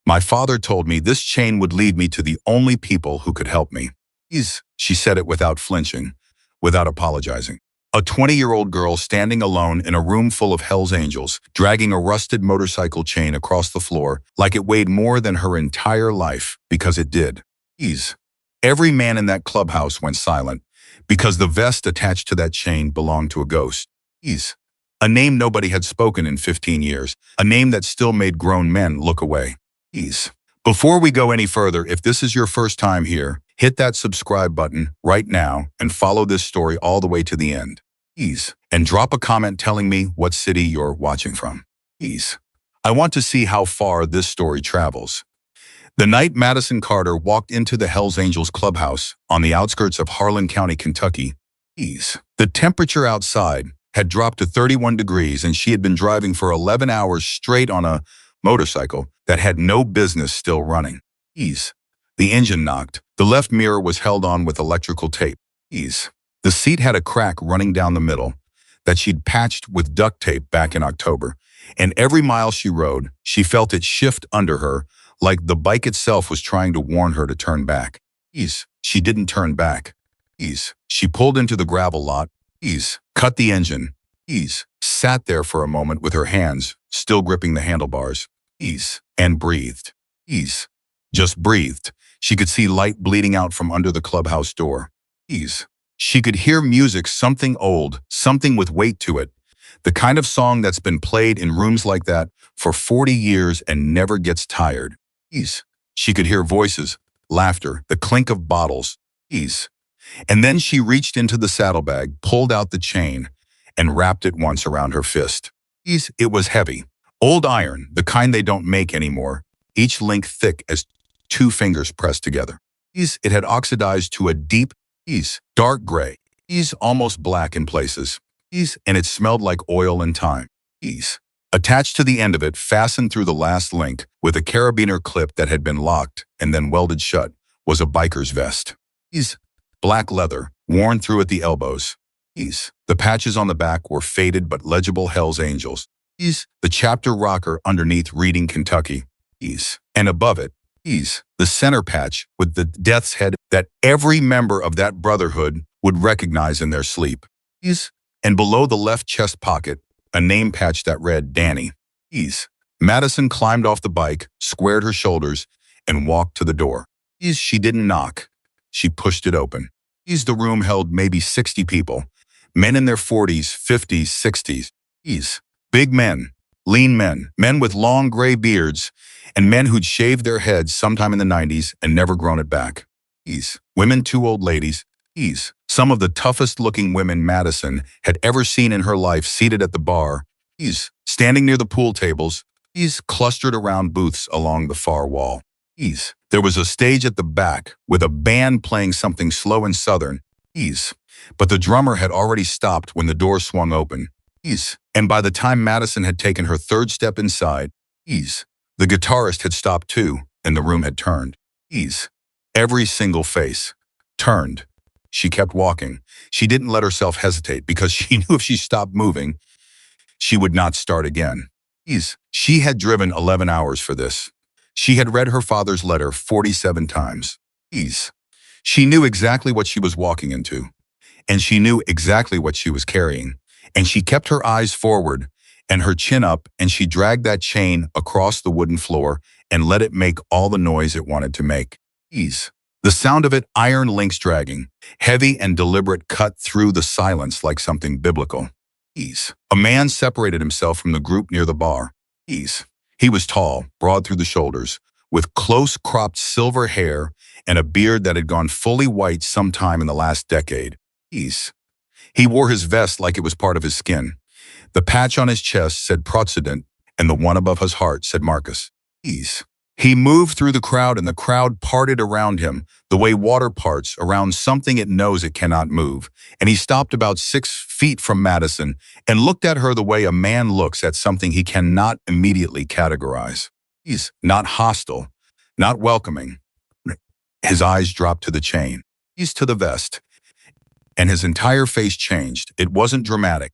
My father told me this chain would lead me to the only people who could help me. She said it without flinching, without apologizing. A 20-year-old girl standing alone in a room full of Hell's Angels, dragging a rusted motorcycle chain across the floor like it weighed more than her entire life, because it did. Every man in that clubhouse went silent, because the vest attached to that chain belonged to a ghost. A name nobody had spoken in 15 years, a name that still made grown men look away. Before we go any further, if this is your first time here, hit that subscribe button right now and follow this story all the way to the end. And drop a comment telling me what city you're watching from. I want to see how far this story travels. The night Madison Carter walked into the Hells Angels clubhouse on the outskirts of Harlan County, Kentucky, the temperature outside had dropped to 31 degrees and she had been driving for 11 hours straight on a motorcycle that had no business still running. The engine knocked. The left mirror was held on with electrical tape. The seat had a crack running down the middle that she'd patched with duct tape back in October. And every mile she rode, she felt it shift under her, like the bike itself was trying to warn her to turn back. She didn't turn back. She pulled into the gravel lot. Cut the engine. Sat there for a moment with her hands still gripping the handlebars. And breathed. Just breathed. She could see light bleeding out from under the clubhouse door. She could hear music, something old, something with weight to it. The kind of song that's been played in rooms like that for 40 years and never gets tired. She could hear voices, laughter, the clink of bottles. And then she reached into the saddlebag, pulled out the chain, and wrapped it once around her fist. It was heavy. Old iron, the kind they don't make anymore, each link thick as 2 fingers pressed together. It had oxidized to a deep, dark gray, almost black in places. And it smelled like oil and time. Attached to the end of it, fastened through the last link, with a carabiner clip that had been locked and then welded shut, was a biker's vest. Black leather, worn through at the elbows. The patches on the back were faded but legible Hell's Angels. The chapter rocker underneath reading Kentucky. And above it, the center patch with the death's head that every member of that brotherhood would recognize in their sleep. And below the left chest pocket, a name patch that read Danny. Madison climbed off the bike, squared her shoulders, and walked to the door. She didn't knock. She pushed it open. The room held maybe 60 people. Men in their 40s, 50s, 60s. Big men, lean men, men with long gray beards, and men who'd shaved their heads sometime in the 90s and never grown it back. Women, 2 old ladies. Some of the toughest-looking women Madison had ever seen in her life seated at the bar. Standing near the pool tables. Clustered around booths along the far wall. There was a stage at the back with a band playing something slow and southern. But the drummer had already stopped when the door swung open. And by the time Madison had taken her 3rd step inside, the guitarist had stopped too, and the room had turned. Every single face turned. She kept walking. She didn't let herself hesitate because she knew if she stopped moving, she would not start again. She had driven 11 hours for this. She had read her father's letter 47 times. She knew exactly what she was walking into, and she knew exactly what she was carrying. And she kept her eyes forward and her chin up, and she dragged that chain across the wooden floor and let it make all the noise it wanted to make. The sound of it, iron links dragging, heavy and deliberate, cut through the silence like something biblical. A man separated himself from the group near the bar. He was tall, broad through the shoulders, with close-cropped silver hair and a beard that had gone fully white sometime in the last decade. He wore his vest like it was part of his skin. The patch on his chest said Protestant, and the one above his heart said Marcus. He moved through the crowd, and the crowd parted around him, the way water parts around something it knows it cannot move. And he stopped about 6 feet from Madison and looked at her the way a man looks at something he cannot immediately categorize. He's not hostile, not welcoming. His eyes dropped to the chain. He's to the vest. And his entire face changed. It wasn't dramatic.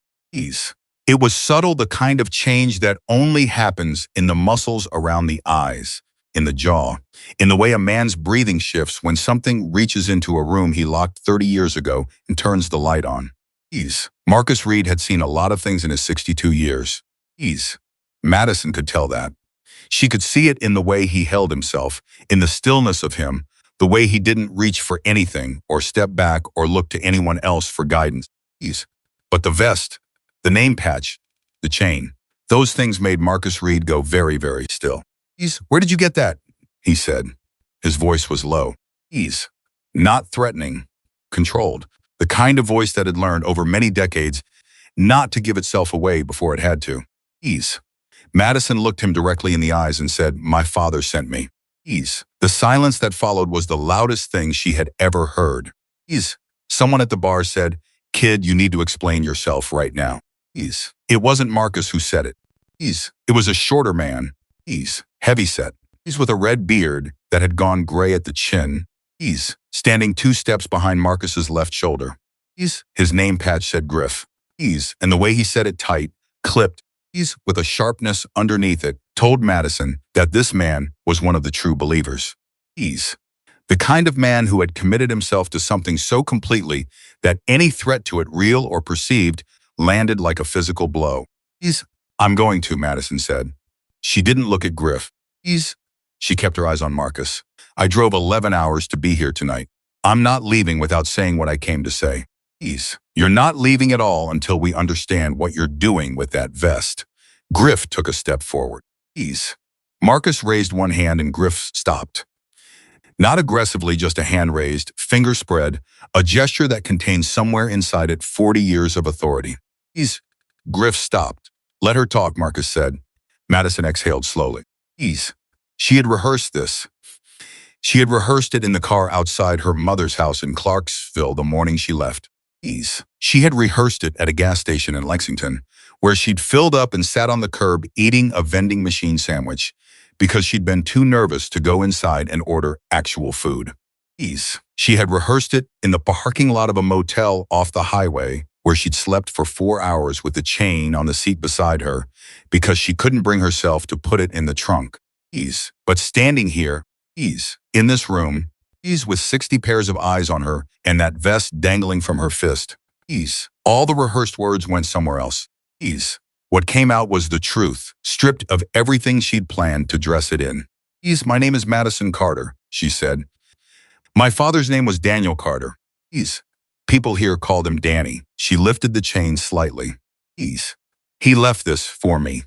It was subtle, the kind of change that only happens in the muscles around the eyes, in the jaw, in the way a man's breathing shifts when something reaches into a room he locked 30 years ago and turns the light on. Marcus Reed had seen a lot of things in his 62 years. Madison could tell that. She could see it in the way he held himself, in the stillness of him, the way he didn't reach for anything or step back or look to anyone else for guidance. But the vest, the name patch, the chain, those things made Marcus Reed go very, very still. Where did you get that? He said. His voice was low. Not threatening, controlled. The kind of voice that had learned over many decades not to give itself away before it had to. Madison looked him directly in the eyes and said, "My father sent me." The silence that followed was the loudest thing she had ever heard. Someone at the bar said, "Kid, you need to explain yourself right now." It wasn't Marcus who said it. It was a shorter man. Heavyset. With a red beard that had gone gray at the chin. Standing 2 steps behind Marcus's left shoulder. His name patch said Griff. And the way he said it tight, clipped, with a sharpness underneath it, told Madison that this man was one of the true believers. The kind of man who had committed himself to something so completely that any threat to it, real or perceived, landed like a physical blow. "I'm going to," Madison said. She didn't look at Griff. She kept her eyes on Marcus. "I drove 11 hours to be here tonight. I'm not leaving without saying what I came to say." "You're not leaving at all until we understand what you're doing with that vest." Griff took a step forward. Marcus raised one hand and Griff stopped. Not aggressively, just a hand raised, finger spread, a gesture that contained somewhere inside it 40 years of authority. Griff stopped. "Let her talk," Marcus said. Madison exhaled slowly. She had rehearsed this. She had rehearsed it in the car outside her mother's house in Clarksville the morning she left. She had rehearsed it at a gas station in Lexington, where she'd filled up and sat on the curb eating a vending machine sandwich because she'd been too nervous to go inside and order actual food. She had rehearsed it in the parking lot of a motel off the highway where she'd slept for 4 hours with the chain on the seat beside her because she couldn't bring herself to put it in the trunk. But standing here, in this room, with 60 pairs of eyes on her and that vest dangling from her fist, all the rehearsed words went somewhere else. What came out was the truth, stripped of everything she'd planned to dress it in. "My name is Madison Carter," she said. "My father's name was Daniel Carter. People here called him Danny." She lifted the chain slightly. "He left this for me.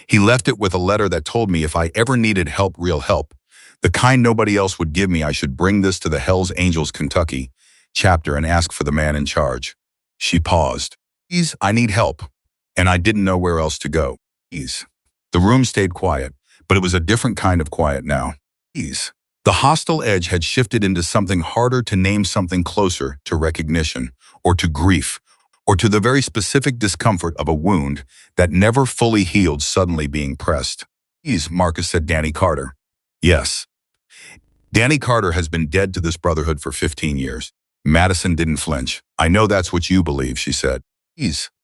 He left it with a letter that told me if I ever needed help, real help, the kind nobody else would give me, I should bring this to the Hells Angels Kentucky chapter and ask for the man in charge." She paused. "I need help, and I didn't know where else to go." The room stayed quiet, but it was a different kind of quiet now. The hostile edge had shifted into something harder to name, something closer to recognition, or to grief, or to the very specific discomfort of a wound that never fully healed suddenly being pressed. Marcus said, "Danny Carter." "Yes." "Danny Carter has been dead to this brotherhood for 15 years. Madison didn't flinch. "I know that's what you believe," she said.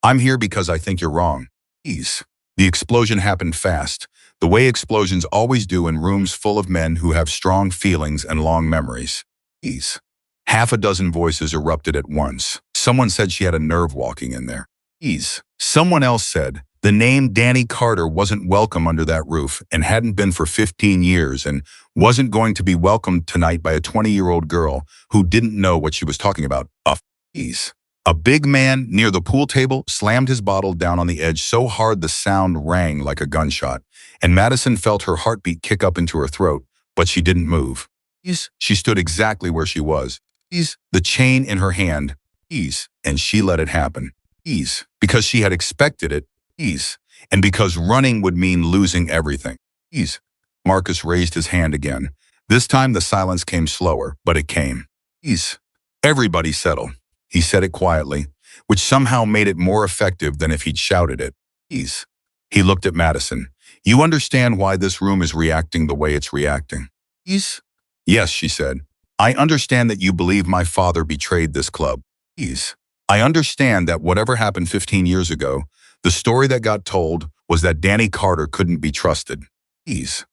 "I'm here because I think you're wrong." The explosion happened fast, the way explosions always do in rooms full of men who have strong feelings and long memories. Half a dozen voices erupted at once. Someone said she had a nerve walking in there. Someone else said the name Danny Carter wasn't welcome under that roof and hadn't been for 15 years and wasn't going to be welcomed tonight by a 20-year-old girl who didn't know what she was talking about. A big man near the pool table slammed his bottle down on the edge so hard the sound rang like a gunshot, and Madison felt her heartbeat kick up into her throat, but she didn't move. She stood exactly where she was. The chain in her hand. And she let it happen. Because she had expected it. And because running would mean losing everything. Marcus raised his hand again. This time the silence came slower, but it came. Everybody settle. He said it quietly, which somehow made it more effective than if he'd shouted it. He looked at Madison. "You understand why this room is reacting the way it's reacting?" "Yes," she said. "I understand that you believe my father betrayed this club. I understand that whatever happened 15 years ago, The story that got told was that Danny Carter couldn't be trusted. Ease.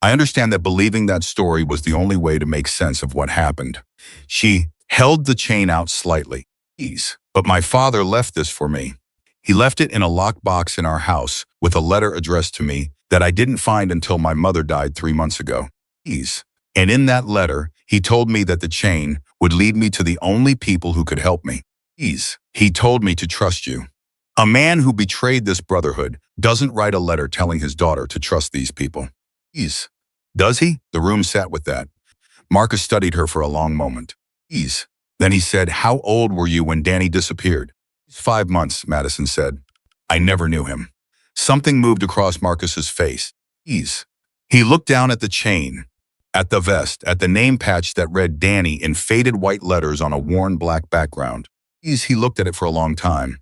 I understand that believing that story was the only way to make sense of what happened. She held the chain out slightly. Ease. But my father left this for me. He left it in a locked box in our house with a letter addressed to me that I didn't find until my mother died 3 months ago. Ease. And in that letter, he told me that the chain would lead me to the only people who could help me. Ease. He told me to trust you. A man who betrayed this brotherhood doesn't write a letter telling his daughter to trust these people. Ease. Does he? The room sat with that. Marcus studied her for a long moment. Ease. Then he said, how old were you when Danny disappeared? 5 months, Madison said. I never knew him. Something moved across Marcus's face. Ease. He looked down at the chain, at the vest, at the name patch that read Danny in faded white letters on a worn black background. Ease. He looked at it for a long time.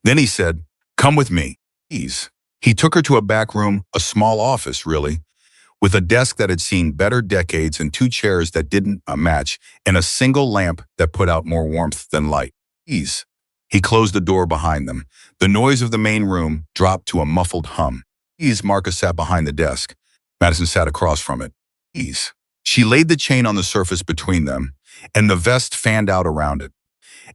Then he said, come with me. Ease. He took her to a back room, a small office, really, with a desk that had seen better decades and 2 chairs that didn't match and a single lamp that put out more warmth than light. Ease. He closed the door behind them. The noise of the main room dropped to a muffled hum. Ease. Marcus sat behind the desk. Madison sat across from it. Ease. She laid the chain on the surface between them, and the vest fanned out around it.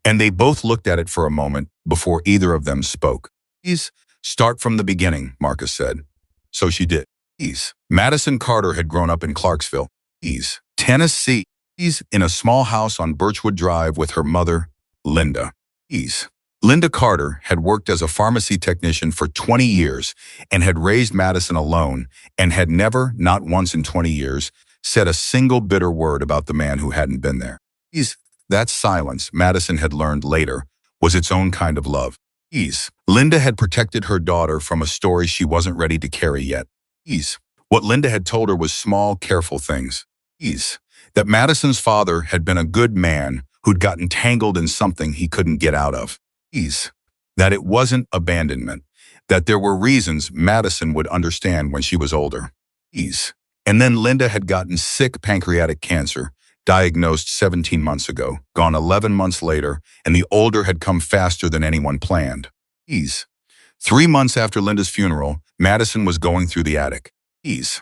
And they both looked at it for a moment before either of them spoke. Ease. Start from the beginning, Marcus said. So she did. Ease. Madison Carter had grown up in Clarksville, Ease, Tennessee. Ease, in a small house on Birchwood Drive with her mother, Linda. Ease. Linda Carter had worked as a pharmacy technician for 20 years and had raised Madison alone and had never, not once in 20 years, said a single bitter word about the man who hadn't been there. Ease. That silence, Madison had learned later, was its own kind of love. Ease. Linda had protected her daughter from a story she wasn't ready to carry yet. Ease. What Linda had told her was small, careful things. Ease. That Madison's father had been a good man who'd gotten tangled in something he couldn't get out of. Ease. That it wasn't abandonment. That there were reasons Madison would understand when she was older. Ease. And then Linda had gotten sick pancreatic cancer, diagnosed 17 months ago, gone 11 months later, and the older had come faster than anyone planned. Ease. 3 months after Linda's funeral, Madison was going through the attic. Ease.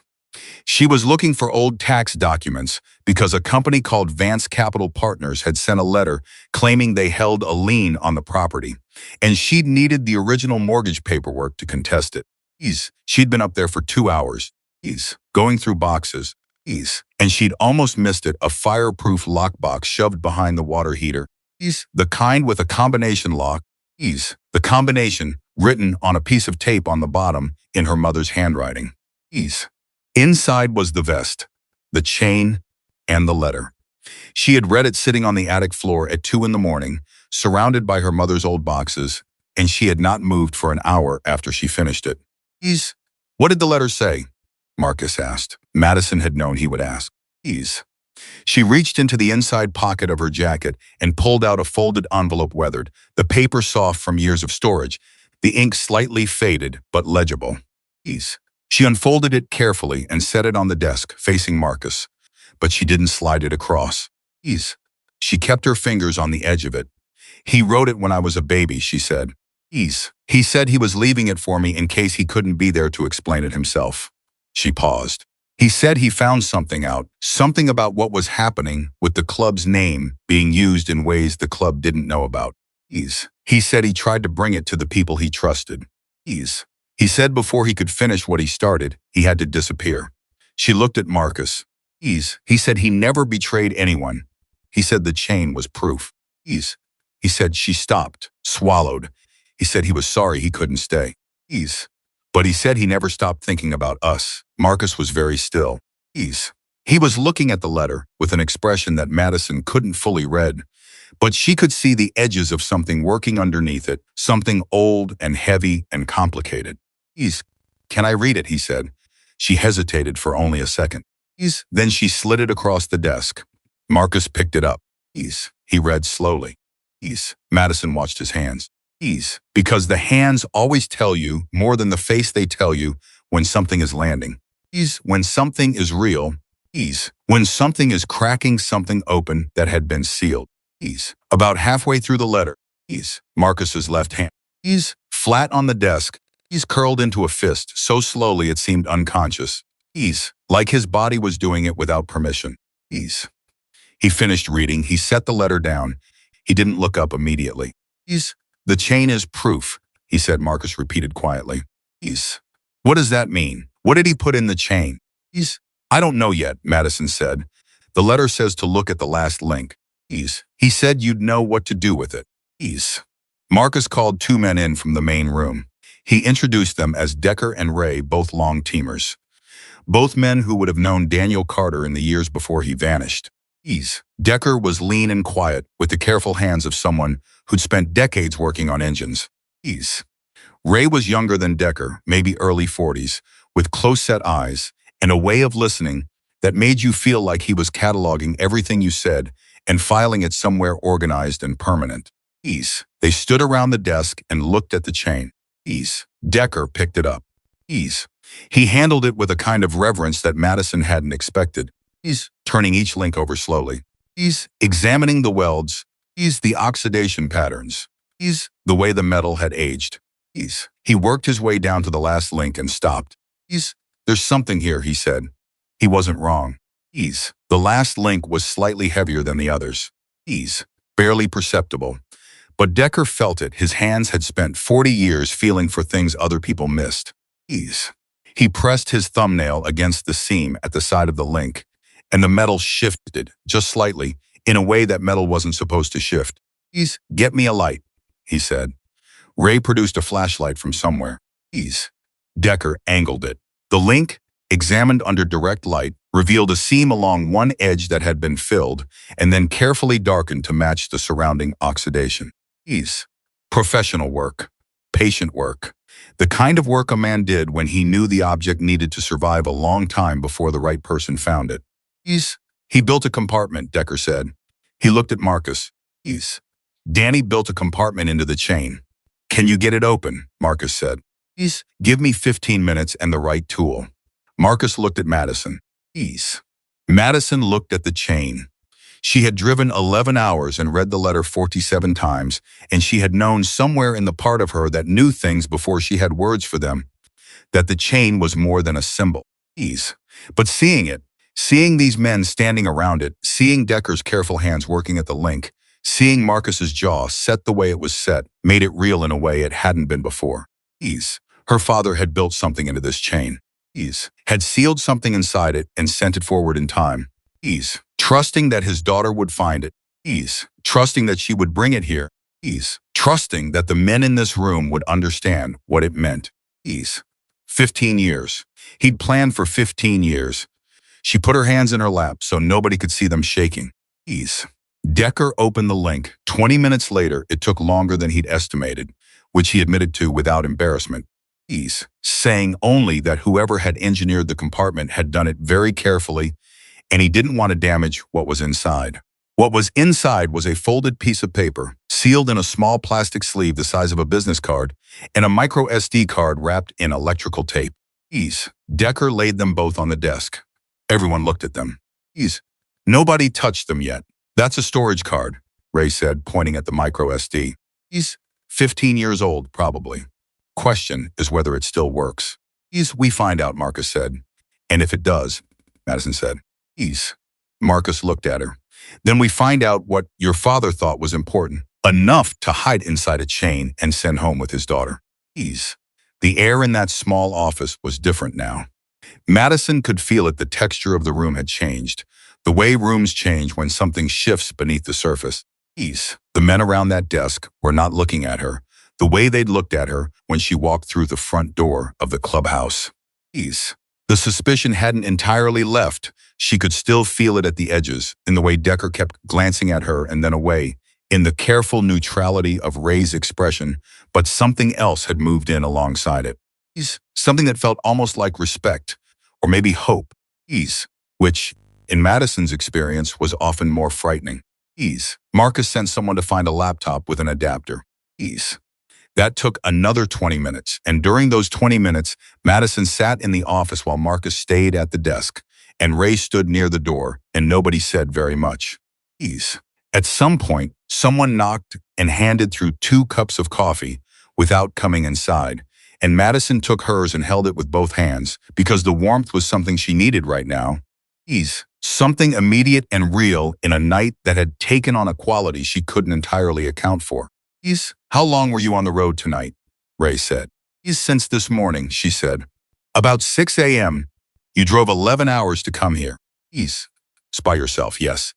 She was looking for old tax documents because a company called Vance Capital Partners had sent a letter claiming they held a lien on the property, and she'd needed the original mortgage paperwork to contest it. Ease. She'd been up there for 2 hours. Ease. Going through boxes. Ease. And she'd almost missed it, a fireproof lockbox shoved behind the water heater. Ease. The kind with a combination lock. Ease. The combination written on a piece of tape on the bottom in her mother's handwriting. Ease. Inside was the vest, the chain, and the letter. She had read it sitting on the attic floor at 2 in the morning, surrounded by her mother's old boxes, and she had not moved for an hour after she finished it. Ease. What did the letter say? Marcus asked. Madison had known he would ask. Ease. She reached into the inside pocket of her jacket and pulled out a folded envelope, weathered, the paper soft from years of storage, the ink slightly faded but legible. Ease. She unfolded it carefully and set it on the desk, facing Marcus, but she didn't slide it across. Ease. She kept her fingers on the edge of it. He wrote it when I was a baby, she said. Ease. He said he was leaving it for me in case he couldn't be there to explain it himself. She paused. He said he found something out, something about what was happening with the club's name being used in ways the club didn't know about. Ease. He said he tried to bring it to the people he trusted. Ease. He said before he could finish what he started, he had to disappear. She looked at Marcus. Ease. He said he never betrayed anyone. He said the chain was proof. Ease. He said she stopped, swallowed. He said he was sorry he couldn't stay. Ease. But he said he never stopped thinking about us. Marcus was very still. Ease. He was looking at the letter with an expression that Madison couldn't fully read, but she could see the edges of something working underneath it, something old and heavy and complicated. Ease. Can I read it? He said. She hesitated for only a second. Ease. Then she slid it across the desk. Marcus picked it up. Ease. He read slowly. Ease. Madison watched his hands. Ease. Because the hands always tell you more than the face they tell you when something is landing. Ease. When something is real. Ease. When something is cracking something open that had been sealed. Ease. About halfway through the letter. Ease. Marcus's left hand. Ease. flat on the desk. He's curled into a fist so slowly it seemed unconscious. He's like his body was doing it without permission. He finished reading. He set the letter down. He didn't look up immediately. The chain is proof, he said. Marcus repeated quietly. What does that mean? What did he put in the chain? I don't know yet, Madison said. The letter says to look at the last link. He said you'd know what to do with it. Marcus called two men in from the main room. He introduced them as Decker and Ray, both long teamers. Both men who would have known Daniel Carter in the years before he vanished. Decker was lean and quiet, with the careful hands of someone who'd spent decades working on engines. Ray was younger than Decker, maybe early 40s, with close-set eyes and a way of listening that made you feel like he was cataloging everything you said and filing it somewhere organized and permanent. They stood around the desk and looked at the chain. Decker picked it up. He handled it with a kind of reverence that Madison hadn't expected. Turning each link over slowly. Examining the welds. The oxidation patterns. The way the metal had aged. He worked his way down to the last link and stopped. There's something here, he said. He wasn't wrong. The last link was slightly heavier than the others. Barely perceptible. But Decker felt it. His hands had spent 40 years feeling for things other people missed. He pressed his thumbnail against the seam at the side of the link, and the metal shifted, just slightly, in a way that metal wasn't supposed to shift. Get me a light, he said. Ray produced a flashlight from somewhere. Decker angled it. The link, examined under direct light, revealed a seam along one edge that had been filled and then carefully darkened to match the surrounding oxidation. Professional work. Patient work. The kind of work a man did when he knew the object needed to survive a long time before the right person found it. He built a compartment, Decker said. He looked at Marcus. Danny built a compartment into the chain. Can you get it open? Marcus said. Give me 15 minutes and the right tool. Marcus looked at Madison. Madison looked at the chain. She had driven 11 hours and read the letter 47 times, and she had known somewhere in the part of her that knew things before she had words for them, that the chain was more than a symbol. But seeing it, seeing these men standing around it, seeing Decker's careful hands working at the link, seeing Marcus's jaw set the way it was set, made it real in a way it hadn't been before. Her father had built something into this chain. Had sealed something inside it and sent it forward in time. Trusting that his daughter would find it. Trusting that she would bring it here. Trusting that the men in this room would understand what it meant. 15 years. He'd planned for 15 years. She put her hands in her lap so nobody could see them shaking. Decker opened the link. 20 minutes later, it took longer than he'd estimated, which he admitted to without embarrassment. Saying only that whoever had engineered the compartment had done it very carefully, and he didn't want to damage what was inside. What was inside was a folded piece of paper, sealed in a small plastic sleeve the size of a business card, and a micro SD card wrapped in electrical tape. Decker laid them both on the desk. Everyone looked at them. Nobody touched them yet. That's a storage card, Ray said, pointing at the micro SD. 15 years old, probably. Question is whether it still works. We find out, Marcus said. And if it does, Madison said. Marcus looked at her. Then we find out what your father thought was important, enough to hide inside a chain and send home with his daughter. The air in that small office was different now. Madison could feel it. The texture of the room had changed, the way rooms change when something shifts beneath the surface. The men around that desk were not looking at her, the way they'd looked at her when she walked through the front door of the clubhouse. The suspicion hadn't entirely left. She could still feel it at the edges, in the way Decker kept glancing at her and then away, in the careful neutrality of Ray's expression, but something else had moved in alongside it. Something that felt almost like respect, or maybe hope. Which, in Madison's experience, was often more frightening. Marcus sent someone to find a laptop with an adapter. That took another 20 minutes, and during those 20 minutes, Madison sat in the office while Marcus stayed at the desk, and Ray stood near the door, and nobody said very much. At some point, someone knocked and handed through 2 cups of coffee, without coming inside, and Madison took hers and held it with both hands because the warmth was something she needed right now. Ease. Something immediate and real in a night that had taken on a quality she couldn't entirely account for. Ease. How long were you on the road tonight? Ray said. Ease. Since this morning, she said. About 6 a.m. You drove 11 hours to come here. Ease. By yourself, yes.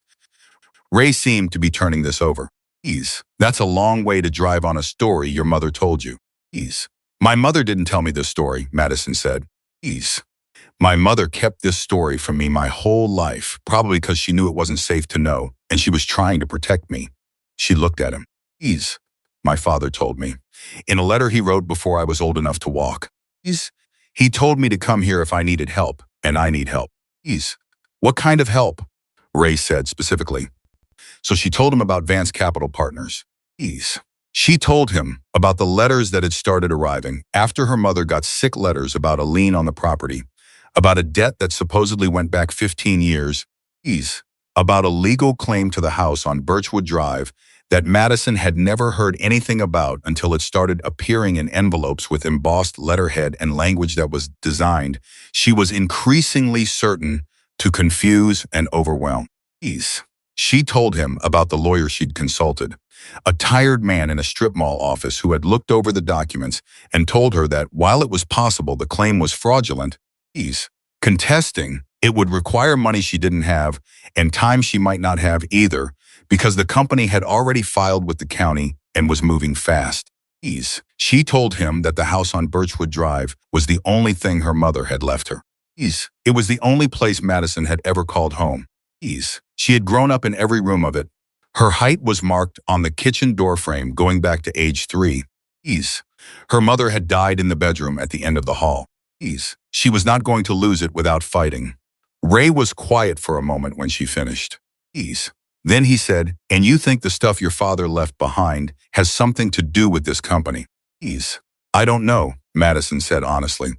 Ray seemed to be turning this over. Ease. That's a long way to drive on a story your mother told you. Ease. My mother didn't tell me this story, Madison said. Ease. My mother kept this story from me my whole life, probably because she knew it wasn't safe to know, and she was trying to protect me. She looked at him. Ease. My father told me. In a letter he wrote before I was old enough to walk. Ease. He told me to come here if I needed help, and I need help. Ease. What kind of help? Ray said specifically. So she told him about Vance Capital Partners. Ease. She told him about the letters that had started arriving after her mother got sick letters about a lien on the property, about a debt that supposedly went back 15 years, Ease. About a legal claim to the house on Birchwood Drive that Madison had never heard anything about until it started appearing in envelopes with embossed letterhead and language that was designed, she was increasingly certain, to confuse and overwhelm. Ease. She told him about the lawyer she'd consulted, a tired man in a strip mall office who had looked over the documents and told her that while it was possible the claim was fraudulent, Ease. Contesting, it would require money she didn't have and time she might not have either because the company had already filed with the county and was moving fast. Ease. She told him that the house on Birchwood Drive was the only thing her mother had left her. Ease. It was the only place Madison had ever called home. Ease. She had grown up in every room of it. Her height was marked on the kitchen doorframe going back to age 3. Ease. Her mother had died in the bedroom at the end of the hall. Ease. She was not going to lose it without fighting. Ray was quiet for a moment when she finished. Ease. Then he said, and you think the stuff your father left behind has something to do with this company? Ease. I don't know, Madison said honestly.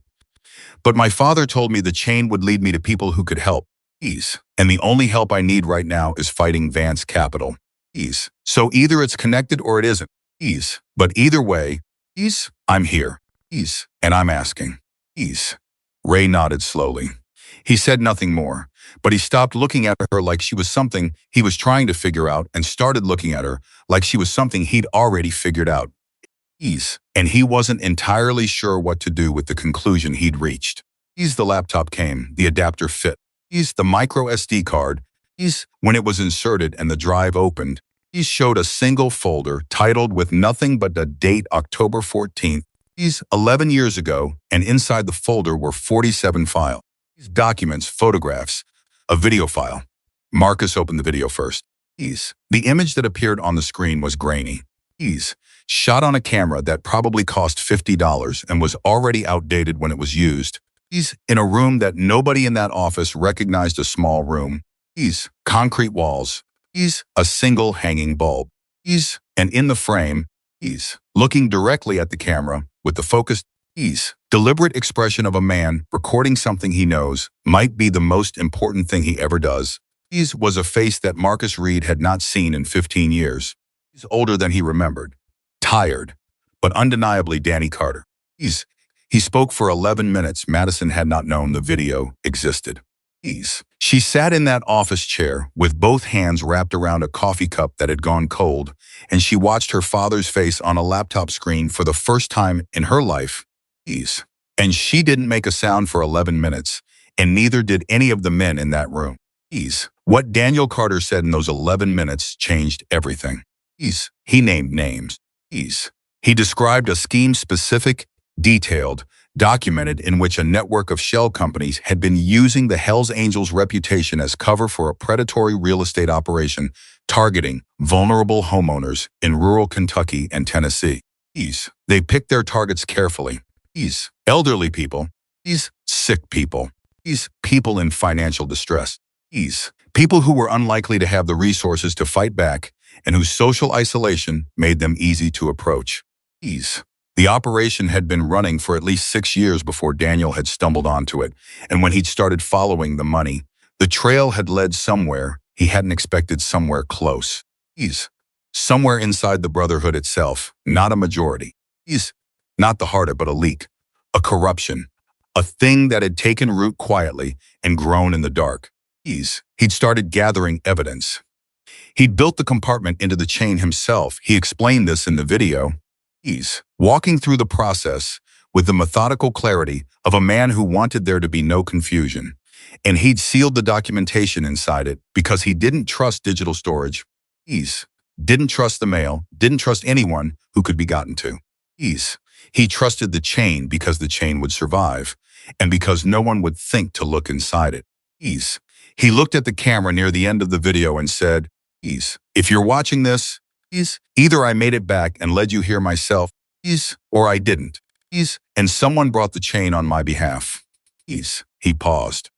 But my father told me the chain would lead me to people who could help. Ease. And the only help I need right now is fighting Vance Capital. Ease. So either it's connected or it isn't. Ease. But either way, Ease, I'm here. Ease. And I'm asking. Ease. Ray nodded slowly. He said nothing more, but he stopped looking at her like she was something he was trying to figure out and started looking at her like she was something he'd already figured out. Ease. And he wasn't entirely sure what to do with the conclusion he'd reached. Ease. The laptop came, the adapter fit. Ease. The micro SD card. Ease. When it was inserted and the drive opened, Ease showed a single folder titled with nothing but the date October 14th. Ease. 11 years ago, and inside the folder were 47 files. Documents, photographs, a video file. Marcus opened the video first. Ease. The image that appeared on the screen was grainy. Ease. Shot on a camera that probably cost $50 and was already outdated when it was used. Ease. In a room that nobody in that office recognized a small room. Ease. Concrete walls. Ease. A single hanging bulb. Ease. And in the frame, Ease. Looking directly at the camera with the focused Ease. Deliberate expression of a man recording something he knows might be the most important thing he ever does. Ease was a face that Marcus Reed had not seen in 15 years. He's older than he remembered. Tired, but undeniably Danny Carter. Ease. He spoke for 11 minutes. Madison had not known the video existed. Ease. She sat in that office chair with both hands wrapped around a coffee cup that had gone cold, and she watched her father's face on a laptop screen for the first time in her life. Ease. And she didn't make a sound for 11 minutes, and neither did any of the men in that room. Ease. What Daniel Carter said in those 11 minutes changed everything. Ease. He named names. Ease. He described a scheme specific, detailed, documented in which a network of shell companies had been using the Hells Angels' reputation as cover for a predatory real estate operation targeting vulnerable homeowners in rural Kentucky and Tennessee. Ease. They picked their targets carefully. Ease. Elderly people. Ease. Sick people. Ease. People in financial distress. Ease. People who were unlikely to have the resources to fight back and whose social isolation made them easy to approach. Ease. The operation had been running for at least 6 years before Daniel had stumbled onto it, and when he'd started following the money, the trail had led somewhere he hadn't expected, somewhere close. Ease. Somewhere inside the Brotherhood itself, not a majority. He's not the heart, but a leak, a corruption, a thing that had taken root quietly and grown in the dark. He'd started gathering evidence. He'd built the compartment into the chain himself. He explained this in the video. He's walking through the process with the methodical clarity of a man who wanted there to be no confusion. And he'd sealed the documentation inside it because he didn't trust digital storage. He's didn't trust the mail, didn't trust anyone who could be gotten to. He trusted the chain because the chain would survive, and because no one would think to look inside it. He looked at the camera near the end of the video and said, if you're watching this, either I made it back and led you here myself, or I didn't. And someone brought the chain on my behalf. He paused.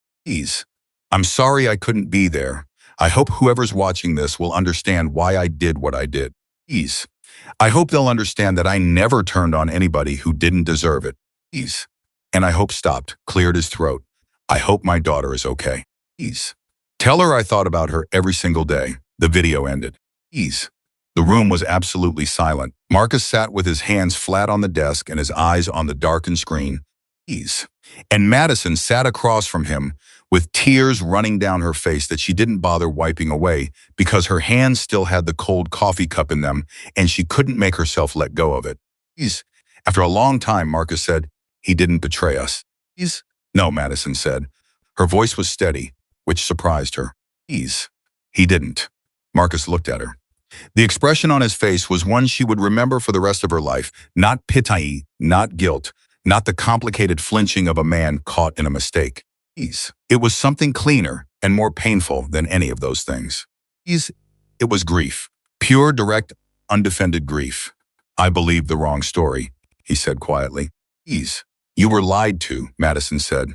I'm sorry I couldn't be there. I hope whoever's watching this will understand why I did what I did. I hope they'll understand that I never turned on anybody who didn't deserve it. And I hope stopped, cleared his throat. I hope my daughter is okay. Tell her I thought about her every single day. The video ended. The room was absolutely silent. Marcus sat with his hands flat on the desk and his eyes on the darkened screen. And Madison sat across from him with tears running down her face that she didn't bother wiping away because her hands still had the cold coffee cup in them and she couldn't make herself let go of it. After a long time, Marcus said, he didn't betray us. No, Madison said. Her voice was steady, which surprised her. He didn't. Marcus looked at her. The expression on his face was one she would remember for the rest of her life, not pity, not guilt, not the complicated flinching of a man caught in a mistake. It was something cleaner and more painful than any of those things. It was grief, pure, direct, undefended grief. I believed the wrong story, he said quietly. You were lied to, Madison said.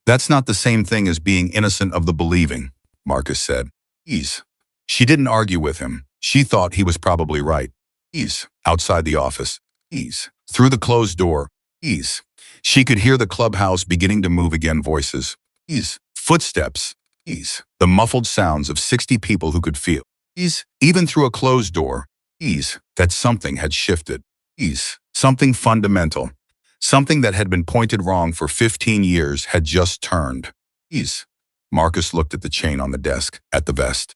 That's not the same thing as being innocent of the believing, Marcus said. She didn't argue with him. She thought he was probably right. Outside the office. Through the closed door. She could hear the clubhouse beginning to move again, voices. Footsteps. The muffled sounds of 60 people who could feel. Even through a closed door. That something had shifted. Something fundamental. Something that had been pointed wrong for 15 years had just turned. Marcus looked at the chain on the desk, at the vest.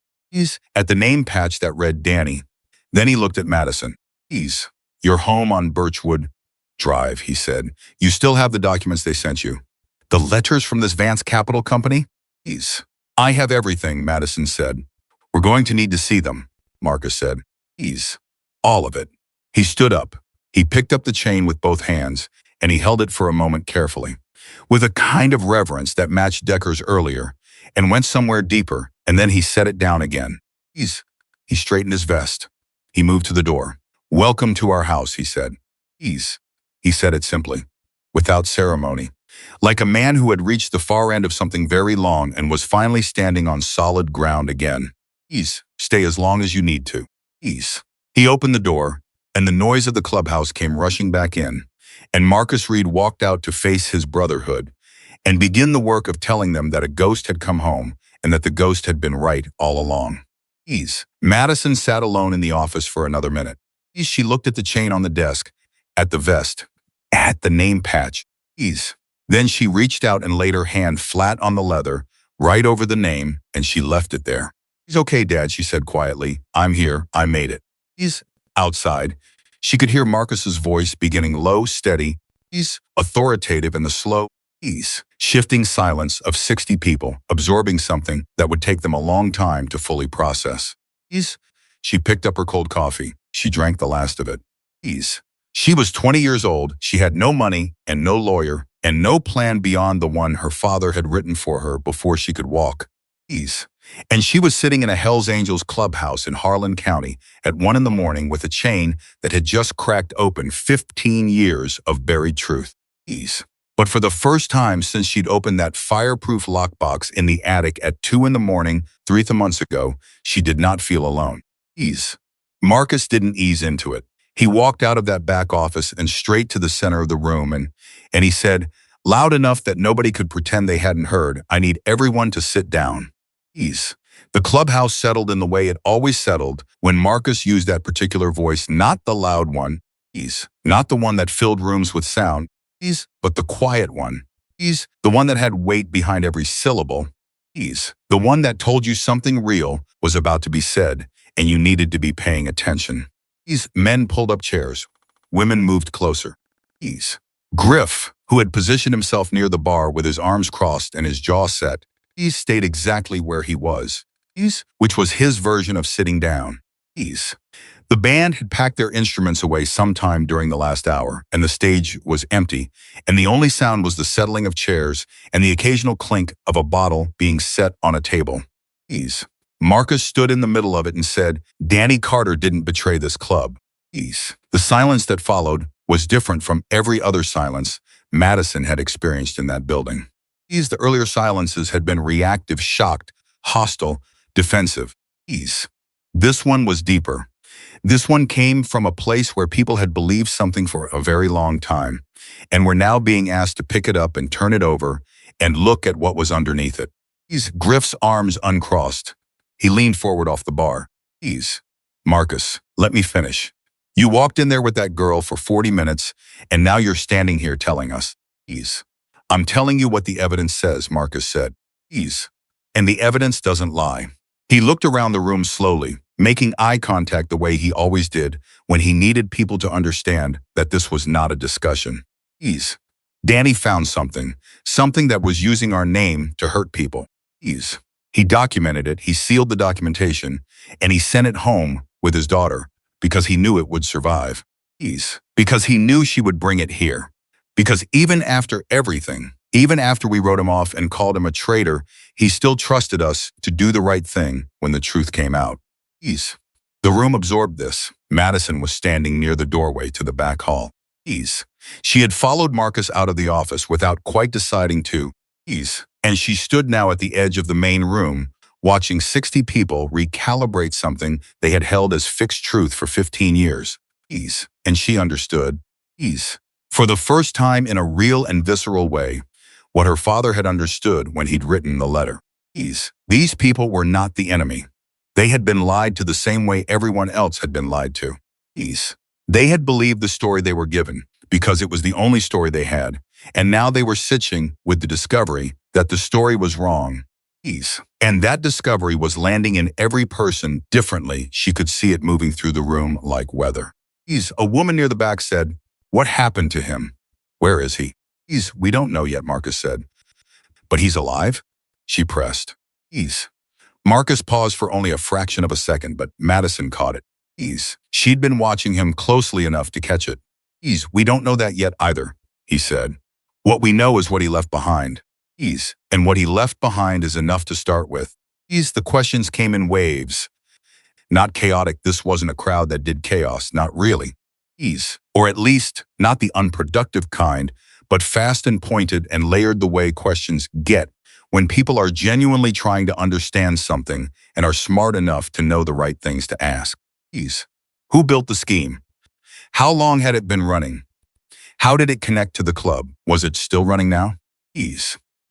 At the name patch that read Danny. Then he looked at Madison. You're home on Birchwood Drive, he said. You still have the documents they sent you. The letters from this Vance Capital Company? I have everything, Madison said. We're going to need to see them, Marcus said. All of it. He stood up. He picked up the chain with both hands, and he held it for a moment carefully, with a kind of reverence that matched Decker's earlier, and went somewhere deeper, and then he set it down again. He straightened his vest. He moved to the door. Welcome to our house, he said. He said it simply, without ceremony, like a man who had reached the far end of something very long and was finally standing on solid ground again. Stay as long as you need to. He opened the door, and the noise of the clubhouse came rushing back in, and Marcus Reed walked out to face his brotherhood and begin the work of telling them that a ghost had come home and that the ghost had been right all along. Madison sat alone in the office for another minute. She looked at the chain on the desk, at the vest, at the name patch. Then she reached out and laid her hand flat on the leather, right over the name, and she left it there. He's okay, Dad, she said quietly. I'm here. I made it. Outside. She could hear Marcus's voice beginning low, steady, authoritative in the slow, shifting silence of 60 people absorbing something that would take them a long time to fully process. She picked up her cold coffee. She drank the last of it. She was 20 years old. She had no money and no lawyer and no plan beyond the one her father had written for her before she could walk. And she was sitting in a Hells Angels clubhouse in Harlan County at 1 a.m. with a chain that had just cracked open 15 years of buried truth. But for the first time since she'd opened that fireproof lockbox in the attic at 2 a.m. 3 months ago, she did not feel alone. Marcus didn't ease into it. He walked out of that back office and straight to the center of the room and he said, loud enough that nobody could pretend they hadn't heard, I need everyone to sit down. The clubhouse settled in the way it always settled when Marcus used that particular voice, not the loud one, Not the one that filled rooms with sound, but the quiet one. The one that had weight behind every syllable. The one that told you something real was about to be said and you needed to be paying attention. Men pulled up chairs. Women moved closer. Griff, who had positioned himself near the bar with his arms crossed and his jaw set, stayed exactly where he was, which was his version of sitting down. The band had packed their instruments away sometime during the last hour, and the stage was empty, and the only sound was the settling of chairs and the occasional clink of a bottle being set on a table. Marcus stood in the middle of it and said, "Danny Carter didn't betray this club." The silence that followed was different from every other silence Madison had experienced in that building. The earlier silences had been reactive, shocked, hostile, defensive. This one was deeper. This one came from a place where people had believed something for a very long time, and were now being asked to pick it up and turn it over and look at what was underneath it. Griff's arms uncrossed. He leaned forward off the bar. Marcus, let me finish. You walked in there with that girl for 40 minutes, and now you're standing here telling us. I'm telling you what the evidence says, Marcus said. And the evidence doesn't lie. He looked around the room slowly, making eye contact the way he always did when he needed people to understand that this was not a discussion. Danny found something that was using our name to hurt people. He documented it, he sealed the documentation, and he sent it home with his daughter because he knew it would survive. Because he knew she would bring it here. Because even after everything, even after we wrote him off and called him a traitor, he still trusted us to do the right thing when the truth came out. The room absorbed this. Madison was standing near the doorway to the back hall. She had followed Marcus out of the office without quite deciding to. And she stood now at the edge of the main room, watching 60 people recalibrate something they had held as fixed truth for 15 years. And she understood. For the first time in a real and visceral way, what her father had understood when he'd written the letter. These people were not the enemy. They had been lied to the same way everyone else had been lied to. They had believed the story they were given because it was the only story they had, and now they were sitting with the discovery that the story was wrong. And that discovery was landing in every person differently. She could see it moving through the room like weather. A woman near the back said, "What happened to him? Where is he?" "We don't know yet," Marcus said. "But he's alive?" She pressed. Marcus paused for only a fraction of a second, but Madison caught it. She'd been watching him closely enough to catch it. "We don't know that yet either," he said. "What we know is what he left behind. And what he left behind is enough to start with." The questions came in waves. Not chaotic, this wasn't a crowd that did chaos, not really. Or at least, not the unproductive kind, but fast and pointed and layered the way questions get when people are genuinely trying to understand something and are smart enough to know the right things to ask. Who built the scheme? How long had it been running? How did it connect to the club? Was it still running now?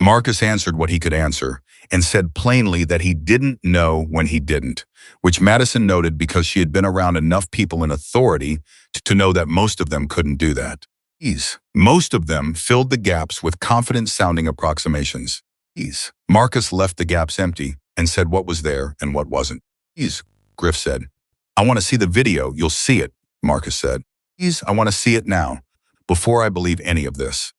Marcus answered what he could answer and said plainly that he didn't know when he didn't, which Madison noted because she had been around enough people in authority to know that most of them couldn't do that. Most of them filled the gaps with confident-sounding approximations. Marcus left the gaps empty and said what was there and what wasn't. Griff said, "I want to see the video, you'll see it," Marcus said. "I want to see it now, before I believe any of this.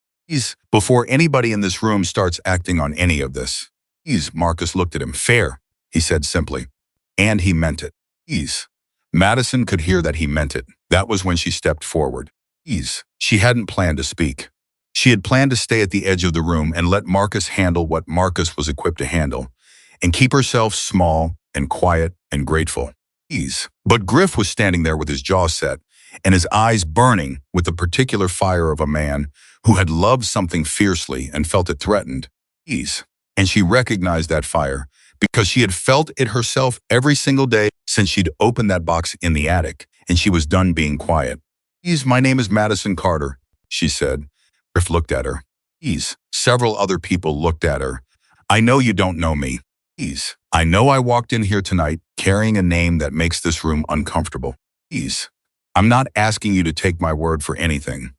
Before anybody in this room starts acting on any of this." Marcus looked at him. "Fair," he said simply. And he meant it. Madison could hear that he meant it. That was when she stepped forward. She hadn't planned to speak. She had planned to stay at the edge of the room and let Marcus handle what Marcus was equipped to handle, and keep herself small and quiet and grateful. But Griff was standing there with his jaw set and his eyes burning with the particular fire of a man who had loved something fiercely and felt it threatened. And she recognized that fire because she had felt it herself every single day since she'd opened that box in the attic and she was done being quiet. "My name is Madison Carter," she said. Griff looked at her. Several other people looked at her. "I know you don't know me. I know I walked in here tonight carrying a name that makes this room uncomfortable. I'm not asking you to take my word for anything.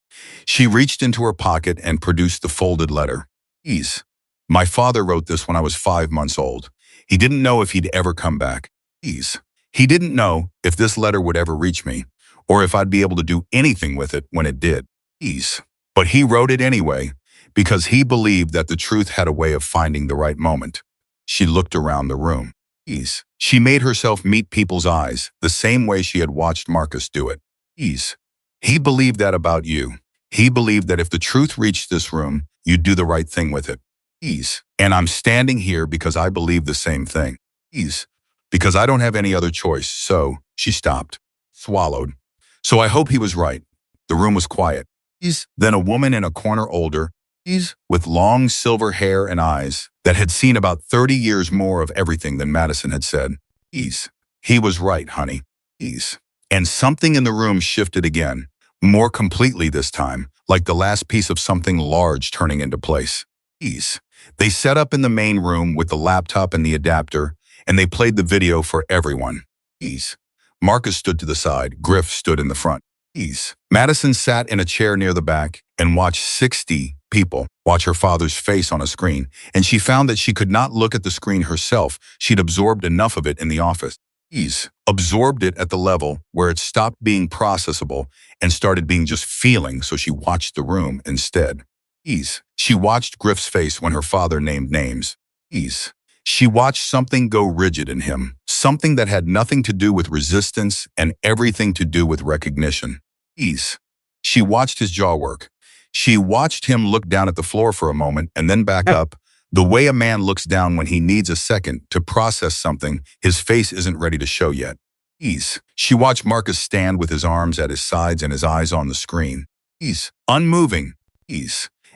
She reached into her pocket and produced the folded letter. Please. My father wrote this when I was 5 months old. He didn't know if he'd ever come back. Please. He didn't know if this letter would ever reach me, or if I'd be able to do anything with it when it did. Please. But he wrote it anyway, because he believed that the truth had a way of finding the right moment. She looked around the room. Please. She made herself meet people's eyes, the same way she had watched Marcus do it. Please. He believed that about you. He believed that if the truth reached this room, you'd do the right thing with it. Please. And I'm standing here because I believe the same thing. Please. Because I don't have any other choice. So, she stopped. Swallowed. So I hope he was right. The room was quiet. Then a woman in a corner, older, with long silver hair and eyes that had seen about 30 years more of everything than Madison had said. He was right, honey. And something in the room shifted again, more completely this time, like the last piece of something large turning into place. They set up in the main room with the laptop and the adapter, and they played the video for everyone. Marcus stood to the side. Griff stood in the front. Madison sat in a chair near the back and watched 60 people watch her father's face on a screen, and she found that she could not look at the screen herself. She'd absorbed enough of it in the office. Absorbed it at the level where it stopped being processable and started being just feeling, so she watched the room instead. She watched Griff's face when her father named names. She watched something go rigid in him, something that had nothing to do with resistance and everything to do with recognition. She watched his jaw work. She watched him look down at the floor for a moment and then back up, the way a man looks down when he needs a second to process something his face isn't ready to show yet. She watched Marcus stand with his arms at his sides and his eyes on the screen. Unmoving.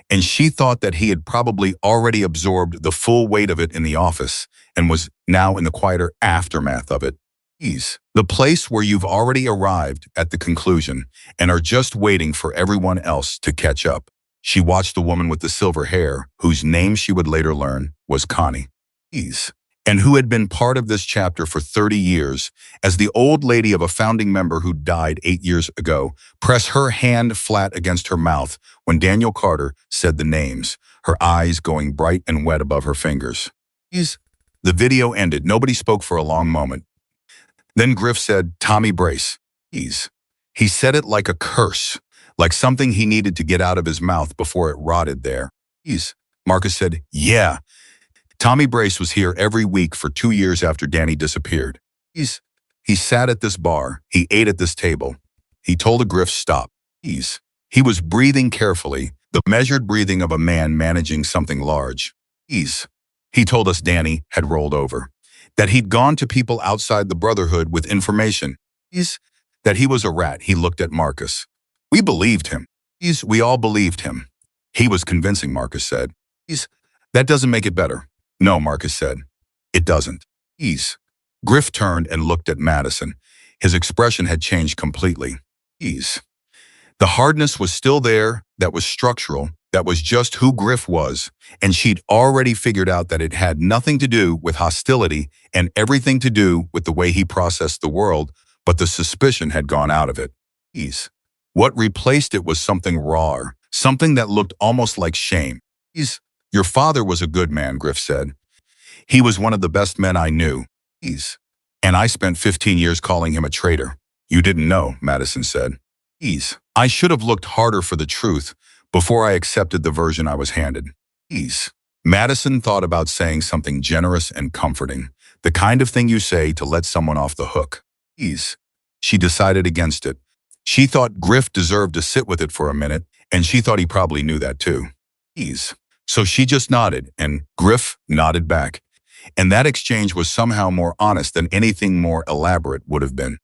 And she thought that he had probably already absorbed the full weight of it in the office and was now in the quieter aftermath of it. The place where you've already arrived at the conclusion and are just waiting for everyone else to catch up. She watched the woman with the silver hair, whose name she would later learn was Connie. And who had been part of this chapter for 30 years, as the old lady of a founding member who died 8 years ago, press her hand flat against her mouth when Daniel Carter said the names, her eyes going bright and wet above her fingers. The video ended. Nobody spoke for a long moment. Then Griff said, "Tommy Brace." He said it like a curse, like something he needed to get out of his mouth before it rotted there. Marcus said, "Yeah. Tommy Brace was here every week for 2 years after Danny disappeared. He sat at this bar. He ate at this table. He told a Griff stop. He was breathing carefully, the measured breathing of a man managing something large. He told us Danny had rolled over, that he'd gone to people outside the Brotherhood with information. That he was a rat." He looked at Marcus. "We believed him. We all believed him." "He was convincing," Marcus said. "That doesn't make it better." "No," Marcus said. "It doesn't." Griff turned and looked at Madison. His expression had changed completely. The hardness was still there, that was structural, that was just who Griff was, and she'd already figured out that it had nothing to do with hostility and everything to do with the way he processed the world, but the suspicion had gone out of it. What replaced it was something rawer, something that looked almost like shame. "Your father was a good man," Griff said. "He was one of the best men I knew. And I spent 15 years calling him a traitor." "You didn't know," Madison said. "I should have looked harder for the truth before I accepted the version I was handed." Madison thought about saying something generous and comforting, the kind of thing you say to let someone off the hook. She decided against it. She thought Griff deserved to sit with it for a minute, and she thought he probably knew that too. So she just nodded, and Griff nodded back. And that exchange was somehow more honest than anything more elaborate would have been.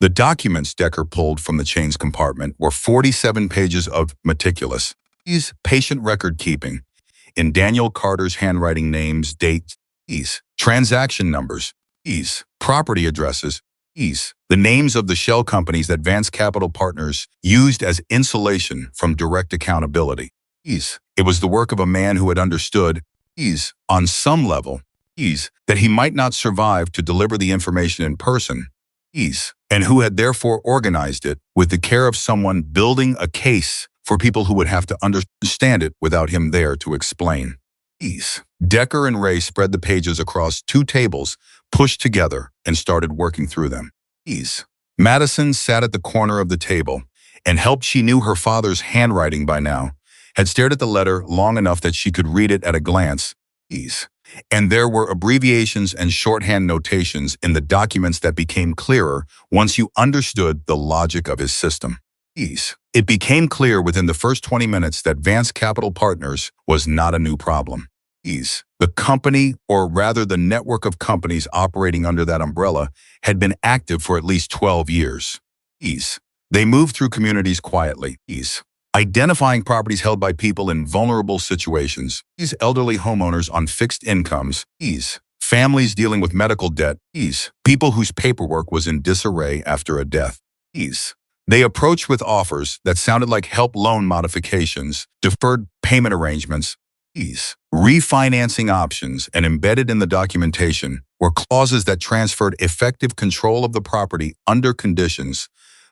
The documents Decker pulled from the chains compartment were 47 pages of meticulous, patient record keeping, in Daniel Carter's handwriting, names, dates, transaction numbers, property addresses, the names of the shell companies that Vance Capital Partners used as insulation from direct accountability. It was the work of a man who had understood, on some level, that he might not survive to deliver the information in person, and who had therefore organized it with the care of someone building a case for people who would have to understand it without him there to explain. Ease. Decker and Ray spread the pages across two tables, pushed together, and started working through them. Ease. Madison sat at the corner of the table, and helped she knew her father's handwriting by now, had stared at the letter long enough that she could read it at a glance. Ease. And there were abbreviations and shorthand notations in the documents that became clearer once you understood the logic of his system. Ease. It became clear within the first 20 minutes that Vance Capital Partners was not a new problem. Ease. The company, or rather the network of companies operating under that umbrella, had been active for at least 12 years. Ease. They moved through communities quietly. Ease. Identifying properties held by people in vulnerable situations. Ease. Elderly homeowners on fixed incomes. Ease. Families dealing with medical debt. Ease. People whose paperwork was in disarray after a death. Ease. They approached with offers that sounded like help loan modifications, deferred payment arrangements, ease. Refinancing options, and embedded in the documentation were clauses that transferred effective control of the property under conditions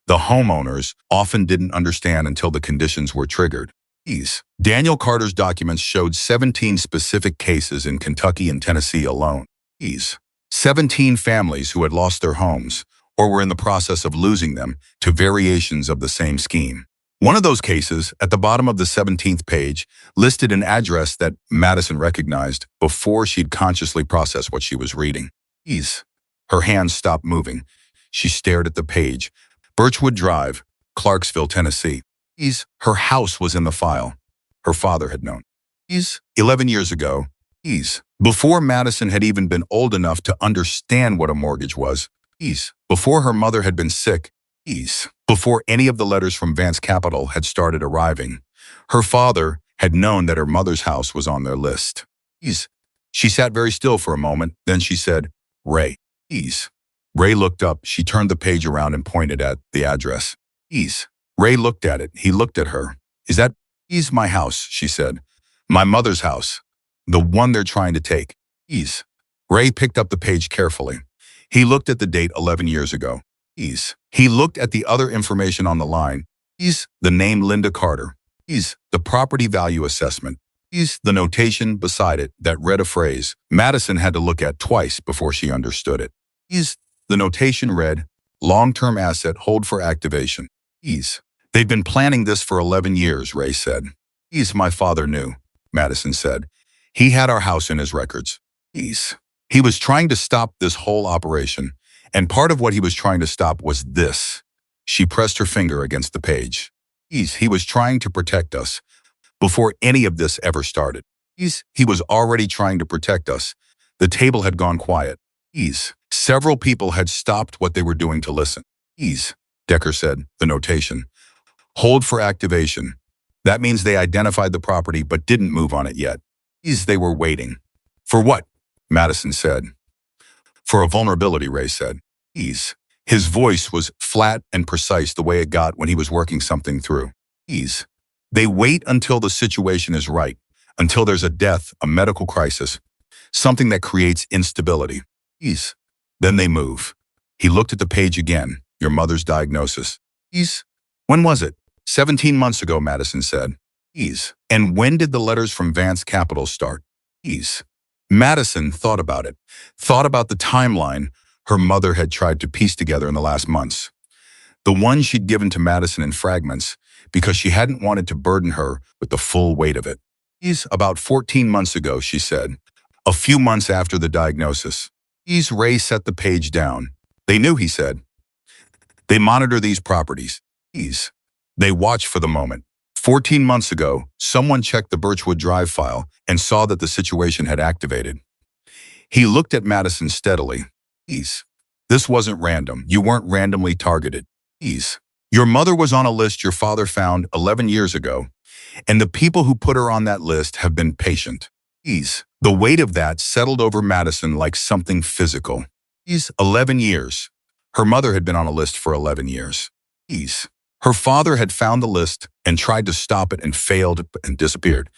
the homeowners often didn't understand until the conditions were triggered. Ease. Daniel Carter's documents showed 17 specific cases in Kentucky and Tennessee alone. Ease. 17 families who had lost their homes, or were in the process of losing them, to variations of the same scheme. One of those cases, at the bottom of the 17th page, listed an address that Madison recognized before she'd consciously processed what she was reading. Ease. Her hands stopped moving. She stared at the page. Birchwood Drive, Clarksville, Tennessee. Ease. Her house was in the file. Her father had known. Ease. 11 years ago. Ease. Before Madison had even been old enough to understand what a mortgage was. Ease. Before her mother had been sick. Ease. Before any of the letters from Vance Capital had started arriving. Her father had known that her mother's house was on their list. Ease. She sat very still for a moment, then she said, "Ray." Ease. Ray looked up. She turned the page around and pointed at the address. Ease. Ray looked at it. He looked at her. "Is that Ease my house?" she said. "My mother's house. The one they're trying to take." Ease. Ray picked up the page carefully. He looked at the date 11 years ago. Ease. He looked at the other information on the line. Ease. The name Linda Carter. Ease. The property value assessment. Ease. The notation beside it that read a phrase Madison had to look at twice before she understood it. Ease. The notation read, "Long-term asset hold for activation." Ease. "They've been planning this for 11 years, Ray said. Ease. My father knew," Madison said. "He had our house in his records." Ease. He was trying to stop this whole operation, and part of what he was trying to stop was this. She pressed her finger against the page. Ease. He was trying to protect us before any of this ever started. Ease. He was already trying to protect us. The table had gone quiet. Ease. Several people had stopped what they were doing to listen. Ease. Decker said, the notation. Hold for activation. That means they identified the property but didn't move on it yet. Ease. They were waiting. For what? Madison said. For a vulnerability, Ray said. Ease. His voice was flat and precise the way it got when he was working something through. Ease. They wait until the situation is right, until there's a death, a medical crisis, something that creates instability. Ease. Then they move. He looked at the page again. Your mother's diagnosis. Ease. When was it? 17 months ago, Madison said. Ease. And when did the letters from Vance Capital start? Ease. Madison thought about it, thought about the timeline her mother had tried to piece together in the last months. The one she'd given to Madison in fragments because she hadn't wanted to burden her with the full weight of it. Ease. About 14 months ago, she said. A few months after the diagnosis. Ease. Ray set the page down. They knew, he said. They monitor these properties. Ease. They watch for the moment. 14 months ago, someone checked the Birchwood Drive file and saw that the situation had activated. He looked at Madison steadily. Ease. This wasn't random. You weren't randomly targeted. Ease. Your mother was on a list your father found 11 years ago, and the people who put her on that list have been patient. Ease. The weight of that settled over Madison like something physical. Ease. 11 years. Her mother had been on a list for 11 years. Ease. Her father had found the list and tried to stop it and failed and disappeared.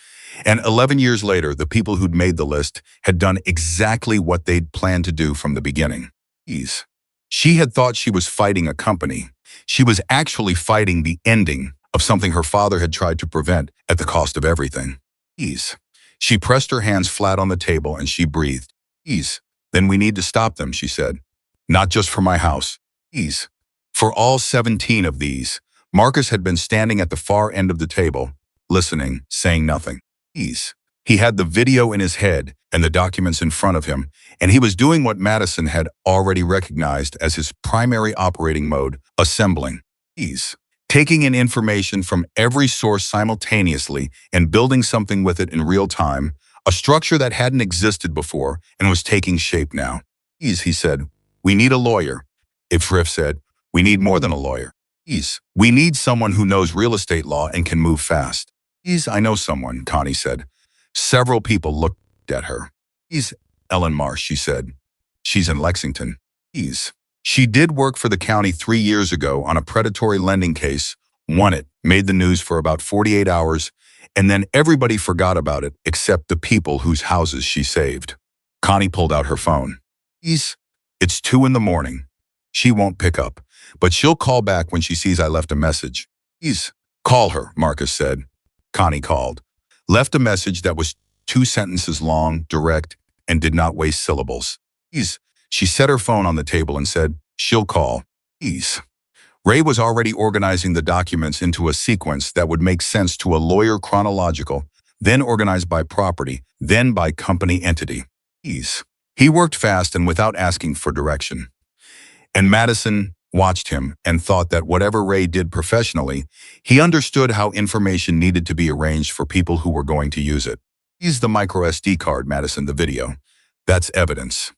And 11 years later, the people who'd made the list had done exactly what they'd planned to do from the beginning. Ease. She had thought she was fighting a company. She was actually fighting the ending of something her father had tried to prevent at the cost of everything. Ease. She pressed her hands flat on the table and she breathed. Ease. Then we need to stop them, she said. Not just for my house. Ease. For all 17 of these, Marcus had been standing at the far end of the table, listening, saying nothing. Ease. He had the video in his head and the documents in front of him, and he was doing what Madison had already recognized as his primary operating mode, assembling. Ease. Taking in information from every source simultaneously and building something with it in real time, a structure that hadn't existed before and was taking shape now. Ease, he said, we need a lawyer. Ifrif said, we need more than a lawyer. Ease, we need someone who knows real estate law and can move fast. Ease, I know someone, Connie said. Several people looked at her. Ease, Ellen Marsh, she said. She's in Lexington. Ease. She did work for the county 3 years ago on a predatory lending case, won it, made the news for about 48 hours, and then everybody forgot about it except the people whose houses she saved. Connie pulled out her phone. Ease, it's 2 in the morning. She won't pick up, but she'll call back when she sees I left a message. Ease, call her, Marcus said. Connie called. Left a message that was 2 sentences long, direct, and did not waste syllables. Ease. She set her phone on the table and said, she'll call. Ease. Ray was already organizing the documents into a sequence that would make sense to a lawyer, chronological, then organized by property, then by company entity. Ease. He worked fast and without asking for direction. And Madison watched him and thought that whatever Ray did professionally, he understood how information needed to be arranged for people who were going to use it. He's the micro SD card, Madison, the video. That's evidence.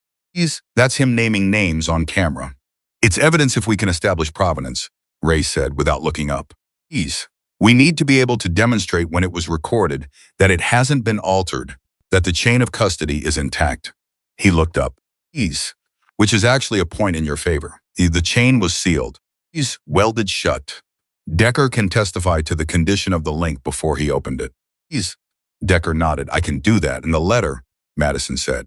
That's him naming names on camera. It's evidence if we can establish provenance, Ray said without looking up. We need to be able to demonstrate when it was recorded that it hasn't been altered, that the chain of custody is intact. He looked up. Which is actually a point in your favor. The chain was sealed. He's welded shut. Decker can testify to the condition of the link before he opened it. Decker nodded. I can do that. And the letter, Madison said.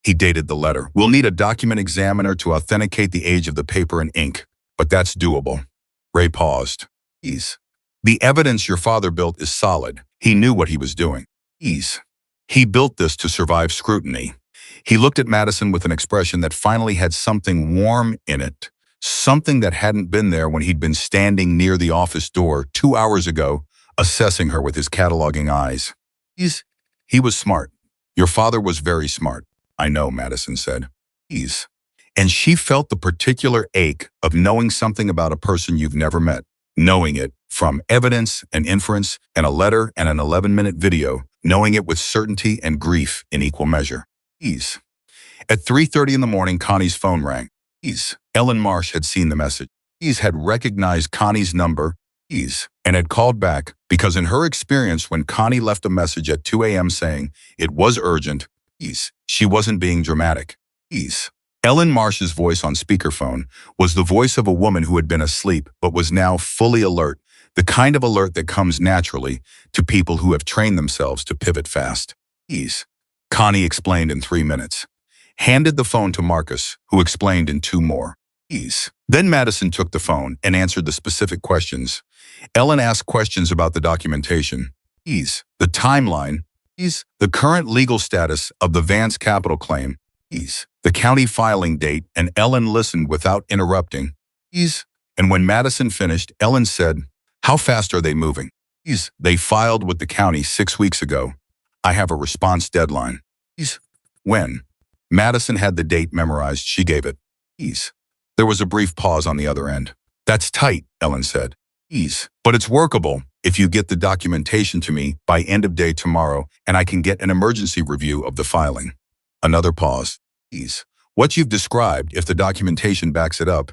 He dated the letter. We'll need a document examiner to authenticate the age of the paper and ink, but that's doable. Ray paused. The evidence your father built is solid. He knew what he was doing. He built this to survive scrutiny. He looked at Madison with an expression that finally had something warm in it, something that hadn't been there when he'd been standing near the office door 2 hours ago, assessing her with his cataloging eyes. He was smart. Your father was very smart. I know, Madison said. And she felt the particular ache of knowing something about a person you've never met, knowing it from evidence and inference and a letter and an 11-minute video, knowing it with certainty and grief in equal measure. At 3:30 in the morning, Connie's phone rang. Ellen Marsh had seen the message. Had recognized Connie's number, and had called back because in her experience when Connie left a message at 2 a.m. saying it was urgent, she wasn't being dramatic. Ellen Marsh's voice on speakerphone was the voice of a woman who had been asleep but was now fully alert, the kind of alert that comes naturally to people who have trained themselves to pivot fast. Connie explained in 3 minutes. Handed the phone to Marcus, who explained in 2 more. Then Madison took the phone and answered the specific questions. Ellen asked questions about the documentation. The timeline. The current legal status of the Vance Capital claim. The county filing date, and Ellen listened without interrupting. And when Madison finished, Ellen said, how fast are they moving? They filed with the county 6 weeks ago. I have a response deadline. When? Madison had the date memorized. She gave it. There was a brief pause on the other end. That's tight, Ellen said. But it's workable if you get the documentation to me by end of day tomorrow and I can get an emergency review of the filing. Another pause. What you've described, if the documentation backs it up,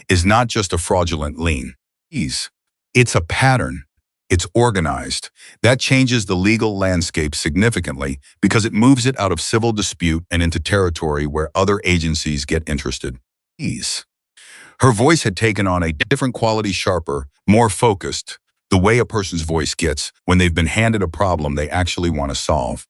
is not just a fraudulent lien. It's a pattern. It's organized. That changes the legal landscape significantly because it moves it out of civil dispute and into territory where other agencies get interested. Her voice had taken on a different quality, sharper, more focused, the way a person's voice gets when they've been handed a problem they actually want to solve.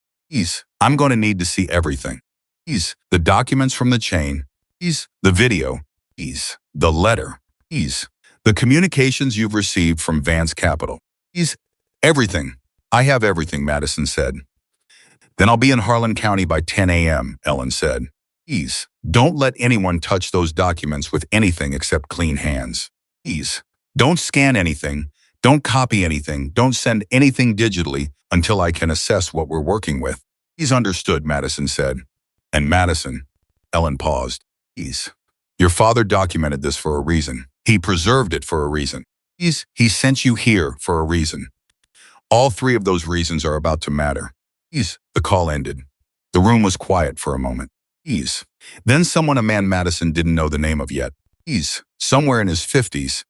I'm going to need to see everything. The documents from the chain, The video. The letter. The communications you've received from Vance Capital. Everything. I have everything, Madison said. Then I'll be in Harlan County by 10 a.m., Ellen said. Don't let anyone touch those documents with anything except clean hands. Don't scan anything. Don't copy anything. Don't send anything digitally until I can assess what we're working with. He's understood, Madison said. And Madison, Ellen paused. Your father documented this for a reason. He preserved it for a reason. He sent you here for a reason. All three of those reasons are about to matter. The call ended. The room was quiet for a moment. Then someone a man Madison didn't know the name of yet. Somewhere in his 50s.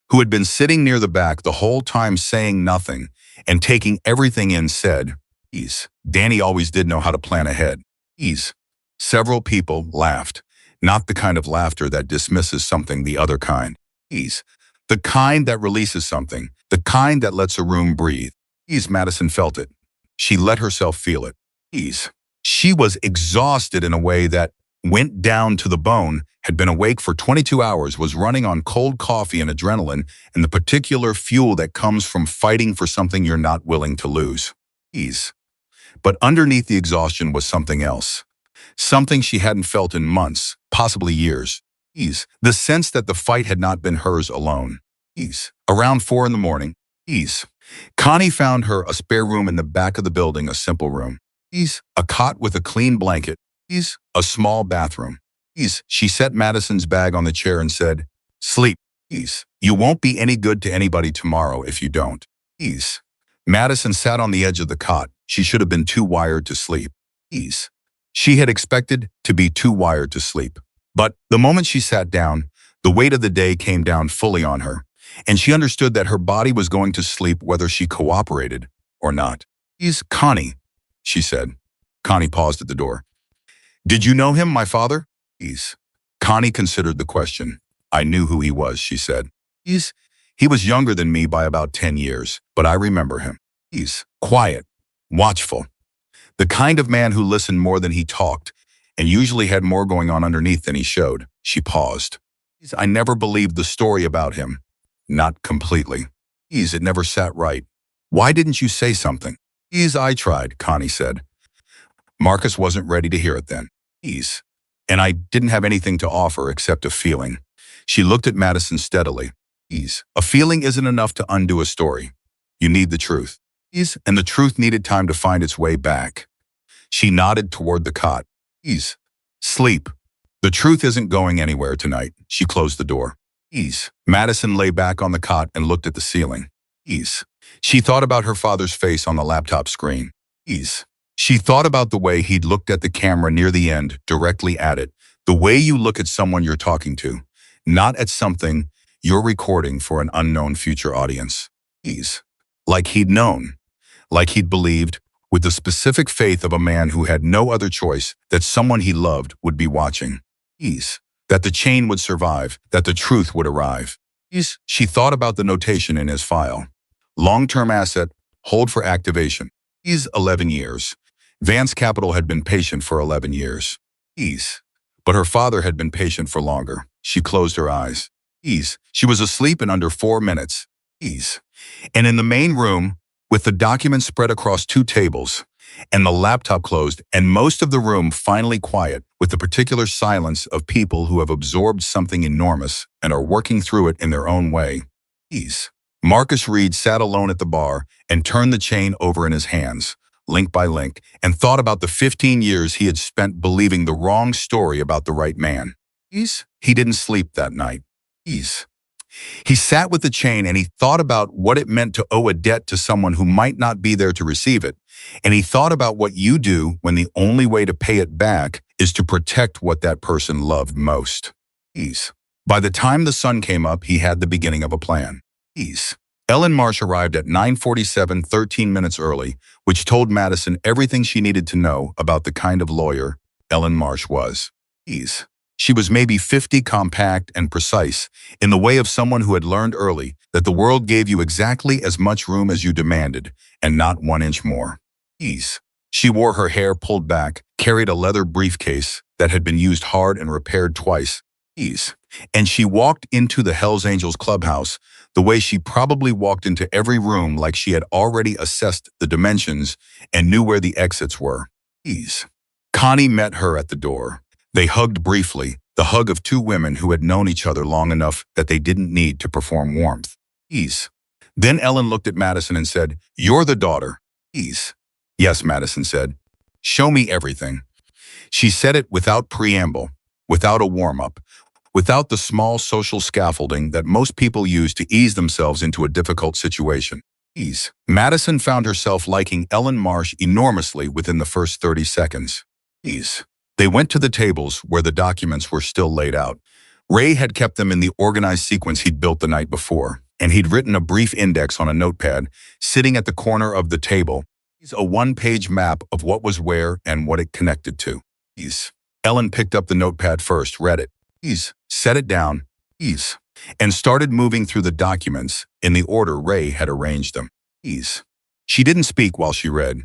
Who had been sitting near the back the whole time saying nothing and taking everything in said, Danny always did know how to plan ahead. Several people laughed. Not the kind of laughter that dismisses something, the other kind. The kind that releases something, the kind that lets a room breathe. Madison felt it. She let herself feel it. She was exhausted in a way that went down to the bone, had been awake for 22 hours, was running on cold coffee and adrenaline and the particular fuel that comes from fighting for something you're not willing to lose. But underneath the exhaustion was something else. Something she hadn't felt in months, possibly years. The sense that the fight had not been hers alone. Around 4 in the morning. Connie found her a spare room in the back of the building, a simple room. A cot with a clean blanket. A small bathroom. She set Madison's bag on the chair and said, Sleep. You won't be any good to anybody tomorrow if you don't. Madison sat on the edge of the cot. She should have been too wired to sleep. She had expected to be too wired to sleep. But the moment she sat down, the weight of the day came down fully on her, and she understood that her body was going to sleep whether she cooperated or not. Connie, she said. Connie paused at the door. Did you know him, my father? Connie considered the question. I knew who he was, she said. He was younger than me by about 10 years, but I remember him. Quiet, watchful. The kind of man who listened more than he talked, and usually had more going on underneath than he showed. She paused. I never believed the story about him. Not completely. It never sat right. Why didn't you say something? I tried, Connie said. Marcus wasn't ready to hear it then. And I didn't have anything to offer except a feeling. She looked at Madison steadily. A feeling isn't enough to undo a story. You need the truth. And the truth needed time to find its way back. She nodded toward the cot. Sleep. The truth isn't going anywhere tonight. She closed the door. Madison lay back on the cot and looked at the ceiling. She thought about her father's face on the laptop screen. She thought about the way he'd looked at the camera near the end, directly at it. The way you look at someone you're talking to, not at something you're recording for an unknown future audience. Like he'd known. Like he'd believed, with the specific faith of a man who had no other choice, that someone he loved would be watching. That the chain would survive, that the truth would arrive. She thought about the notation in his file. Long-term asset, hold for activation. 11 years. Vance Capital had been patient for 11 years. But her father had been patient for longer. She closed her eyes. She was asleep in under 4 minutes. And in the main room, with the documents spread across 2 tables, and the laptop closed, and most of the room finally quiet, with the particular silence of people who have absorbed something enormous and are working through it in their own way. Marcus Reed sat alone at the bar and turned the chain over in his hands, link by link, and thought about the 15 years he had spent believing the wrong story about the right man. He didn't sleep that night. He sat with the chain and he thought about what it meant to owe a debt to someone who might not be there to receive it. And he thought about what you do when the only way to pay it back is to protect what that person loved most. By the time the sun came up, he had the beginning of a plan. Ellen Marsh arrived at 9:47, 13 minutes early, which told Madison everything she needed to know about the kind of lawyer Ellen Marsh was. She was maybe 50, compact and precise, in the way of someone who had learned early that the world gave you exactly as much room as you demanded, and not 1 inch more. She wore her hair pulled back, carried a leather briefcase that had been used hard and repaired twice. Ease. And she walked into the Hells Angels clubhouse the way she probably walked into every room, like she had already assessed the dimensions and knew where the exits were. Ease. Connie met her at the door. They hugged briefly, the hug of two women who had known each other long enough that they didn't need to perform warmth. Ease. Then Ellen looked at Madison and said, "You're the daughter." Ease. "Yes," Madison said. "Show me everything." She said it without preamble, without a warm-up, without the small social scaffolding that most people use to ease themselves into a difficult situation. Ease. Madison found herself liking Ellen Marsh enormously within the first 30 seconds. Ease. They went to the tables where the documents were still laid out. Ray had kept them in the organized sequence he'd built the night before, and he'd written a brief index on a notepad sitting at the corner of the table. A one-page map of what was where and what it connected to. Ease. Ellen picked up the notepad first, read it. Ease. Set it down. Ease. And started moving through the documents in the order Ray had arranged them. Ease. She didn't speak while she read.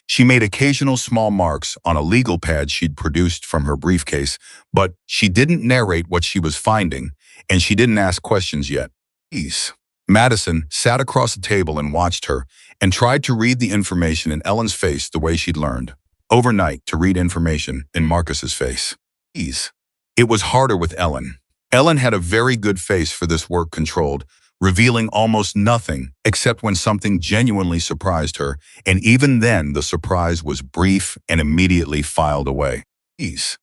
She made occasional small marks on a legal pad she'd produced from her briefcase, but she didn't narrate what she was finding, and she didn't ask questions yet. Ease. Madison sat across the table and watched her, and tried to read the information in Ellen's face the way she'd learned overnight to read information in Marcus's face. Ease. It was harder with Ellen. Ellen had a very good face for this work controlled, revealing almost nothing except when something genuinely surprised her, and even then the surprise was brief and immediately filed away. Ease.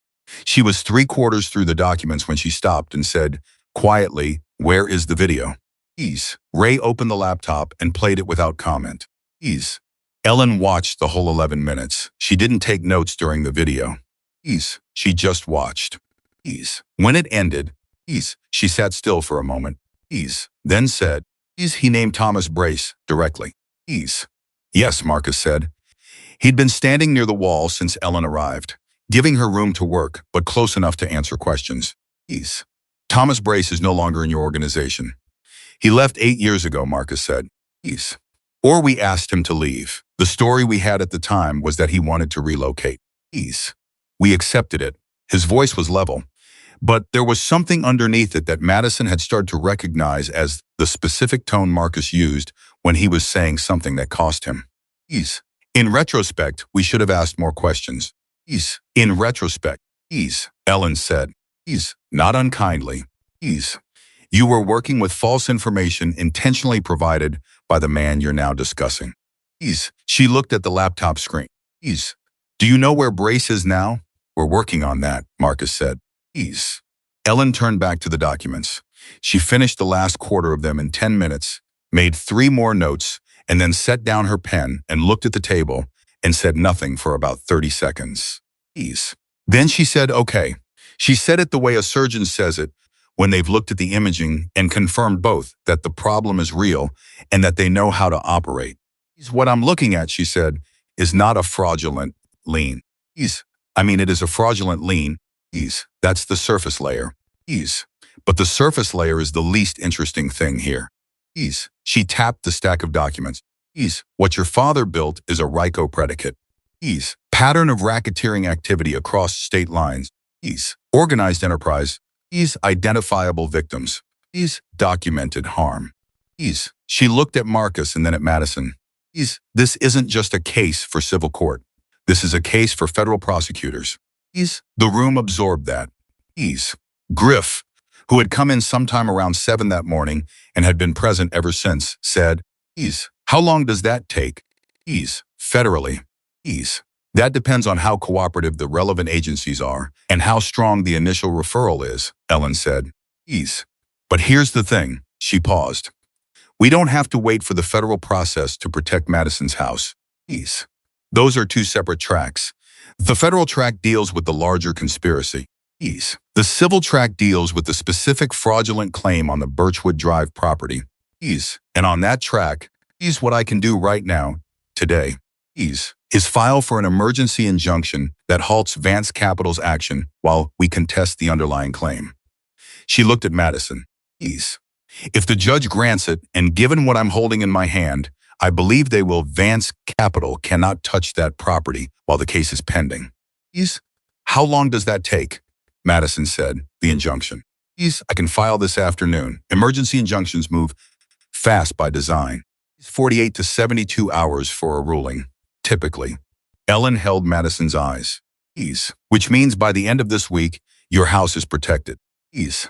She was 3/4 through the documents when she stopped and said, quietly, "Where is the video?" Ease. Ray opened the laptop and played it without comment. Ease. Ellen watched the whole 11 minutes. She didn't take notes during the video. Ease. She just watched. Ease. When it ended, Ease. She sat still for a moment. Ease. Then said, "Ease." He named Thomas Brace directly. Ease. "Yes," Marcus said. He'd been standing near the wall since Ellen arrived, giving her room to work, but close enough to answer questions. Ease. "Thomas Brace is no longer in your organization. He left 8 years ago," Marcus said. Ease. "Or we asked him to leave. The story we had at the time was that he wanted to relocate." Ease. "We accepted it." His voice was level, but there was something underneath it that Madison had started to recognize as the specific tone Marcus used when he was saying something that cost him. Ease. "In retrospect, we should have asked more questions." Ease. "In retrospect." Ease. Ellen said. Ease. "Not unkindly." Ease. "You were working with false information intentionally provided by the man you're now discussing." Ease. She looked at the laptop screen. Ease. "Do you know where Brace is now?" "We're working on that," Marcus said. Ease. Ellen turned back to the documents. She finished the last quarter of them in 10 minutes, made 3 more notes, and then set down her pen and looked at the table and said nothing for about 30 seconds. Ease. Then she said, "Okay." She said it the way a surgeon says it, when they've looked at the imaging and confirmed both that the problem is real and that they know how to operate. "What I'm looking at," she said, "is not a fraudulent lean." Ease. It is a fraudulent lean. Ease. That's the surface layer. Ease. But the surface layer is the least interesting thing here. Ease. She tapped the stack of documents. Ease. What your father built is a RICO predicate. Ease. Pattern of racketeering activity across state lines. Ease. Organized enterprise. Ease. Identifiable victims. Ease. Documented harm. Ease. She looked at Marcus and then at Madison. Ease. This isn't just a case for civil court. This is a case for federal prosecutors. Ease. The room absorbed that. Ease. Griff, who had come in sometime around 7 that morning and had been present ever since, said, "Ease. How long does that take?" Ease. "Federally." Ease. "That depends on how cooperative the relevant agencies are and how strong the initial referral is," Ellen said. Ease. "But here's the thing." She paused. "We don't have to wait for the federal process to protect Madison's house." Ease. "Those are 2 separate tracks. The federal track deals with the larger conspiracy." Ease. "The civil track deals with the specific fraudulent claim on the Birchwood Drive property." Ease. "And on that track, is what I can do right now, today." Ease. "Is file for an emergency injunction that halts Vance Capital's action while we contest the underlying claim." She looked at Madison. Ease. "If the judge grants it, and given what I'm holding in my hand, I believe they will. Vance Capital cannot touch that property while the case is pending." Ease. How long does that take? Madison said, the injunction. Ease, I can file this afternoon. Emergency injunctions move fast by design. 48 to 72 hours for a ruling, typically. Ellen held Madison's eyes. Ease, which means by the end of this week, your house is protected. Ease.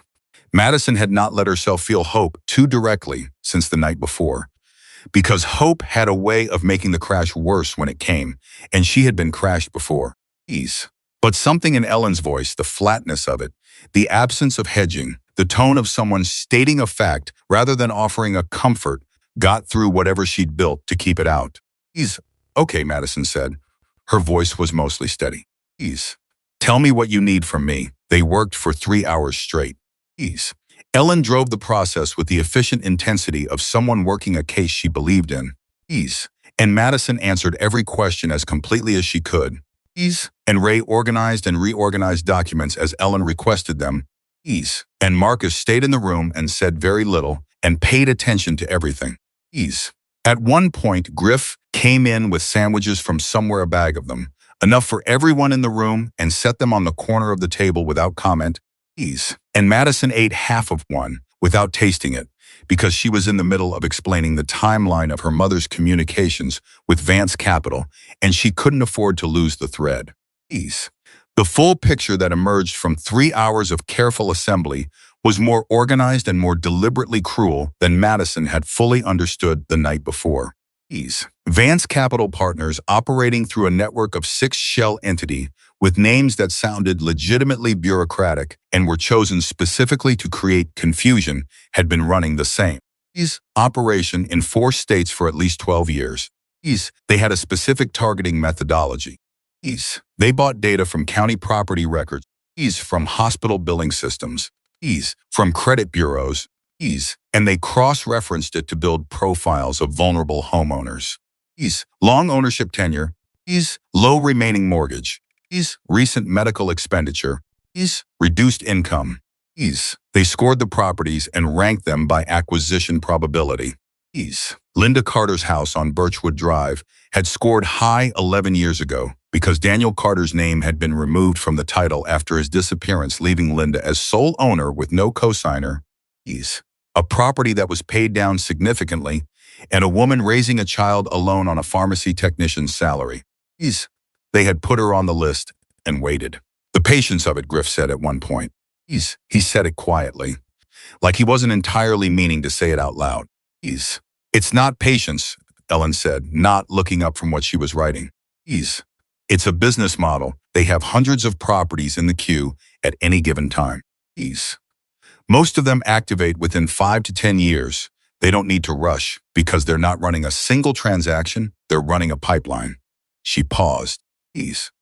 Madison had not let herself feel hope too directly since the night before, because hope had a way of making the crash worse when it came, and she had been crashed before. Ease. But something in Ellen's voice, the flatness of it, the absence of hedging, the tone of someone stating a fact rather than offering a comfort, got through whatever she'd built to keep it out. Ease. Okay, Madison said. Her voice was mostly steady. Ease. Tell me what you need from me. They worked for 3 hours straight. Ease. Ellen drove the process with the efficient intensity of someone working a case she believed in. Ease. And Madison answered every question as completely as she could. Ease. And Ray organized and reorganized documents as Ellen requested them. Ease. And Marcus stayed in the room and said very little and paid attention to everything. Ease. At one point, Griff came in with sandwiches from somewhere, a bag of them, enough for everyone in the room, and set them on the corner of the table without comment. Ease. And Madison ate half of one without tasting it because she was in the middle of explaining the timeline of her mother's communications with Vance Capital, and she couldn't afford to lose the thread. Ease. The full picture that emerged from 3 hours of careful assembly was more organized and more deliberately cruel than Madison had fully understood the night before. Ease. Vance Capital Partners, operating through a network of 6 shell entities with names that sounded legitimately bureaucratic and were chosen specifically to create confusion, had been running the same operation in 4 states for at least 12 years. They had a specific targeting methodology. They bought data from county property records, from hospital billing systems, from credit bureaus, and they cross-referenced it to build profiles of vulnerable homeowners. Long ownership tenure, low remaining mortgage, recent medical expenditure, reduced income. They scored the properties and ranked them by acquisition probability. Linda Carter's house on Birchwood Drive had scored high 11 years ago because Daniel Carter's name had been removed from the title after his disappearance, leaving Linda as sole owner with no cosigner. A property that was paid down significantly, and a woman raising a child alone on a pharmacy technician's salary. They had put her on the list and waited. The patience of it, Griff said at one point. He said it quietly, like he wasn't entirely meaning to say it out loud. It's not patience, Ellen said, not looking up from what she was writing. It's a business model. They have hundreds of properties in the queue at any given time. Most of them activate within 5 to 10 years. They don't need to rush because they're not running a single transaction, they're running a pipeline. She paused.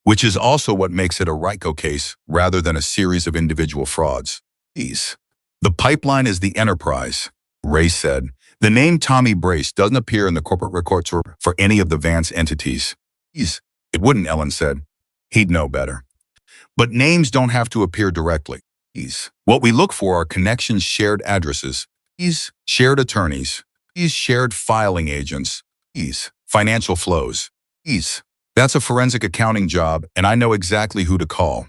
Which is also what makes it a RICO case rather than a series of individual frauds. The pipeline is the enterprise, Ray said. The name Tommy Brace doesn't appear in the corporate records for any of the Vance entities. It wouldn't, Ellen said. He'd know better. But names don't have to appear directly. What we look for are connections, shared addresses, shared attorneys, shared filing agents, financial flows. That's a forensic accounting job, and I know exactly who to call.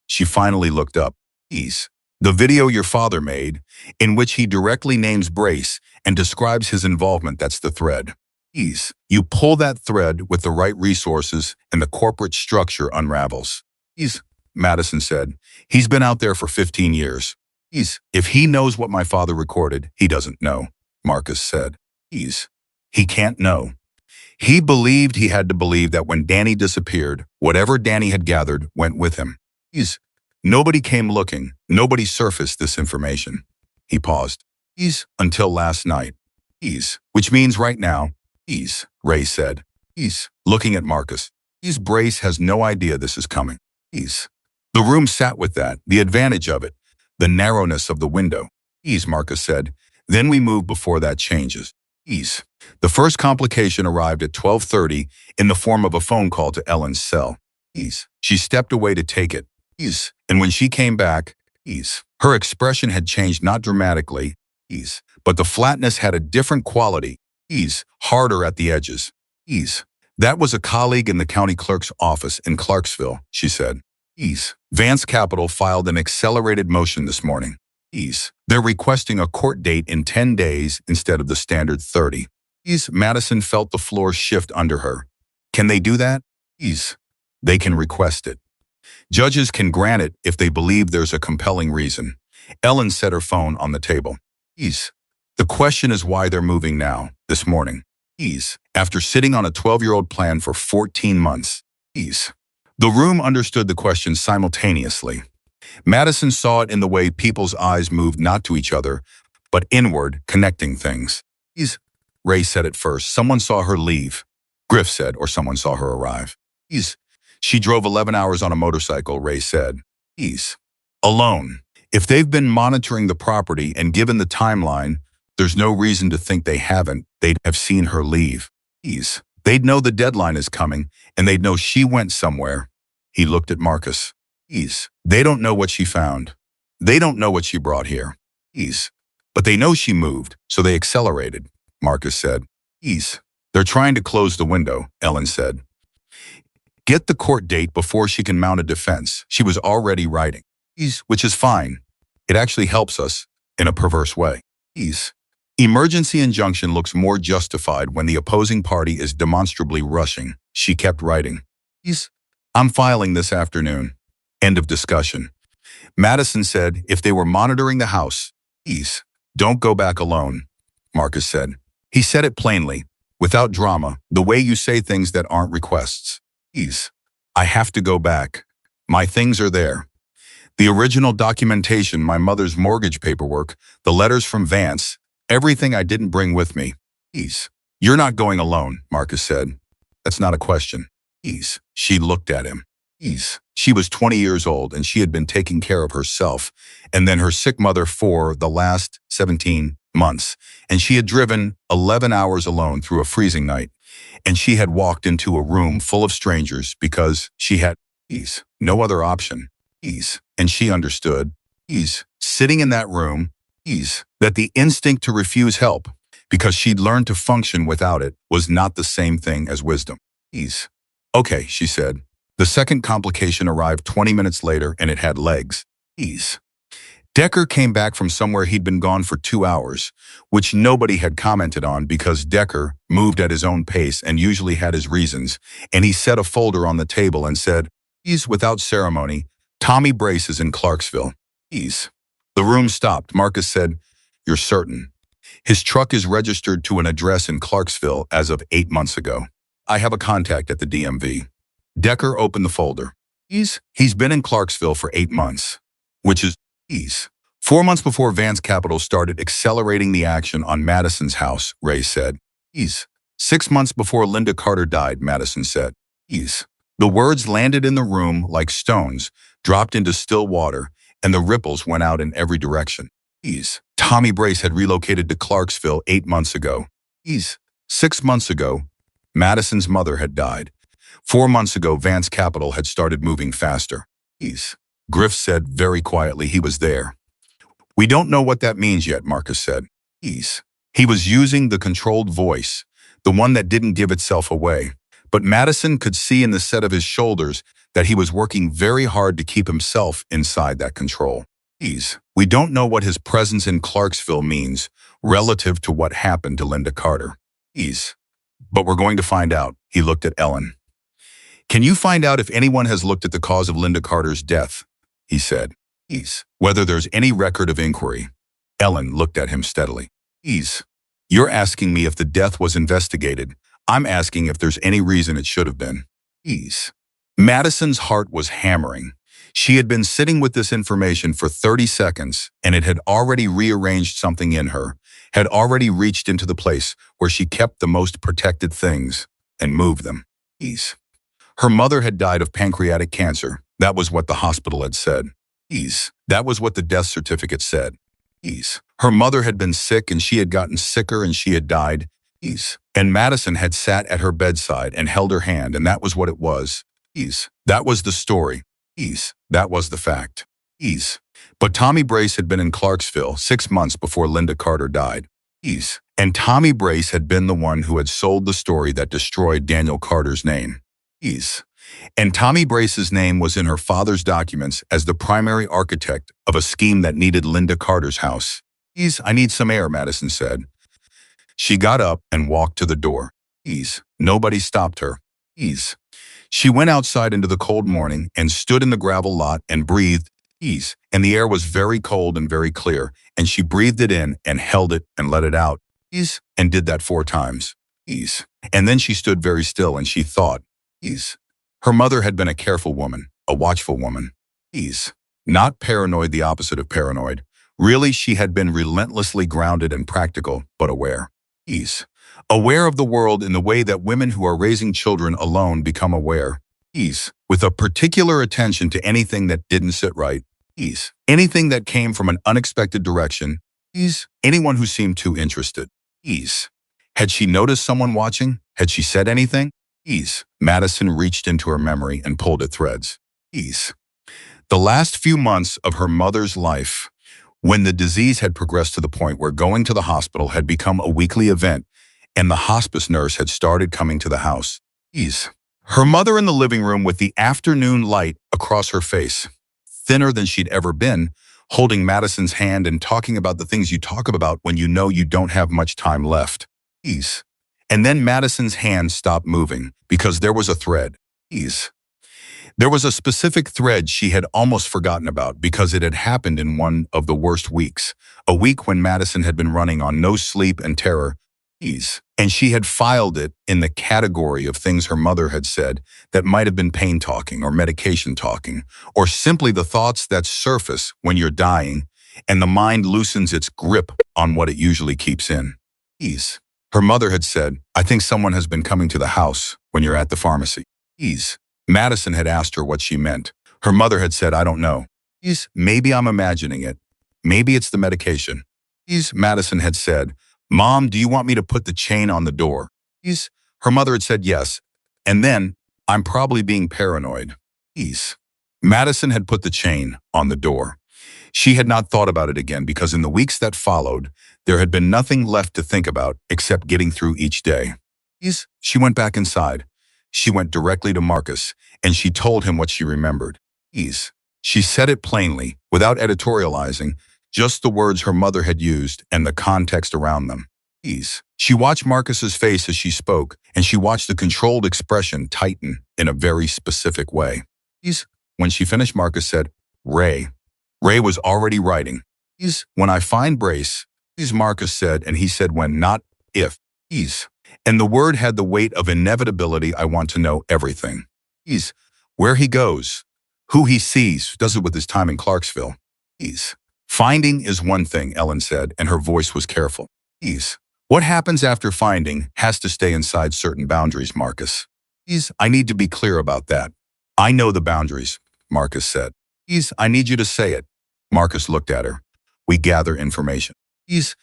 She finally looked up. The video your father made, in which he directly names Brace and describes his involvement, that's the thread. You pull that thread with the right resources and the corporate structure unravels. Madison said. He's been out there for 15 years. If he knows what my father recorded, he doesn't know, Marcus said. He can't know. He believed he had to believe that when Danny disappeared, whatever Danny had gathered went with him. Nobody came looking. Nobody surfaced this information. He paused. Until last night. Which means right now. Ray said. Looking at Marcus. Brace has no idea this is coming. The room sat with that, the advantage of it, the narrowness of the window. Marcus said. Then we move before that changes. The first complication arrived at 12:30 in the form of a phone call to Ellen's cell. She stepped away to take it. And when she came back, her expression had changed, not dramatically, but the flatness had a different quality, harder at the edges. That was a colleague in the county clerk's office in Clarksville, she said. Ease. Vance Capital filed an accelerated motion this morning. Ease. They're requesting a court date in 10 days instead of the standard 30. Ease. Madison felt the floor shift under her. Can they do that? Ease. They can request it. Judges can grant it if they believe there's a compelling reason. Ellen set her phone on the table. Ease. The question is why they're moving now, this morning. Ease. After sitting on a 12-year-old plan for 14 months. Ease. The room understood the question simultaneously. Madison saw it in the way people's eyes moved not to each other, but inward, connecting things. Ease. Ray said it first. Someone saw her leave. Griff said, or someone saw her arrive. Ease. She drove 11 hours on a motorcycle, Ray said. Ease. Alone. If they've been monitoring the property and given the timeline, there's no reason to think they haven't. They'd have seen her leave. Ease. They'd know the deadline is coming, and they'd know she went somewhere. He looked at Marcus. Ease. They don't know what she found. They don't know what she brought here. Ease. But they know she moved, so they accelerated, Marcus said. Ease. They're trying to close the window, Ellen said. Get the court date before she can mount a defense. She was already writing. Ease. Which is fine. It actually helps us, in a perverse way. Ease. Emergency injunction looks more justified when the opposing party is demonstrably rushing. She kept writing. Ease. I'm filing this afternoon. End of discussion. Madison said if they were monitoring the house. Ease. Don't go back alone, Marcus said. He said it plainly, without drama, the way you say things that aren't requests. Ease. I have to go back. My things are there. The original documentation, my mother's mortgage paperwork, the letters from Vance, everything I didn't bring with me. Ease. You're not going alone, Marcus said. That's not a question. Ease. She looked at him. Ease. She was 20 years old and she had been taking care of herself and then her sick mother for the last 17 months. And she had driven 11 hours alone through a freezing night. And she had walked into a room full of strangers because she had Ease. No other option. Ease. And she understood. Ease. Sitting in that room. Ease. That the instinct to refuse help, because she'd learned to function without it, was not the same thing as wisdom. Ease. Okay, she said. The second complication arrived 20 minutes later and it had legs. Ease. Decker came back from somewhere he'd been gone for 2 hours, which nobody had commented on because Decker moved at his own pace and usually had his reasons, and he set a folder on the table and said, Ease. Without ceremony, Tommy Brace is in Clarksville. Ease. The room stopped. Marcus said, You're certain? His truck is registered to an address in Clarksville as of 8 months ago. I have a contact at the DMV. Decker opened the folder. Ease. He's been in Clarksville for 8 months, which is Ease. 4 months before Vance Capital started accelerating the action on Madison's house, Ray said. Ease. 6 months before Linda Carter died, Madison said. Ease. The words landed in the room like stones, dropped into still water, and the ripples went out in every direction. Ease. Tommy Brace had relocated to Clarksville 8 months ago. Ease. 6 months ago, Madison's mother had died. 4 months ago, Vance Capital had started moving faster. Ease. Griff said very quietly he was there. We don't know what that means yet, Marcus said. Ease. He was using the controlled voice, the one that didn't give itself away. But Madison could see in the set of his shoulders that he was working very hard to keep himself inside that control. Ease. We don't know what his presence in Clarksville means relative to what happened to Linda Carter. Ease. But we're going to find out. He looked at Ellen. Can you find out if anyone has looked at the cause of Linda Carter's death? He said. Ease. Whether there's any record of inquiry. Ellen looked at him steadily. Ease. You're asking me if the death was investigated. I'm asking if there's any reason it should have been. Ease. Madison's heart was hammering. She had been sitting with this information for 30 seconds, and it had already rearranged something in her, had already reached into the place where she kept the most protected things and moved them. Ease. Her mother had died of pancreatic cancer. That was what the hospital had said. Ease. That was what the death certificate said. Ease. Her mother had been sick and she had gotten sicker and she had died. Ease. And Madison had sat at her bedside and held her hand, and that was what it was. Ease. That was the story. Ease. That was the fact. Ease. But Tommy Brace had been in Clarksville 6 months before Linda Carter died. And Tommy Brace had been the one who had sold the story that destroyed Daniel Carter's name. And Tommy Brace's name was in her father's documents as the primary architect of a scheme that needed Linda Carter's house. I need some air, Madison said. She got up and walked to the door. Nobody stopped her. She went outside into the cold morning and stood in the gravel lot and breathed. And the air was very cold and very clear, and she breathed it in and held it and let it out. And did that 4 times. And then she stood very still and she thought. Her mother had been a careful woman, a watchful woman. Not paranoid, the opposite of paranoid. Really, she had been relentlessly grounded and practical, but aware. Aware of the world in the way that women who are raising children alone become aware. With a particular attention to anything that didn't sit right. Anything that came from an unexpected direction. Anyone who seemed too interested. Had she noticed someone watching? Had she said anything? Madison reached into her memory and pulled at threads. The last few months of her mother's life, when the disease had progressed to the point where going to the hospital had become a weekly event, and the hospice nurse had started coming to the house. Her mother in the living room with the afternoon light across her face, thinner than she'd ever been, holding Madison's hand and talking about the things you talk about when you know you don't have much time left. And then Madison's hand stopped moving because there was a thread. There was a specific thread she had almost forgotten about because it had happened in one of the worst weeks, a week when Madison had been running on no sleep and terror. And she had filed it in the category of things her mother had said that might have been pain talking or medication talking, or simply the thoughts that surface when you're dying and the mind loosens its grip on what it usually keeps in. Her mother had said, I think someone has been coming to the house when you're at the pharmacy. Madison had asked her what she meant. Her mother had said, I don't know. Maybe I'm imagining it. Maybe it's the medication. Madison had said, Mom, do you want me to put the chain on the door? Her mother had said yes. And then, I'm probably being paranoid. Madison had put the chain on the door. She had not thought about it again because in the weeks that followed, there had been nothing left to think about except getting through each day. She went back inside. She went directly to Marcus, and she told him what she remembered. She said it plainly, without editorializing, just the words her mother had used and the context around them. She watched Marcus's face as she spoke, and she watched the controlled expression tighten in a very specific way. When she finished, Marcus said, Ray. Ray was already writing. When I find Brace, Marcus said, and he said when, not if. And the word had the weight of inevitability. I want to know everything. Where he goes, who he sees, does it with his time in Clarksville. Finding is one thing, Ellen said, and her voice was careful. What happens after finding has to stay inside certain boundaries, Marcus. I need to be clear about that. I know the boundaries, Marcus said. I need you to say it. Marcus looked at her. We gather information.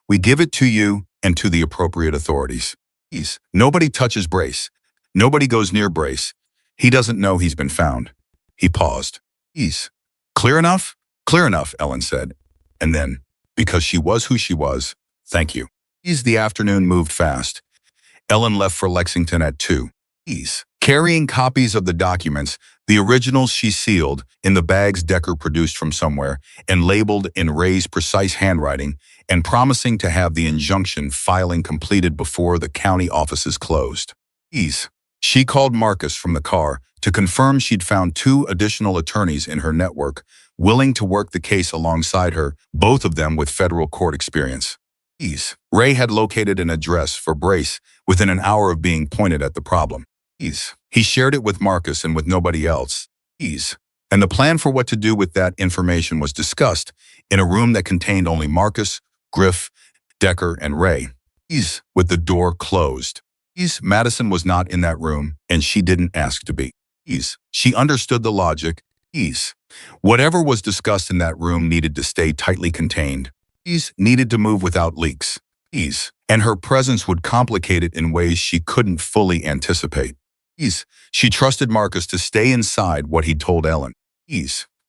We give it to you and to the appropriate authorities. Nobody touches Brace. Nobody goes near Brace. He doesn't know he's been found. He paused. Clear enough? Clear enough, Ellen said. And then, because she was who she was, thank you. The afternoon moved fast. Ellen left for Lexington at 2. Carrying copies of the documents, the originals she sealed, in the bags Decker produced from somewhere, and labeled in Ray's precise handwriting, and promising to have the injunction filing completed before the county offices closed. She called Marcus from the car to confirm she'd found 2 additional attorneys in her network, willing to work the case alongside her, both of them with federal court experience. Ray had located an address for Brace within an hour of being pointed at the problem. He shared it with Marcus and with nobody else. And the plan for what to do with that information was discussed in a room that contained only Marcus, Griff, Decker, and Ray. With the door closed. Madison was not in that room, and she didn't ask to be. She understood the logic. Whatever was discussed in that room needed to stay tightly contained. Needed to move without leaks. And her presence would complicate it in ways she couldn't fully anticipate. She trusted Marcus to stay inside what he'd told Ellen.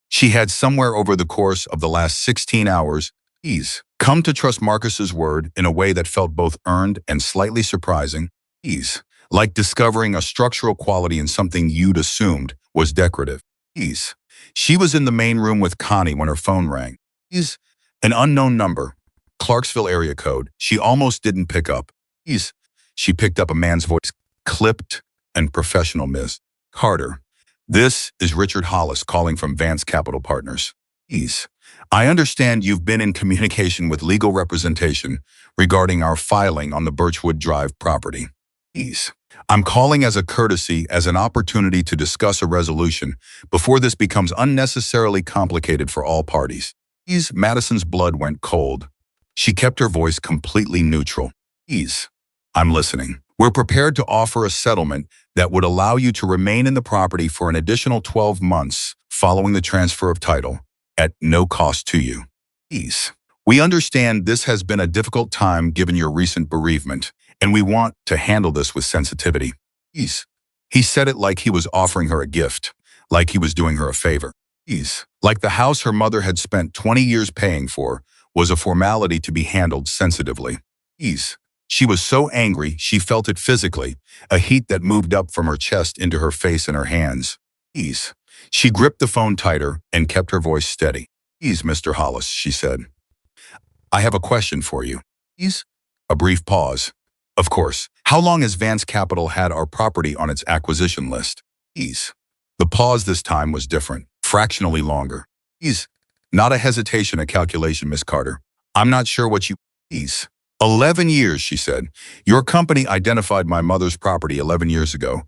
She had somewhere over the course of the last 16 hours Ease. Come to trust Marcus's word in a way that felt both earned and slightly surprising. Ease. Like discovering a structural quality in something you'd assumed was decorative. Ease. She was in the main room with Connie when her phone rang. Ease. An unknown number. Clarksville area code. She almost didn't pick up. Ease. She picked up a man's voice, clipped and professional. Miss Carter. This is Richard Hollis calling from Vance Capital Partners. Ease. I understand you've been in communication with legal representation regarding our filing on the Birchwood Drive property. Ease. I'm calling as a courtesy, as an opportunity to discuss a resolution before this becomes unnecessarily complicated for all parties. Ease. Madison's blood went cold. She kept her voice completely neutral. Ease. I'm listening. We're prepared to offer a settlement that would allow you to remain in the property for an additional 12 months following the transfer of title, at no cost to you. Ease. We understand this has been a difficult time given your recent bereavement, and we want to handle this with sensitivity. Ease. He said it like he was offering her a gift, like he was doing her a favor. Ease. Like the house her mother had spent 20 years paying for was a formality to be handled sensitively. Ease. She was so angry she felt it physically, a heat that moved up from her chest into her face and her hands. Ease. She gripped the phone tighter and kept her voice steady. Ease, Mr. Hollis, she said. I have a question for you. Ease. A brief pause. Of course. How long has Vance Capital had our property on its acquisition list? Ease. The pause this time was different, fractionally longer. Ease. Not a hesitation, a calculation, Miss Carter. I'm not sure what you... Ease. 11 years, she said. Your company identified my mother's property 11 years ago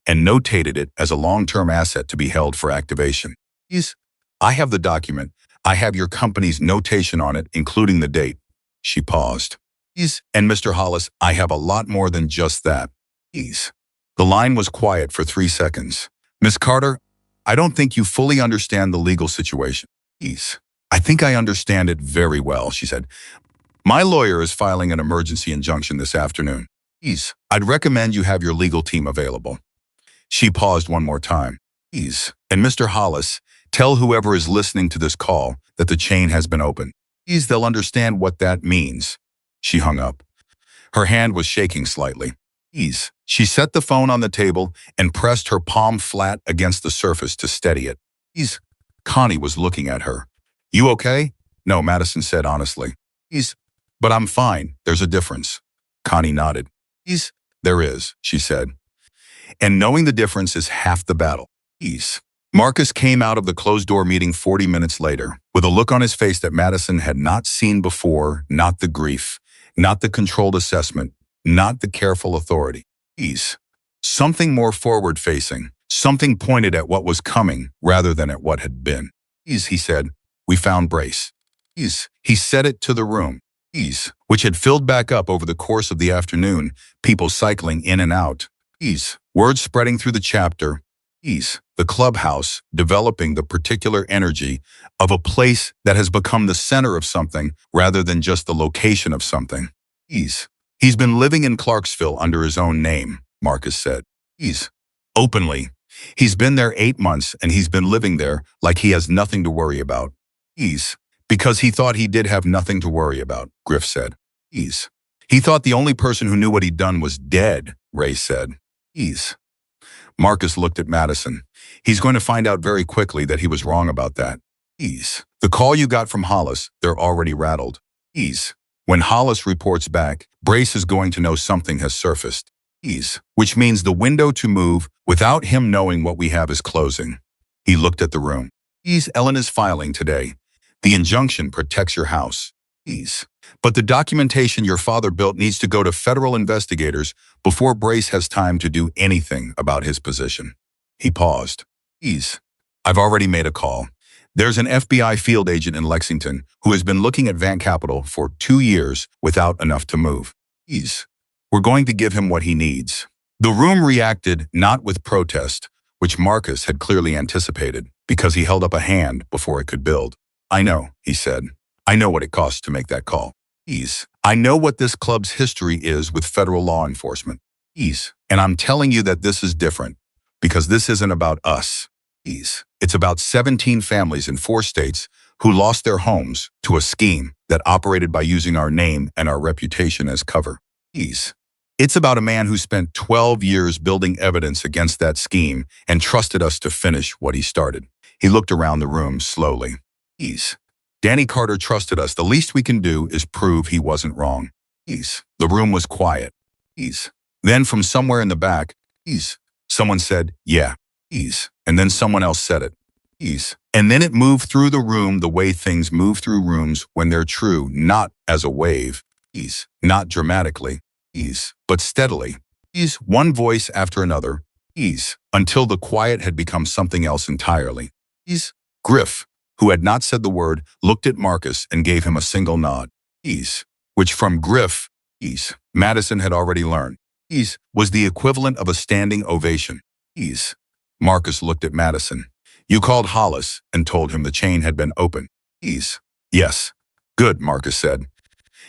and notated it as a long-term asset to be held for activation. Ease. I have the document. I have your company's notation on it, including the date. She paused. Ease. And Mr. Hollis, I have a lot more than just that. Ease. The line was quiet for 3 seconds. Miss Carter, I don't think you fully understand the legal situation. Ease. I think I understand it very well, she said. My lawyer is filing an emergency injunction this afternoon. Ease. I'd recommend you have your legal team available. She paused one more time. Ease. And Mr. Hollis, tell whoever is listening to this call that the chain has been opened. Ease. They'll understand what that means. She hung up. Her hand was shaking slightly. Ease. She set the phone on the table and pressed her palm flat against the surface to steady it. Ease. Connie was looking at her. You okay? No, Madison said honestly. Ease. But I'm fine. There's a difference. Connie nodded. Ease. There is, she said. And knowing the difference is half the battle. Ease. Marcus came out of the closed-door meeting 40 minutes later, with a look on his face that Madison had not seen before, not the grief, not the controlled assessment, not the careful authority. Ease. Something more forward-facing, something pointed at what was coming rather than at what had been. Ease, he said. We found Brace. Ease. He said it to the room. Ease, which had filled back up over the course of the afternoon, people cycling in and out. Ease, words spreading through the chapter. Ease, the clubhouse, developing the particular energy of a place that has become the center of something rather than just the location of something. Ease, he's been living in Clarksville under his own name, Marcus said. Ease, openly. He's been there 8 months and he's been living there like he has nothing to worry about. Ease. Because he thought he did have nothing to worry about, Griff said. Ease. He thought the only person who knew what he'd done was dead, Ray said. Ease. Marcus looked at Madison. He's going to find out very quickly that he was wrong about that. Ease. The call you got from Hollis, they're already rattled. Ease. When Hollis reports back, Brace is going to know something has surfaced. Ease. Which means the window to move without him knowing what we have is closing. He looked at the room. Ease. Ellen is filing today. The injunction protects your house. Ease. But the documentation your father built needs to go to federal investigators before Brace has time to do anything about his position. He paused. Ease. I've already made a call. There's an FBI field agent in Lexington who has been looking at Vance Capital for 2 years without enough to move. Ease. We're going to give him what he needs. The room reacted not with protest, which Marcus had clearly anticipated, because he held up a hand before it could build. I know, he said. I know what it costs to make that call. Ease. I know what this club's history is with federal law enforcement. Ease. And I'm telling you that this is different, because this isn't about us. Ease. It's about 17 families in 4 states who lost their homes to a scheme that operated by using our name and our reputation as cover. Ease. It's about a man who spent 12 years building evidence against that scheme and trusted us to finish what he started. He looked around the room slowly. Ease. Danny Carter trusted us. The least we can do is prove he wasn't wrong. Ease. The room was quiet. Ease. Then from somewhere in the back, ease. Someone said, yeah, ease. And then someone else said it. Ease. And then it moved through the room the way things move through rooms when they're true, not as a wave. Ease. Not dramatically. Ease. But steadily. Ease. One voice after another. Ease. Until the quiet had become something else entirely. Ease. Griff, who had not said the word, looked at Marcus and gave him a single nod. Ease. Which from Griff, ease, Madison had already learned. Ease was the equivalent of a standing ovation. Ease. Marcus looked at Madison. You called Hollis and told him the chain had been opened. Ease. Yes. Good, Marcus said.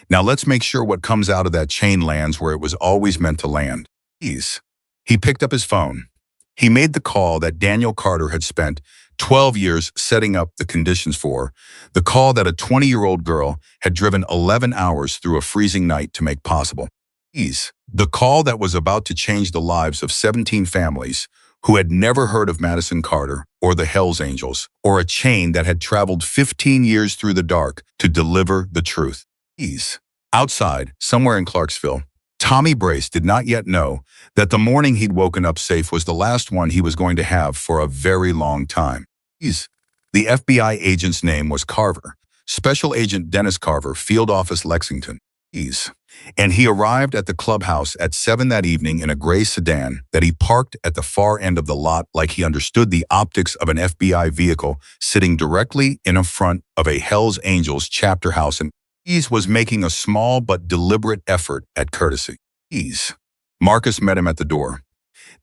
Now let's make sure what comes out of that chain lands where it was always meant to land. Ease. He picked up his phone. He made the call that Daniel Carter had spent 12 years setting up the conditions for, the call that a 20-year-old girl had driven 11 hours through a freezing night to make possible. Ease. The call that was about to change the lives of 17 families who had never heard of Madison Carter or the Hells Angels or a chain that had traveled 15 years through the dark to deliver the truth. Ease. Outside, somewhere in Clarksville, Tommy Brace did not yet know that the morning he'd woken up safe was the last one he was going to have for a very long time. Ease. The FBI agent's name was Carver, Special Agent Dennis Carver, Field Office, Lexington. Ease. And he arrived at the clubhouse at 7 that evening in a gray sedan that he parked at the far end of the lot like he understood the optics of an FBI vehicle sitting directly in front of a Hells Angels chapter house, and Ease was making a small but deliberate effort at courtesy. Ease. Marcus met him at the door.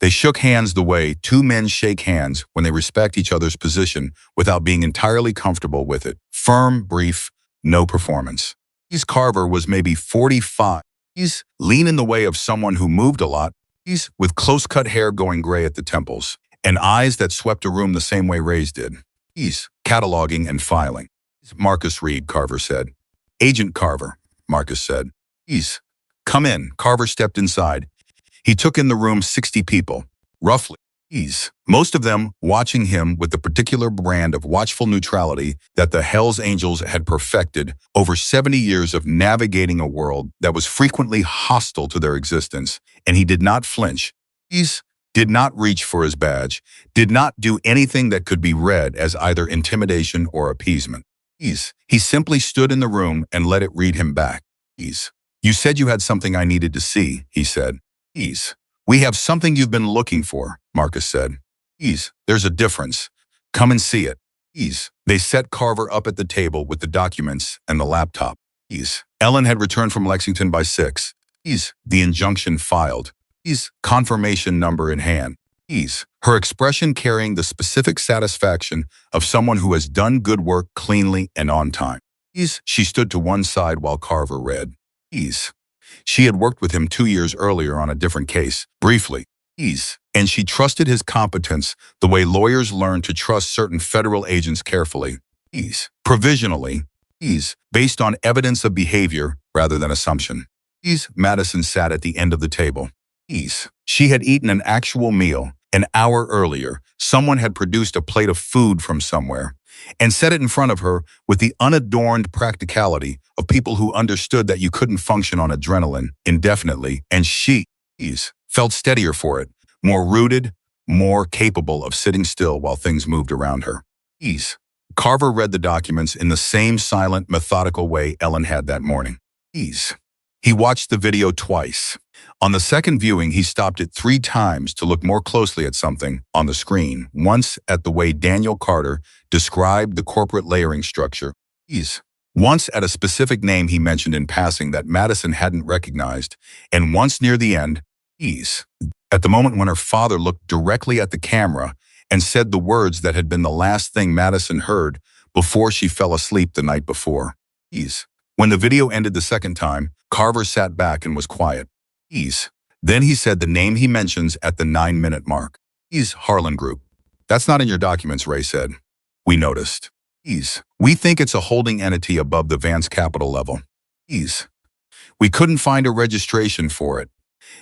They shook hands the way two men shake hands when they respect each other's position without being entirely comfortable with it. Firm, brief, no performance. Ease Carver was maybe 45. He's lean in the way of someone who moved a lot. He's with close-cut hair going gray at the temples and eyes that swept a room the same way Ray's did. He's cataloging and filing. Marcus Reed, Carver said. Agent Carver, Marcus said. He's. Come in. Carver stepped inside. He took in the room 60 people, roughly. He's. Most of them watching him with the particular brand of watchful neutrality that the Hells Angels had perfected over 70 years of navigating a world that was frequently hostile to their existence, and he did not flinch. He's did not reach for his badge, did not do anything that could be read as either intimidation or appeasement. He simply stood in the room and let it read him back. You said you had something I needed to see, he said. We have something you've been looking for, Marcus said. There's a difference. Come and see it. They set Carver up at the table with the documents and the laptop. Ellen had returned from Lexington by 6. The injunction filed. Confirmation number in hand. Her expression carrying the specific satisfaction of someone who has done good work cleanly and on time. She stood to one side while Carver read. She had worked with him 2 years earlier on a different case, briefly. And she trusted his competence the way lawyers learn to trust certain federal agents carefully. Provisionally. Based on evidence of behavior rather than assumption. Madison sat at the end of the table. She had eaten an actual meal. An hour earlier, someone had produced a plate of food from somewhere and set it in front of her with the unadorned practicality of people who understood that you couldn't function on adrenaline indefinitely, and she felt steadier for it, more rooted, more capable of sitting still while things moved around her. Carver read the documents in the same silent, methodical way Ellen had that morning. He watched the video twice. On the second viewing, he stopped it 3 times to look more closely at something on the screen, once at the way Daniel Carter described the corporate layering structure. Once at a specific name he mentioned in passing that Madison hadn't recognized, and once near the end, at the moment when her father looked directly at the camera and said the words that had been the last thing Madison heard before she fell asleep the night before. When the video ended the second time, Carver sat back and was quiet. Then he said the name he mentions at the 9-minute mark. Harlan Group. That's not in your documents, Ray said. We noticed. We think it's a holding entity above the Vance Capital level. Ease. We couldn't find a registration for it.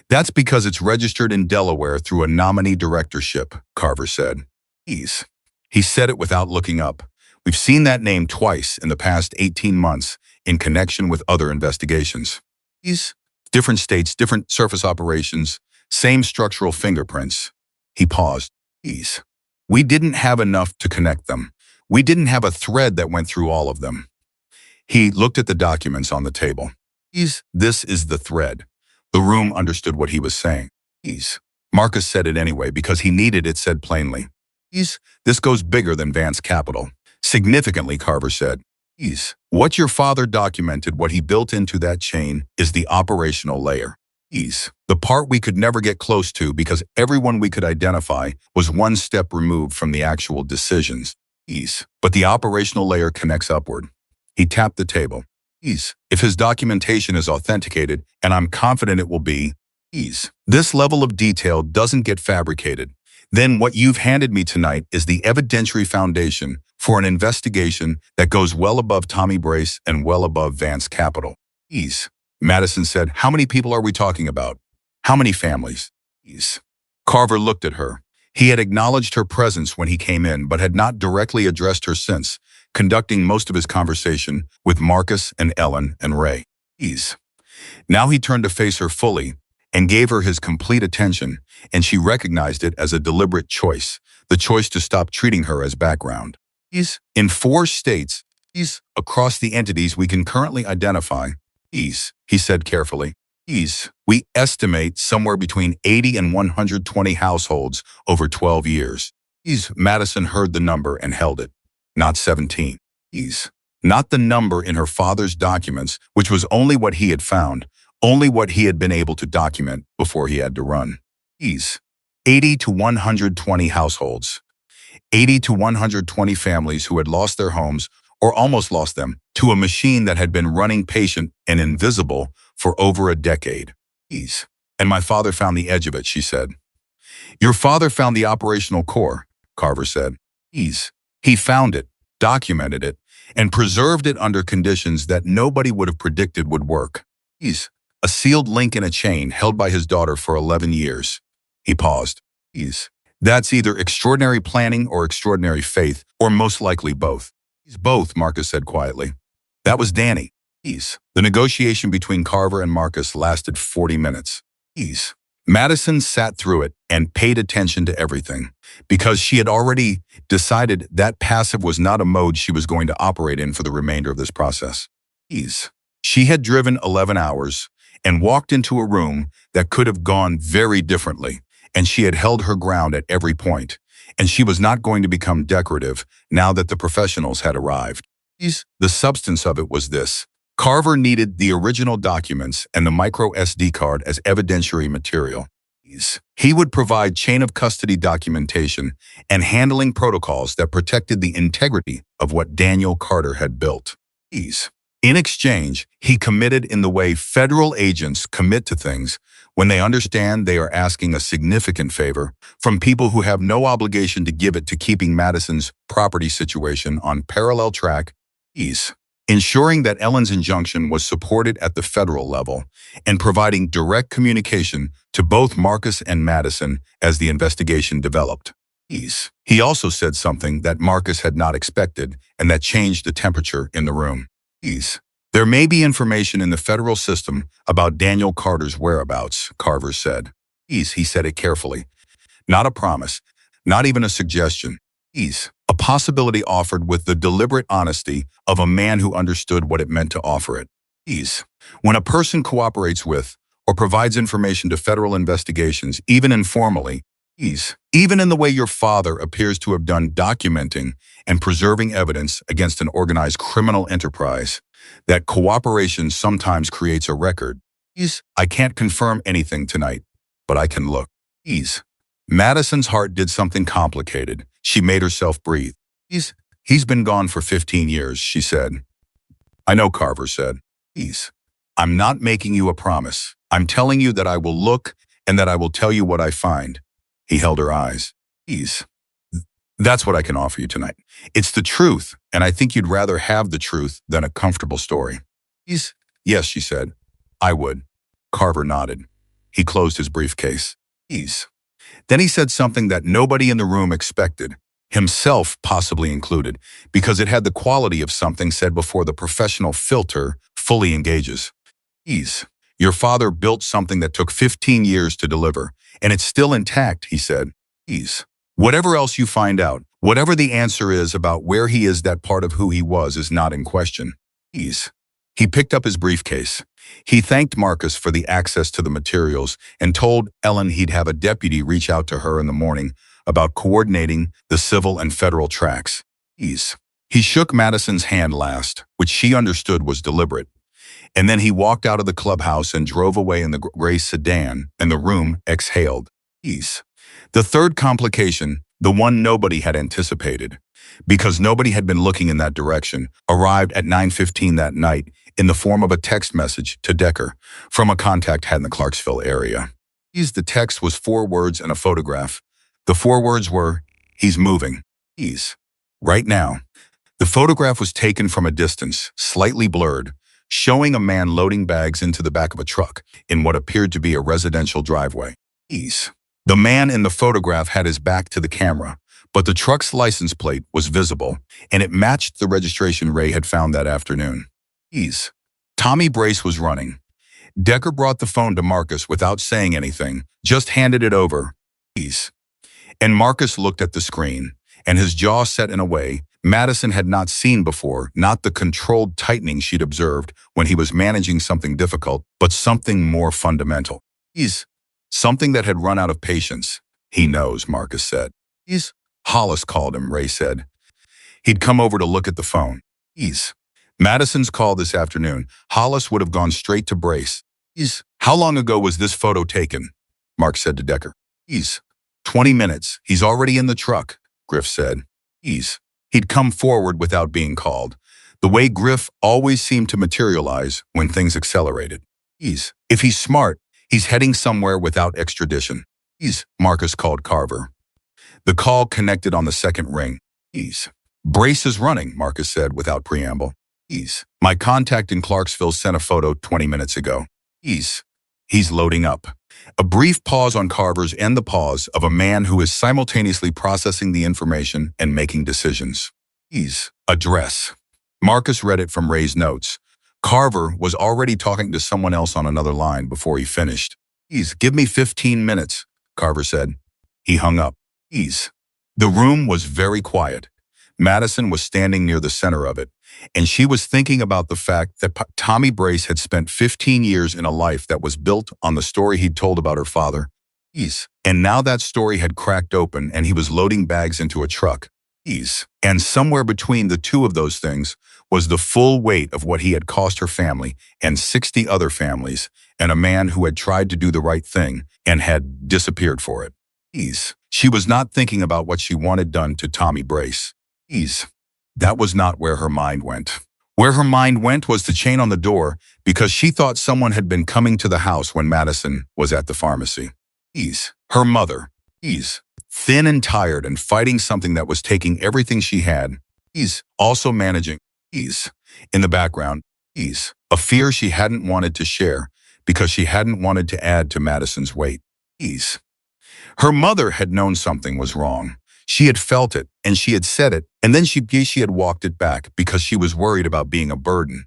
That's because it's registered in Delaware through a nominee directorship, Carver said. Ease. He said it without looking up. We've seen that name twice in the past 18 months in connection with other investigations. Ease. Different states, different surface operations, same structural fingerprints. He paused. Ease. We didn't have enough to connect them. We didn't have a thread that went through all of them. He looked at the documents on the table. This is the thread. The room understood what he was saying. Marcus said it anyway because he needed it said plainly. This goes bigger than Vance Capital. Significantly, Carver said. What your father documented, what he built into that chain, is the operational layer. The part we could never get close to because everyone we could identify was one step removed from the actual decisions. But the operational layer connects upward. He tapped the table. If his documentation is authenticated, and I'm confident it will be, this level of detail doesn't get fabricated. Then what you've handed me tonight is the evidentiary foundation for an investigation that goes well above Tommy Brace and well above Vance Capital. Madison said, how many people are we talking about? How many families? Carver looked at her. He had acknowledged her presence when he came in, but had not directly addressed her since, conducting most of his conversation with Marcus and Ellen and Ray. Now he turned to face her fully and gave her his complete attention, and she recognized it as a deliberate choice, the choice to stop treating her as background. In 4 states, across the entities we can currently identify, he said carefully, we estimate somewhere between 80 and 120 households over 12 years. Madison heard the number and held it. Not 17. Not the number in her father's documents, which was only what he had found, only what he had been able to document before he had to run. 80 to 120 households. 80 to 120 families who had lost their homes or almost lost them to a machine that had been running patient and invisible for over a decade. And my father found the edge of it, she said. Your father found the operational core, Carver said. He found it, documented it, and preserved it under conditions that nobody would have predicted would work. A sealed link in a chain held by his daughter for 11 years. He paused. That's either extraordinary planning or extraordinary faith, or most likely both. Both, Marcus said quietly. That was Danny. The negotiation between Carver and Marcus lasted 40 minutes. Madison sat through it and paid attention to everything, because she had already decided that passive was not a mode she was going to operate in for the remainder of this process. She had driven 11 hours and walked into a room that could have gone very differently, and she had held her ground at every point, and she was not going to become decorative now that the professionals had arrived. The substance of it was this. Carver needed the original documents and the micro SD card as evidentiary material. He would provide chain of custody documentation and handling protocols that protected the integrity of what Daniel Carter had built. In exchange, he committed in the way federal agents commit to things when they understand they are asking a significant favor from people who have no obligation to give it to keeping Madison's property situation on parallel track. Ensuring that Ellen's injunction was supported at the federal level, and providing direct communication to both Marcus and Madison as the investigation developed. He also said something that Marcus had not expected and that changed the temperature in the room. There may be information in the federal system about Daniel Carter's whereabouts, Carver said. He said it carefully. Not a promise, not even a suggestion. A possibility offered with the deliberate honesty of a man who understood what it meant to offer it. When a person cooperates with or provides information to federal investigations, even informally, even in the way your father appears to have done, documenting and preserving evidence against an organized criminal enterprise, that cooperation sometimes creates a record. I can't confirm anything tonight, but I can look. Madison's heart did something complicated. She made herself breathe. He's been gone for 15 years, she said. I know, Carver said. I'm not making you a promise. I'm telling you that I will look and that I will tell you what I find. He held her eyes. That's what I can offer you tonight. It's the truth, and I think you'd rather have the truth than a comfortable story. He's, yes, she said. I would. Carver nodded. He closed his briefcase. He's. Then he said something that nobody in the room expected, himself possibly included, because it had the quality of something said before the professional filter fully engages. He's. Your father built something that took 15 years to deliver, and it's still intact, he said. He's. Whatever else you find out, whatever the answer is about where he is, that part of who he was is not in question. He's. He picked up his briefcase. He thanked Marcus for the access to the materials and told Ellen he'd have a deputy reach out to her in the morning about coordinating the civil and federal tracks. He shook Madison's hand last, which she understood was deliberate. And then he walked out of the clubhouse and drove away in the gray sedan, and the room exhaled. Ease. The third complication, the one nobody had anticipated, because nobody had been looking in that direction, arrived at 9:15 that night in the form of a text message to Decker from a contact had in the Clarksville area. The text was 4 words and a photograph. The 4 words were, he's moving. He's. Right now. The photograph was taken from a distance, slightly blurred, showing a man loading bags into the back of a truck in what appeared to be a residential driveway. The man in the photograph had his back to the camera, but the truck's license plate was visible, and it matched the registration Ray had found that afternoon. Tommy Brace was running. Decker brought the phone to Marcus without saying anything, just handed it over. And Marcus looked at the screen, and his jaw set in a way Madison had not seen before, not the controlled tightening she'd observed when he was managing something difficult, but something more fundamental. Something that had run out of patience. He knows, Marcus said. Hollis called him, Ray said. He'd come over to look at the phone. Madison's call this afternoon. Hollis would have gone straight to Brace. How long ago was this photo taken? Mark said to Decker. 20 minutes. He's already in the truck, Griff said. He'd come forward without being called, the way Griff always seemed to materialize when things accelerated. If he's smart, he's heading somewhere without extradition. Marcus called Carver. The call connected on the second ring. Brace is running, Marcus said without preamble. My contact in Clarksville sent a photo 20 minutes ago. He's loading up. A brief pause on Carver's and the pause of a man who is simultaneously processing the information and making decisions. Address. Marcus read it from Ray's notes. Carver was already talking to someone else on another line before he finished. Give me 15 minutes, Carver said. He hung up. The room was very quiet. Madison was standing near the center of it, and she was thinking about the fact that Tommy Brace had spent 15 years in a life that was built on the story he'd told about her father. And now that story had cracked open and he was loading bags into a truck. And somewhere between the two of those things was the full weight of what he had cost her family and 60 other families, and a man who had tried to do the right thing and had disappeared for it. She was not thinking about what she wanted done to Tommy Brace. That was not where her mind went. Where her mind went was the chain on the door, because she thought someone had been coming to the house when Madison was at the pharmacy. Her mother. Thin and tired and fighting something that was taking everything she had. Also managing. In the background. A fear she hadn't wanted to share because she hadn't wanted to add to Madison's weight. Her mother had known something was wrong. She had felt it, and she had said it, and then she had walked it back because she was worried about being a burden.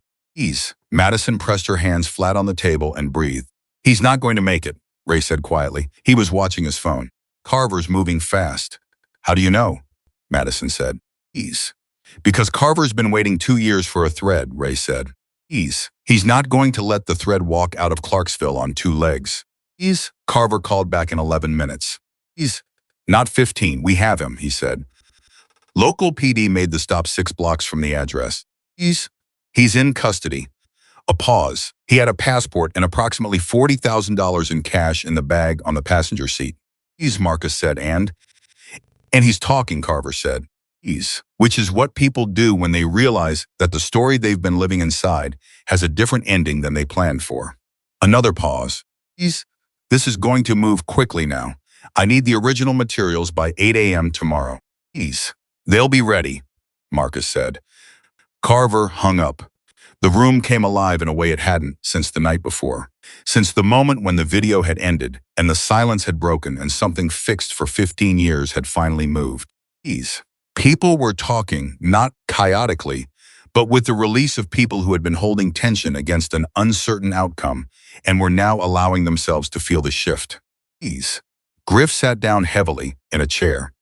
Madison pressed her hands flat on the table and breathed. He's not going to make it, Ray said quietly. He was watching his phone. Carver's moving fast. How do you know? Madison said. Because Carver's been waiting 2 years for a thread, Ray said. He's not going to let the thread walk out of Clarksville on 2 legs. Carver called back in 11 minutes. Not 15, we have him, he said. Local PD made the stop 6 blocks from the address. He's in custody. A pause. He had a passport and approximately $40,000 in cash in the bag on the passenger seat. Marcus said, and he's talking, Carver said. Which is what people do when they realize that the story they've been living inside has a different ending than they planned for. Another pause. This is going to move quickly now. I need the original materials by 8 a.m. tomorrow. Please. They'll be ready, Marcus said. Carver hung up. The room came alive in a way it hadn't since the night before. Since the moment when the video had ended and the silence had broken and something fixed for 15 years had finally moved. Please. People were talking, not chaotically, but with the release of people who had been holding tension against an uncertain outcome and were now allowing themselves to feel the shift. Please. Griff sat down heavily in a chair.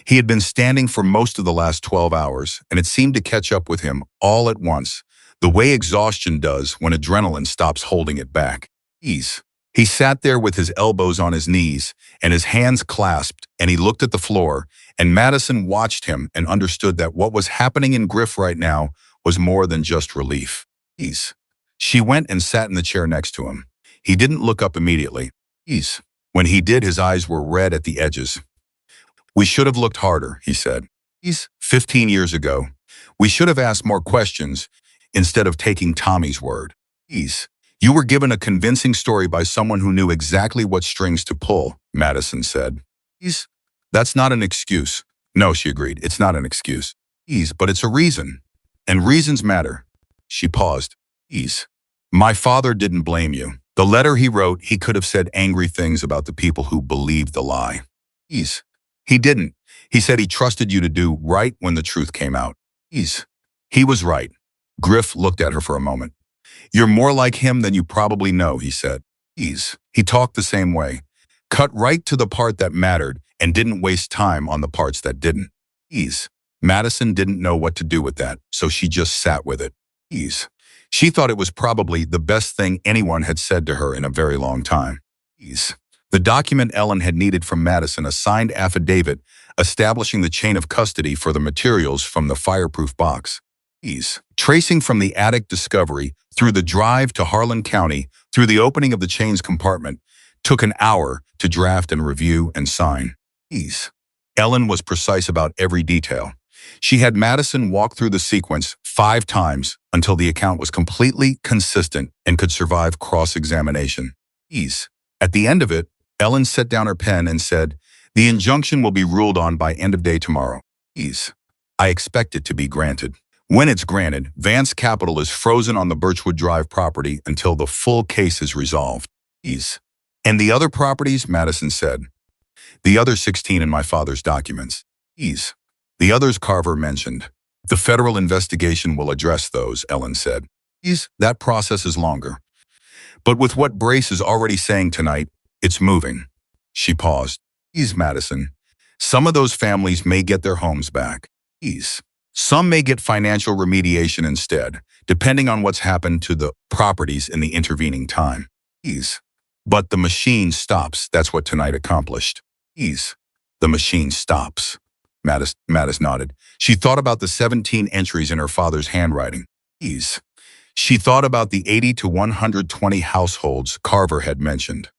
He had been standing for most of the last 12 hours, and it seemed to catch up with him all at once, the way exhaustion does when adrenaline stops holding it back. Ease. He sat there with his elbows on his knees and his hands clasped, and he looked at the floor, and Madison watched him and understood that what was happening in Griff right now was more than just relief. Ease. She went and sat in the chair next to him. He didn't look up immediately. Ease. When he did, his eyes were red at the edges. We should have looked harder, he said. 15 years ago. We should have asked more questions instead of taking Tommy's word. You were given a convincing story by someone who knew exactly what strings to pull, Madison said. That's not an excuse. No, she agreed. It's not an excuse. But it's a reason. And reasons matter. She paused. My father didn't blame you. The letter he wrote, he could have said angry things about the people who believed the lie. He didn't. He said he trusted you to do right when the truth came out. He was right. Griff looked at her for a moment. You're more like him than you probably know, he said. He talked the same way. Cut right to the part that mattered and didn't waste time on the parts that didn't. Madison didn't know what to do with that, so she just sat with it. She thought it was probably the best thing anyone had said to her in a very long time. The document Ellen had needed from Madison, a signed affidavit establishing the chain of custody for the materials from the fireproof box. Tracing from the attic discovery, through the drive to Harlan County, through the opening of the chain's compartment, took an hour to draft and review and sign. Ellen was precise about every detail. She had Madison walk through the sequence 5 times until the account was completely consistent and could survive cross-examination. At the end of it, Ellen set down her pen and said, the injunction will be ruled on by end of day tomorrow. I expect it to be granted. When it's granted, Vance Capital is frozen on the Birchwood Drive property until the full case is resolved. And the other properties, Madison said. The other 16 in my father's documents. The others Carver mentioned. The federal investigation will address those, Ellen said. That process is longer. But with what Brace is already saying tonight, it's moving. She paused. Madison. Some of those families may get their homes back. Some may get financial remediation instead, depending on what's happened to the properties in the intervening time. But the machine stops. That's what tonight accomplished. The machine stops. Mattis nodded. She thought about the 17 entries in her father's handwriting. She thought about the 80 to 120 households Carver had mentioned.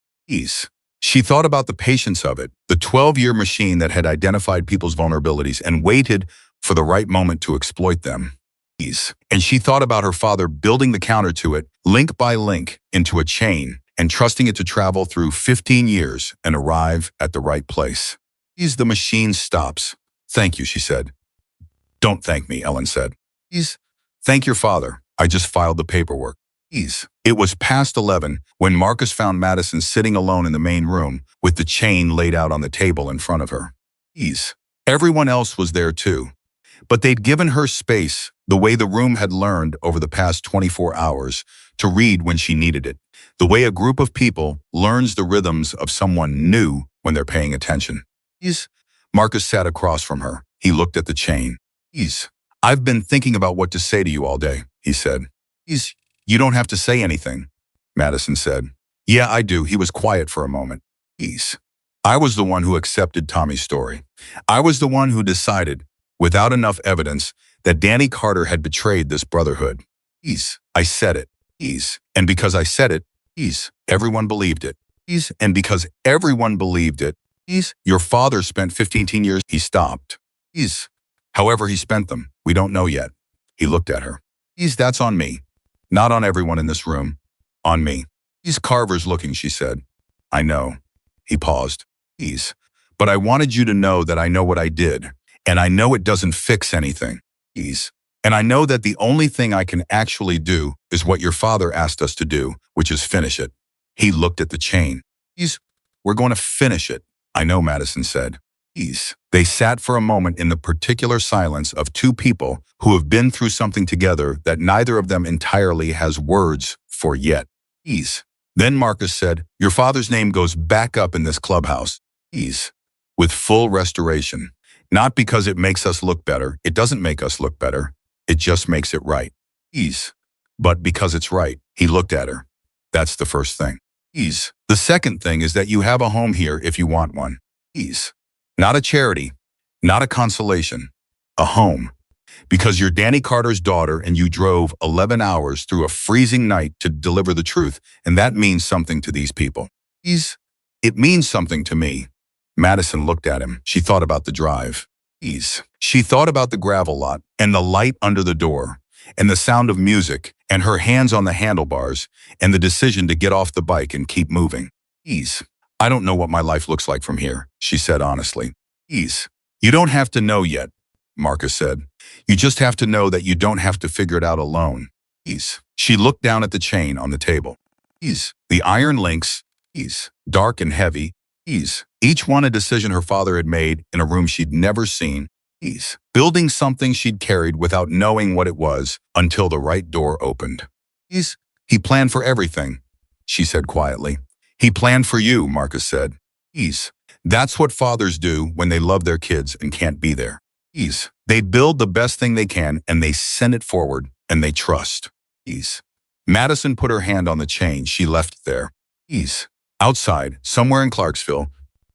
She thought about the patience of it, the 12-year machine that had identified people's vulnerabilities and waited for the right moment to exploit them. And she thought about her father building the counter to it, link by link, into a chain, and trusting it to travel through 15 years and arrive at the right place. The machine stops. Thank you, she said. Don't thank me, Ellen said. Thank your father. I just filed the paperwork. It was past 11 when Marcus found Madison sitting alone in the main room with the chain laid out on the table in front of her. Everyone else was there too, but they'd given her space the way the room had learned over the past 24 hours to read when she needed it, the way a group of people learns the rhythms of someone new when they're paying attention. Marcus sat across from her. He looked at the chain. I've been thinking about what to say to you all day, he said. You don't have to say anything, Madison said. Yeah, I do. He was quiet for a moment. I was the one who accepted Tommy's story. I was the one who decided, without enough evidence, that Danny Carter had betrayed this brotherhood. I said it. And because I said it, everyone believed it. And because everyone believed it, your father spent 15 years. He stopped. However he spent them, we don't know yet. He looked at her. That's on me. Not on everyone in this room. On me. Carver's looking, she said. I know. He paused. But I wanted you to know that I know what I did. And I know it doesn't fix anything. Ease. And I know that the only thing I can actually do is what your father asked us to do, which is finish it. He looked at the chain. Ease. We're going to finish it. I know, Madison said. Ease. They sat for a moment in the particular silence of two people who have been through something together that neither of them entirely has words for yet. Ease. Then Marcus said, your father's name goes back up in this clubhouse. Ease. With full restoration. Not because it makes us look better. It doesn't make us look better. It just makes it right. Ease. But because it's right. He looked at her. That's the first thing. Ease. The second thing is that you have a home here if you want one. Ease. Not a charity. Not a consolation. A home. Because you're Danny Carter's daughter and you drove 11 hours through a freezing night to deliver the truth, and that means something to these people. Ease. It means something to me. Madison looked at him. She thought about the drive. Ease. She thought about the gravel lot and the light under the door and the sound of music and her hands on the handlebars and the decision to get off the bike and keep moving. Ease. I don't know what my life looks like from here, she said honestly. Ease. You don't have to know yet, Marcus said. You just have to know that you don't have to figure it out alone. Ease. She looked down at the chain on the table. Ease. The iron links. Ease. Dark and heavy. Ease. Each one a decision her father had made in a room she'd never seen. Ease. Building something she'd carried without knowing what it was until the right door opened. Ease. He planned for everything, she said quietly. He planned for you, Marcus said. Ease. That's what fathers do when they love their kids and can't be there. Ease. They build the best thing they can and they send it forward and they trust. Ease. Madison put her hand on the chain she left there. Ease. Outside, somewhere in Clarksville,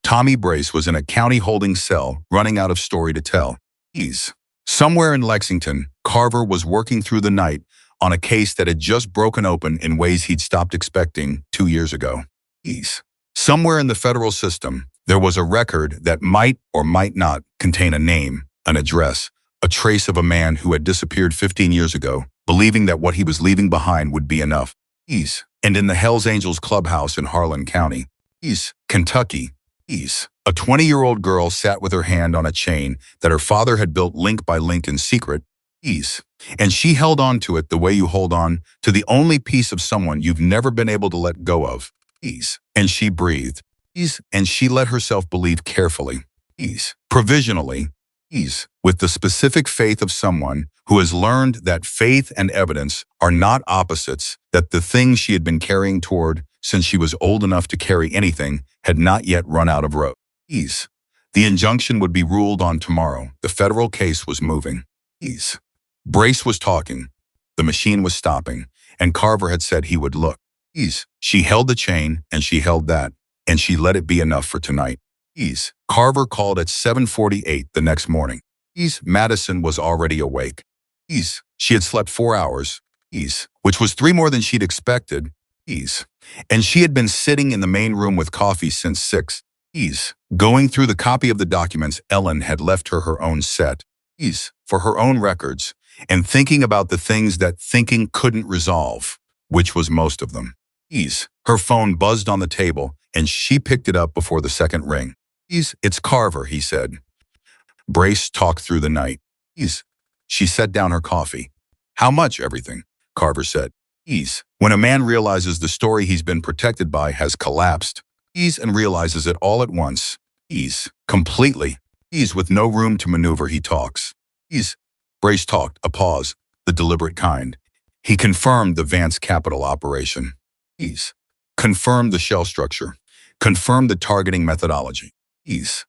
Tommy Brace was in a county holding cell running out of story to tell. Ease. Somewhere in Lexington, Carver was working through the night on a case that had just broken open in ways he'd stopped expecting 2 years ago. Ease. Somewhere in the federal system, there was a record that might or might not contain a name, an address, a trace of a man who had disappeared 15 years ago, believing that what he was leaving behind would be enough. Ease. And in the Hells Angels clubhouse in Harlan County, Ease, Kentucky, Ease, a 20-year-old girl sat with her hand on a chain that her father had built link by link in secret. Ease. And she held on to it the way you hold on to the only piece of someone you've never been able to let go of. Ease. And she breathed. Ease. And she let herself believe carefully. Ease. Provisionally. Ease. With the specific faith of someone who has learned that faith and evidence are not opposites, that the thing she had been carrying toward since she was old enough to carry anything had not yet run out of road. Ease. The injunction would be ruled on tomorrow. The federal case was moving. Ease. Brace was talking. The machine was stopping, and Carver had said he would look. Ease. She held the chain, and she held that, and she let it be enough for tonight. Ease. Carver called at 7:48 the next morning. Ease. Madison was already awake. Ease. She had slept 4 hours. Ease. Which was 3 more than she'd expected. Ease. And she had been sitting in the main room with coffee since 6. Ease. Going through the copy of the documents Ellen had left her own set. Ease. For her own records. And thinking about the things that thinking couldn't resolve, which was most of them. Ease. Her phone buzzed on the table, and she picked it up before the second ring. Ease. It's Carver, he said. Brace talked through the night. Ease. She set down her coffee. How much everything? Carver said. Ease. When a man realizes the story he's been protected by has collapsed. Ease and realizes it all at once. Ease. Completely. Ease with no room to maneuver he talks. Ease. Brace talked, a pause, the deliberate kind. He confirmed the Vance Capital operation. Ease. Confirmed the shell structure. Confirmed the targeting methodology. Ease.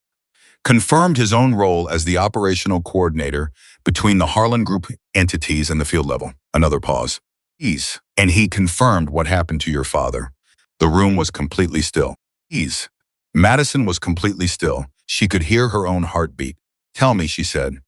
Confirmed his own role as the operational coordinator between the Harlan Group entities and the field level. Another pause. Ease. And he confirmed what happened to your father. The room was completely still. Ease. Madison was completely still. She could hear her own heartbeat. Tell me, she said.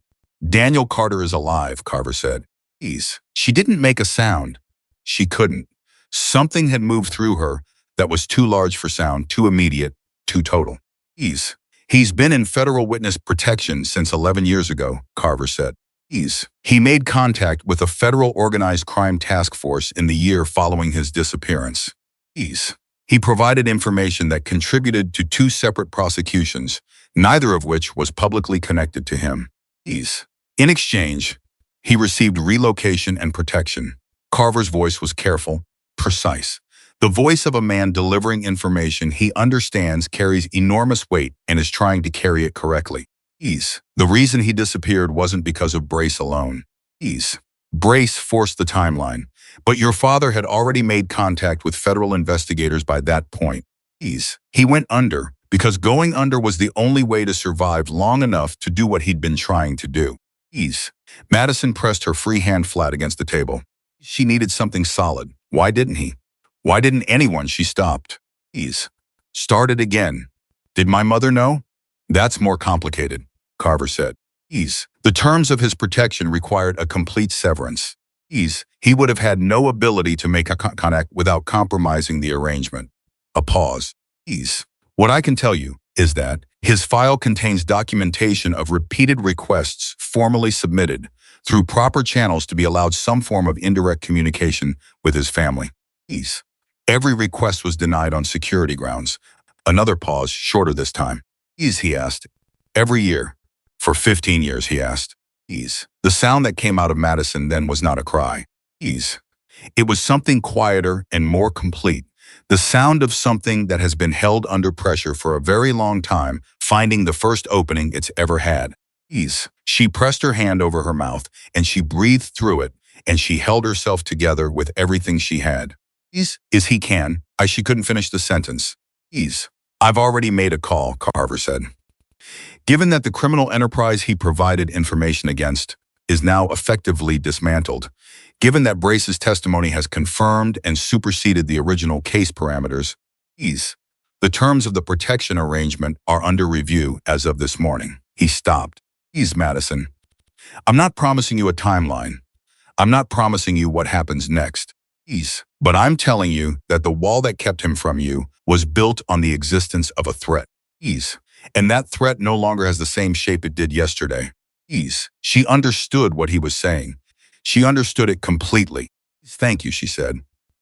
Daniel Carter is alive, Carver said. Ease. She didn't make a sound. She couldn't. Something had moved through her that was too large for sound, too immediate, too total. Ease. He's been in federal witness protection since 11 years ago, Carver said. Ease. He made contact with a federal organized crime task force in the year following his disappearance. Ease. He provided information that contributed to 2 separate prosecutions, neither of which was publicly connected to him. Ease. In exchange, he received relocation and protection. Carver's voice was careful, precise. The voice of a man delivering information he understands carries enormous weight and is trying to carry it correctly. Ease. The reason he disappeared wasn't because of Brace alone. Ease. Brace forced the timeline, but your father had already made contact with federal investigators by that point. Ease. He went under because going under was the only way to survive long enough to do what he'd been trying to do. Ease. Madison pressed her free hand flat against the table. She needed something solid. Why didn't he? Why didn't anyone? She stopped. Ease. Started again. Did my mother know? That's more complicated, Carver said. Ease. The terms of his protection required a complete severance. Ease. He would have had no ability to make a contact without compromising the arrangement. A pause. Ease. What I can tell you is that his file contains documentation of repeated requests formally submitted through proper channels to be allowed some form of indirect communication with his family. Ease. Every request was denied on security grounds. Another pause, shorter this time. Ease, he asked. Every year. For 15 years, he asked. Ease. The sound that came out of Madison then was not a cry. Ease. It was something quieter and more complete. The sound of something that has been held under pressure for a very long time, finding the first opening it's ever had. Ease. She pressed her hand over her mouth, and she breathed through it, and she held herself together with everything she had. Ease. He can. She couldn't finish the sentence. Ease. I've already made a call, Carver said. Given that the criminal enterprise he provided information against is now effectively dismantled, given that Brace's testimony has confirmed and superseded the original case parameters, the terms of the protection arrangement are under review as of this morning. He stopped. Madison. I'm not promising you a timeline. I'm not promising you what happens next. But I'm telling you that the wall that kept him from you was built on the existence of a threat. And that threat no longer has the same shape it did yesterday. She understood what he was saying. She understood it completely. Thank you, she said.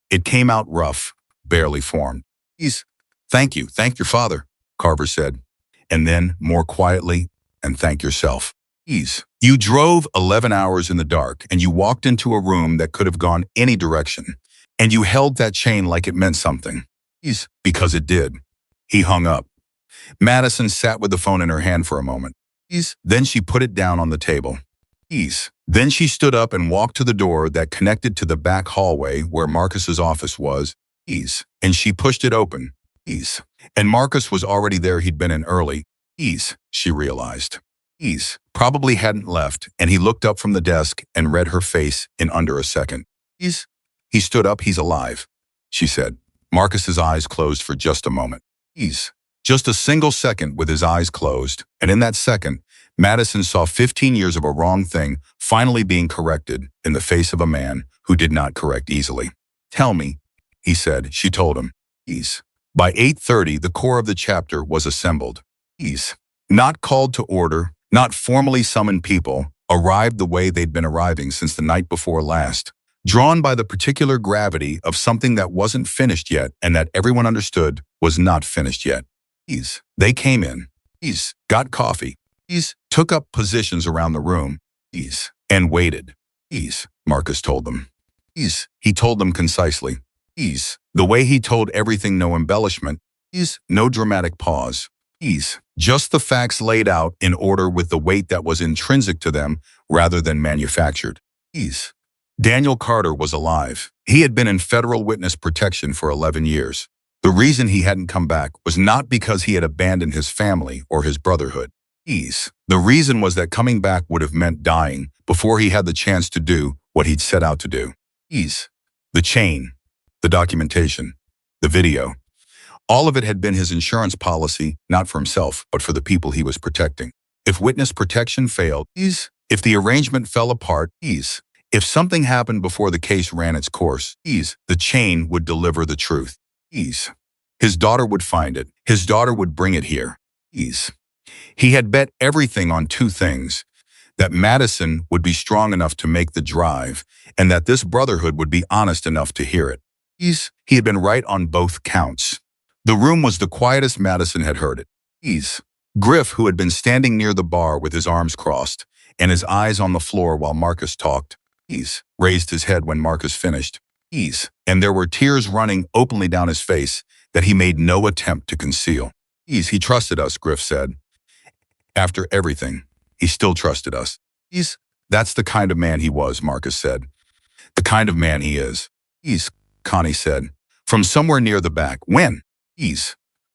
It came out rough, barely formed. Thank you. Thank your father, Carver said. And then, more quietly, and thank yourself. You drove 11 hours in the dark, and you walked into a room that could have gone any direction. And you held that chain like it meant something. Because it did. He hung up. Madison sat with the phone in her hand for a moment. Then she put it down on the table. Then she stood up and walked to the door that connected to the back hallway where Marcus's office was. And she pushed it open. And Marcus was already there. He'd been in early. She realized. Probably hadn't left, and he looked up from the desk and read her face in under a second. He stood up. He's alive, she said. Marcus's eyes closed for just a moment. Just a single second with his eyes closed, and in that second, Madison saw 15 years of a wrong thing finally being corrected in the face of a man who did not correct easily. Tell me, he said. She told him. By 8:30, the core of the chapter was assembled. Not called to order, not formally summoned people, arrived the way they'd been arriving since the night before last, drawn by the particular gravity of something that wasn't finished yet and that everyone understood was not finished yet. They came in. Got coffee. Took up positions around the room. And waited. Marcus told them. He told them concisely. The way he told everything, no embellishment. No dramatic pause. Just the facts laid out in order with the weight that was intrinsic to them rather than manufactured. Daniel Carter was alive. He had been in federal witness protection for 11 years. The reason he hadn't come back was not because he had abandoned his family or his brotherhood. The reason was that coming back would have meant dying before he had the chance to do what he'd set out to do. The chain, the documentation, the video. All of it had been his insurance policy, not for himself, but for the people he was protecting. If witness protection failed, if the arrangement fell apart, if something happened before the case ran its course, the chain would deliver the truth. His daughter would find it. His daughter would bring it here. He had bet everything on two things: that Madison would be strong enough to make the drive, and that this brotherhood would be honest enough to hear it. He had been right on both counts. The room was the quietest Madison had heard it. Griff, who had been standing near the bar with his arms crossed, and his eyes on the floor while Marcus talked. He's raised his head when Marcus finished. And there were tears running openly down his face that he made no attempt to conceal. He trusted us, Griff said. After everything, he still trusted us. That's the kind of man he was, Marcus said. The kind of man he is. Connie said. From somewhere near the back. When?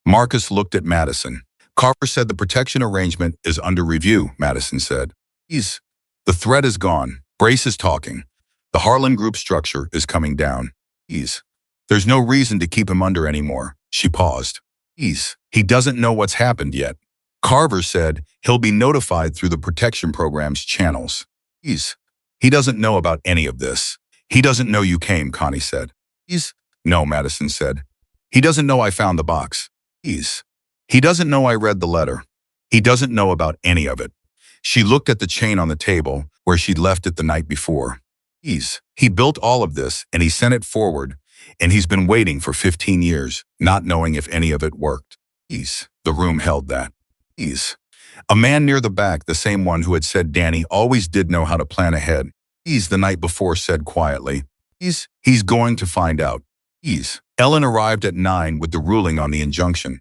Marcus looked at Madison. Carver said the protection arrangement is under review, Madison said. The threat is gone. Brace is talking. The Harlan Group structure is coming down. There's no reason to keep him under anymore. She paused. He doesn't know what's happened yet. Carver said he'll be notified through the protection program's channels. He doesn't know about any of this. He doesn't know you came, Connie said. No, Madison said. He doesn't know I found the box. He doesn't know I read the letter. He doesn't know about any of it. She looked at the chain on the table where she'd left it the night before. He built all of this and he sent it forward, and he's been waiting for 15 years, not knowing if any of it worked. The room held that. A man near the back, the same one who had said Danny always did know how to plan ahead, the night before said quietly, he's going to find out. Ellen arrived at 9 with the ruling on the injunction.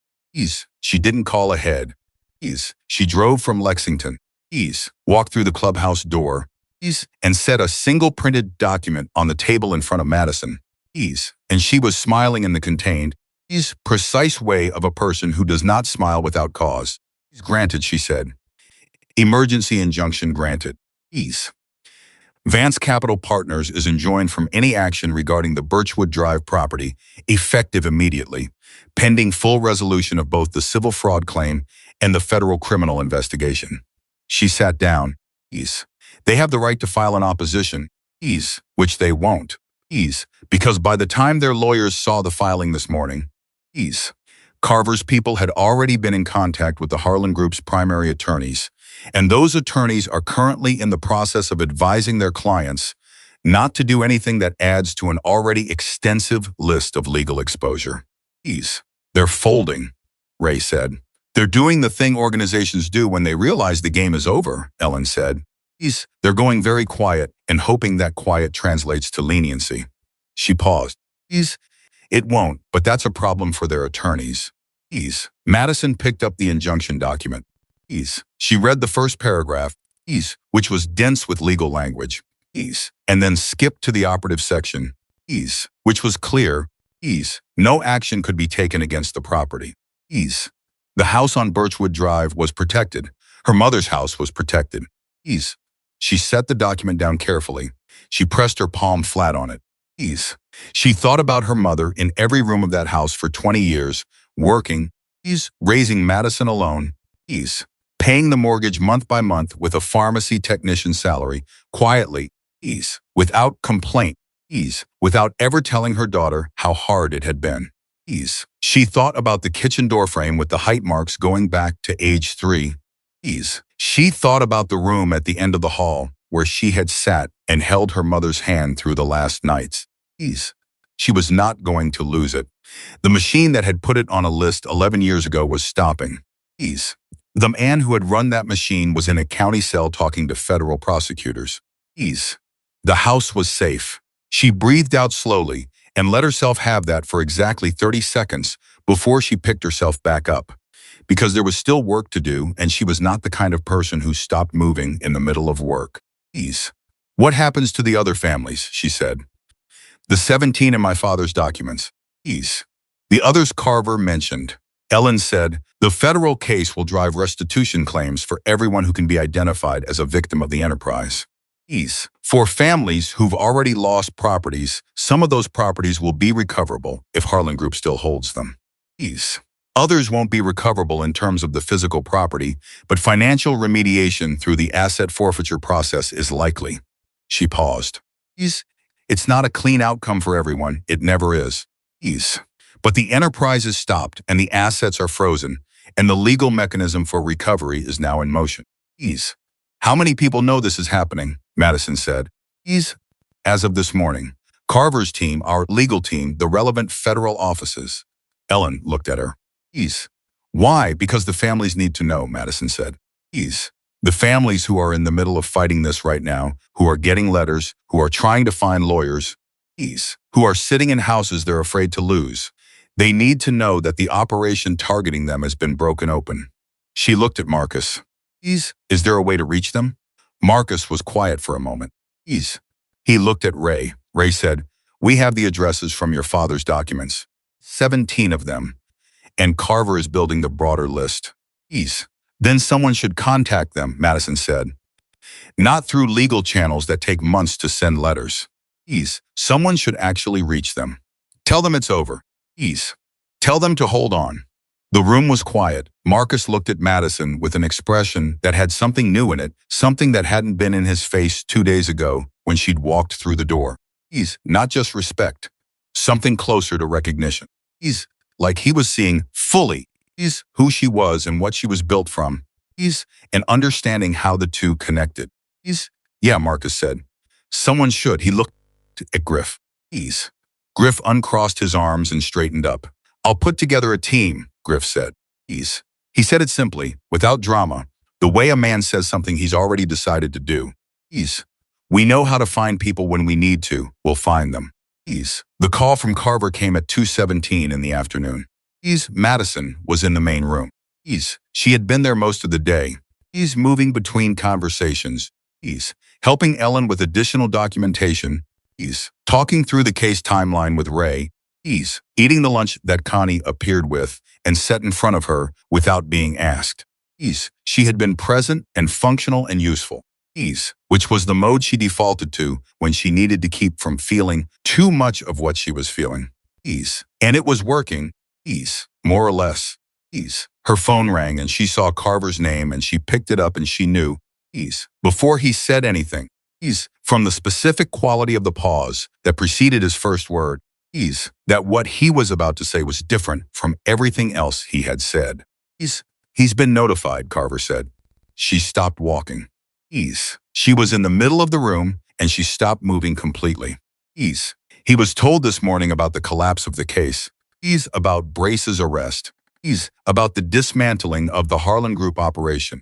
She didn't call ahead. She drove from Lexington. Walked through the clubhouse door. And set a single printed document on the table in front of Madison. And she was smiling in the contained, precise way of a person who does not smile without cause. Granted, she said. Emergency injunction granted. Vance Capital Partners is enjoined from any action regarding the Birchwood Drive property, effective immediately, pending full resolution of both the civil fraud claim and the federal criminal investigation. She sat down. They have the right to file an opposition, which they won't, because by the time their lawyers saw the filing this morning, Carver's people had already been in contact with the Harlan Group's primary attorneys, and those attorneys are currently in the process of advising their clients not to do anything that adds to an already extensive list of legal exposure. They're folding, Ray said. They're doing the thing organizations do when they realize the game is over, Ellen said. They're going very quiet and hoping that quiet translates to leniency. She paused. It won't, but that's a problem for their attorneys. Madison picked up the injunction document. She read the first paragraph, which was dense with legal language, and then skipped to the operative section, which was clear, no action could be taken against the property. The house on Birchwood Drive was protected. Her mother's house was protected. She set the document down carefully. She pressed her palm flat on it. She thought about her mother in every room of that house for 20 years, working, raising Madison alone, paying the mortgage month by month with a pharmacy technician salary, quietly, without complaint, without ever telling her daughter how hard it had been. She thought about the kitchen doorframe with the height marks going back to age 3. She thought about the room at the end of the hall where she had sat and held her mother's hand through the last nights. She was not going to lose it. The machine that had put it on a list 11 years ago was stopping. The man who had run that machine was in a county cell talking to federal prosecutors. The house was safe. She breathed out slowly and let herself have that for exactly 30 seconds before she picked herself back up. Because there was still work to do, and she was not the kind of person who stopped moving in the middle of work. What happens to the other families, she said. The 17 in my father's documents. The others Carver mentioned. Ellen said, the federal case will drive restitution claims for everyone who can be identified as a victim of the enterprise. For families who've already lost properties, some of those properties will be recoverable if Harlan Group still holds them. Others won't be recoverable in terms of the physical property, but financial remediation through the asset forfeiture process is likely. She paused. It's not a clean outcome for everyone. It never is. But the enterprise is stopped and the assets are frozen, and the legal mechanism for recovery is now in motion. How many people know this is happening? Madison said. As of this morning. Carver's team, our legal team, the relevant federal offices. Ellen looked at her. Why? Because the families need to know, Madison said. The families who are in the middle of fighting this right now, who are getting letters, who are trying to find lawyers, who are sitting in houses they're afraid to lose. They need to know that the operation targeting them has been broken open. She looked at Marcus. Is there a way to reach them? Marcus was quiet for a moment. He looked at Ray. Ray said, "We have the addresses from your father's documents. 17 of them. And Carver is building the broader list." Then someone should contact them, Madison said. Not through legal channels that take months to send letters. Someone should actually reach them. Tell them it's over. Tell them to hold on. The room was quiet. Marcus looked at Madison with an expression that had something new in it, something that hadn't been in his face 2 days ago when she'd walked through the door. Not just respect, something closer to recognition. Like he was seeing fully who she was and what she was built from, and understanding how the two connected. Yeah, Marcus said. Someone should. He looked at Griff. Griff uncrossed his arms and straightened up. I'll put together a team, Griff said. He said it simply, without drama, the way a man says something he's already decided to do. We know how to find people when we need to. We'll find them. The call from Carver came at 2:17 in the afternoon. Madison was in the main room. She had been there most of the day. Moving between conversations. Helping Ellen with additional documentation. Talking through the case timeline with Ray. Eating the lunch that Connie appeared with and set in front of her without being asked. She had been present and functional and useful. Which was the mode she defaulted to when she needed to keep from feeling too much of what she was feeling. And it was working. More or less. Her phone rang and she saw Carver's name and she picked it up and she knew. Before he said anything. From the specific quality of the pause that preceded his first word. That what he was about to say was different from everything else he had said. He's been notified, Carver said. She stopped walking. She was in the middle of the room and she stopped moving completely. He was told this morning about the collapse of the case. About Brace's arrest. About the dismantling of the Harlan Group operation.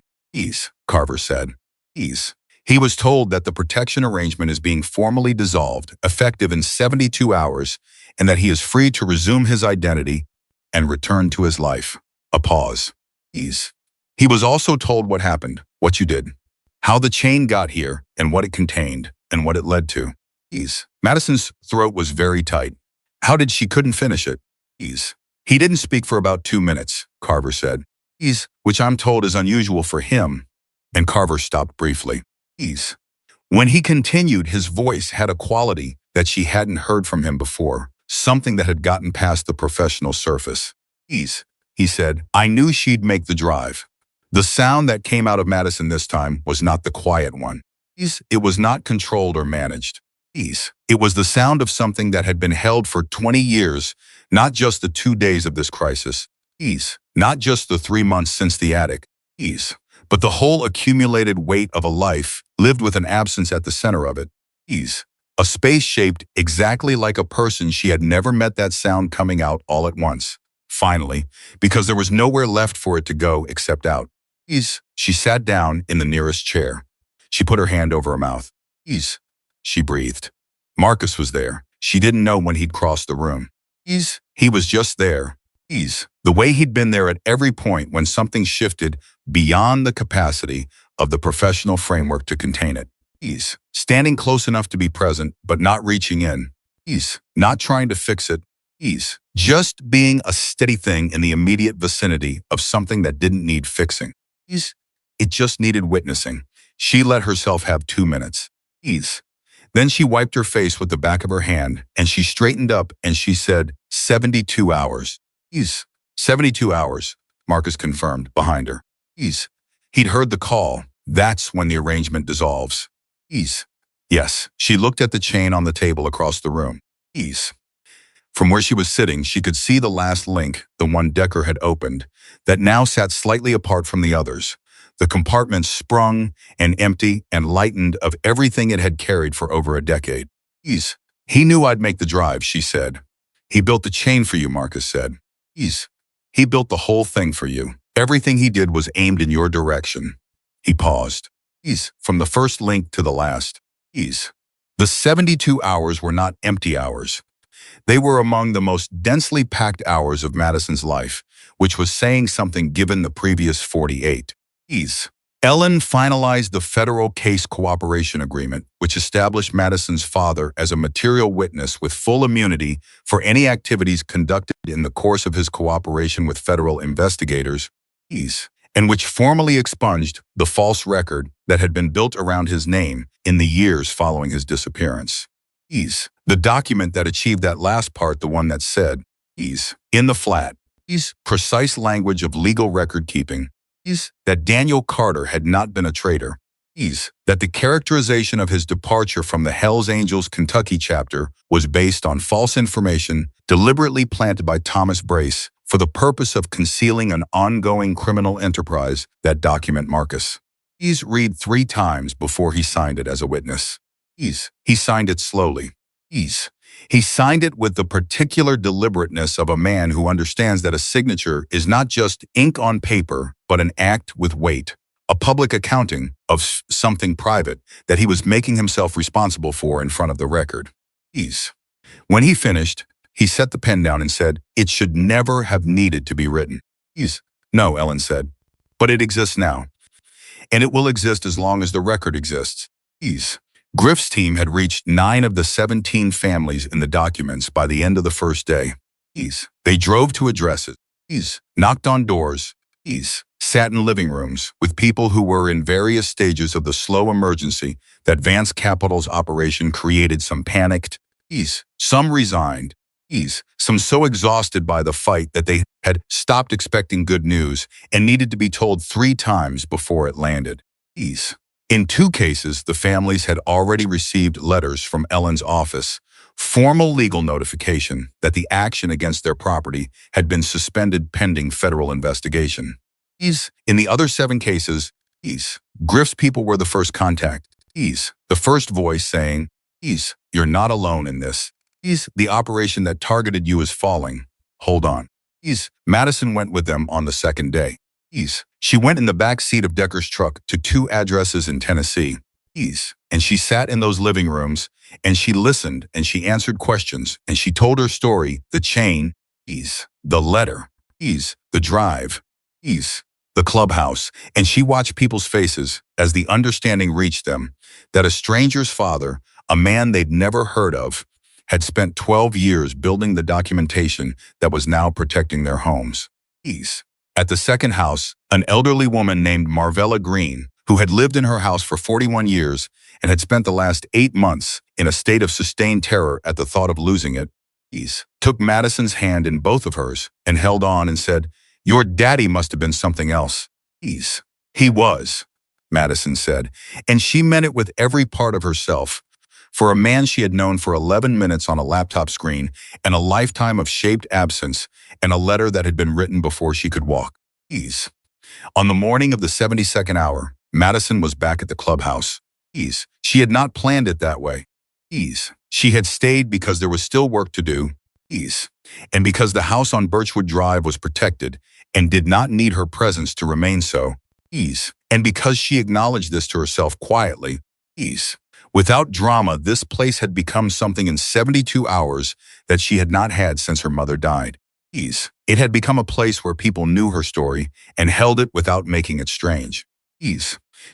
Carver said. He was told that the protection arrangement is being formally dissolved, effective in 72 hours, and that he is free to resume his identity and return to his life. A pause. He was also told what happened, what you did, how the chain got here, and what it contained, and what it led to. Madison's throat was very tight. How did she couldn't finish it? He didn't speak for about 2 minutes, Carver said. Which I'm told is unusual for him. And Carver stopped briefly. When he continued, his voice had a quality that she hadn't heard from him before, something that had gotten past the professional surface. He said, I knew she'd make the drive. The sound that came out of Madison this time was not the quiet one. It was not controlled or managed. It was the sound of something that had been held for 20 years, not just the 2 days of this crisis. Not just the 3 months since the attic. But the whole accumulated weight of a life lived with an absence at the center of it. A space shaped exactly like a person. She had never met that sound coming out all at once. Finally, because there was nowhere left for it to go except out. She sat down in the nearest chair. She put her hand over her mouth. She breathed. Marcus was there. She didn't know when he'd crossed the room. He was just there. The way he'd been there at every point when something shifted beyond the capacity of the professional framework to contain it. Standing close enough to be present, but not reaching in. Not trying to fix it. Just being a steady thing in the immediate vicinity of something that didn't need fixing. It just needed witnessing. She let herself have 2 minutes. Then she wiped her face with the back of her hand, and she straightened up and she said, 72 hours. 72 hours, Marcus confirmed behind her. He'd heard the call. That's when the arrangement dissolves. Yes, she looked at the chain on the table across the room. From where she was sitting, she could see the last link, the one Decker had opened, that now sat slightly apart from the others. The compartment sprung and empty and lightened of everything it had carried for over a decade. He knew I'd make the drive, she said. He built the chain for you, Marcus said. He built the whole thing for you. Everything he did was aimed in your direction. He paused. From the first link to the last. The 72 hours were not empty hours. They were among the most densely packed hours of Madison's life, which was saying something given the previous 48. Ellen finalized the federal case cooperation agreement, which established Madison's father as a material witness with full immunity for any activities conducted in the course of his cooperation with federal investigators, and which formally expunged the false record that had been built around his name in the years following his disappearance. The document that achieved that last part, the one that said, in the flat, precise language of legal record keeping, that Daniel Carter had not been a traitor, that the characterization of his departure from the Hells Angels Kentucky chapter was based on false information deliberately planted by Thomas Brace for the purpose of concealing an ongoing criminal enterprise. That document Marcus read 3 times before he signed it as a witness. He signed it slowly. He signed it with the particular deliberateness of a man who understands that a signature is not just ink on paper, but an act with weight, a public accounting of something private that he was making himself responsible for in front of the record. When he finished, he set the pen down and said, "It should never have needed to be written." "No," Ellen said, "but it exists now, and it will exist as long as the record exists." Griff's team had reached 9 of the 17 families in the documents by the end of the first day. They drove to addresses, knocked on doors, sat in living rooms with people who were in various stages of the slow emergency that Vance Capital's operation created. Some panicked, some resigned, some so exhausted by the fight that they had stopped expecting good news and needed to be told 3 times before it landed. In 2 cases, the families had already received letters from Ellen's office, formal legal notification that the action against their property had been suspended pending federal investigation. In the other 7 cases, Griff's people were the first contact. The first voice saying, "You're not alone in this. The operation that targeted you is falling. Hold on." Madison went with them on the second day. She went in the back seat of Decker's truck to 2 addresses in Tennessee. And she sat in those living rooms, and she listened, and she answered questions, and she told her story, the chain, the letter, the drive, the clubhouse, and she watched people's faces as the understanding reached them that a stranger's father, a man they'd never heard of, had spent 12 years building the documentation that was now protecting their homes. At the second house, an elderly woman named Marvella Green, who had lived in her house for 41 years and had spent the last 8 months in a state of sustained terror at the thought of losing it, took Madison's hand in both of hers and held on and said, "Your daddy must have been something else." He was, Madison said, and she meant it with every part of herself. For a man she had known for 11 minutes on a laptop screen and a lifetime of shaped absence and a letter that had been written before she could walk. On the morning of the 72nd hour, Madison was back at the clubhouse. She had not planned it that way. She had stayed because there was still work to do. And because the house on Birchwood Drive was protected and did not need her presence to remain so. And because she acknowledged this to herself quietly. Without drama, this place had become something in 72 hours that she had not had since her mother died. It had become a place where people knew her story and held it without making it strange.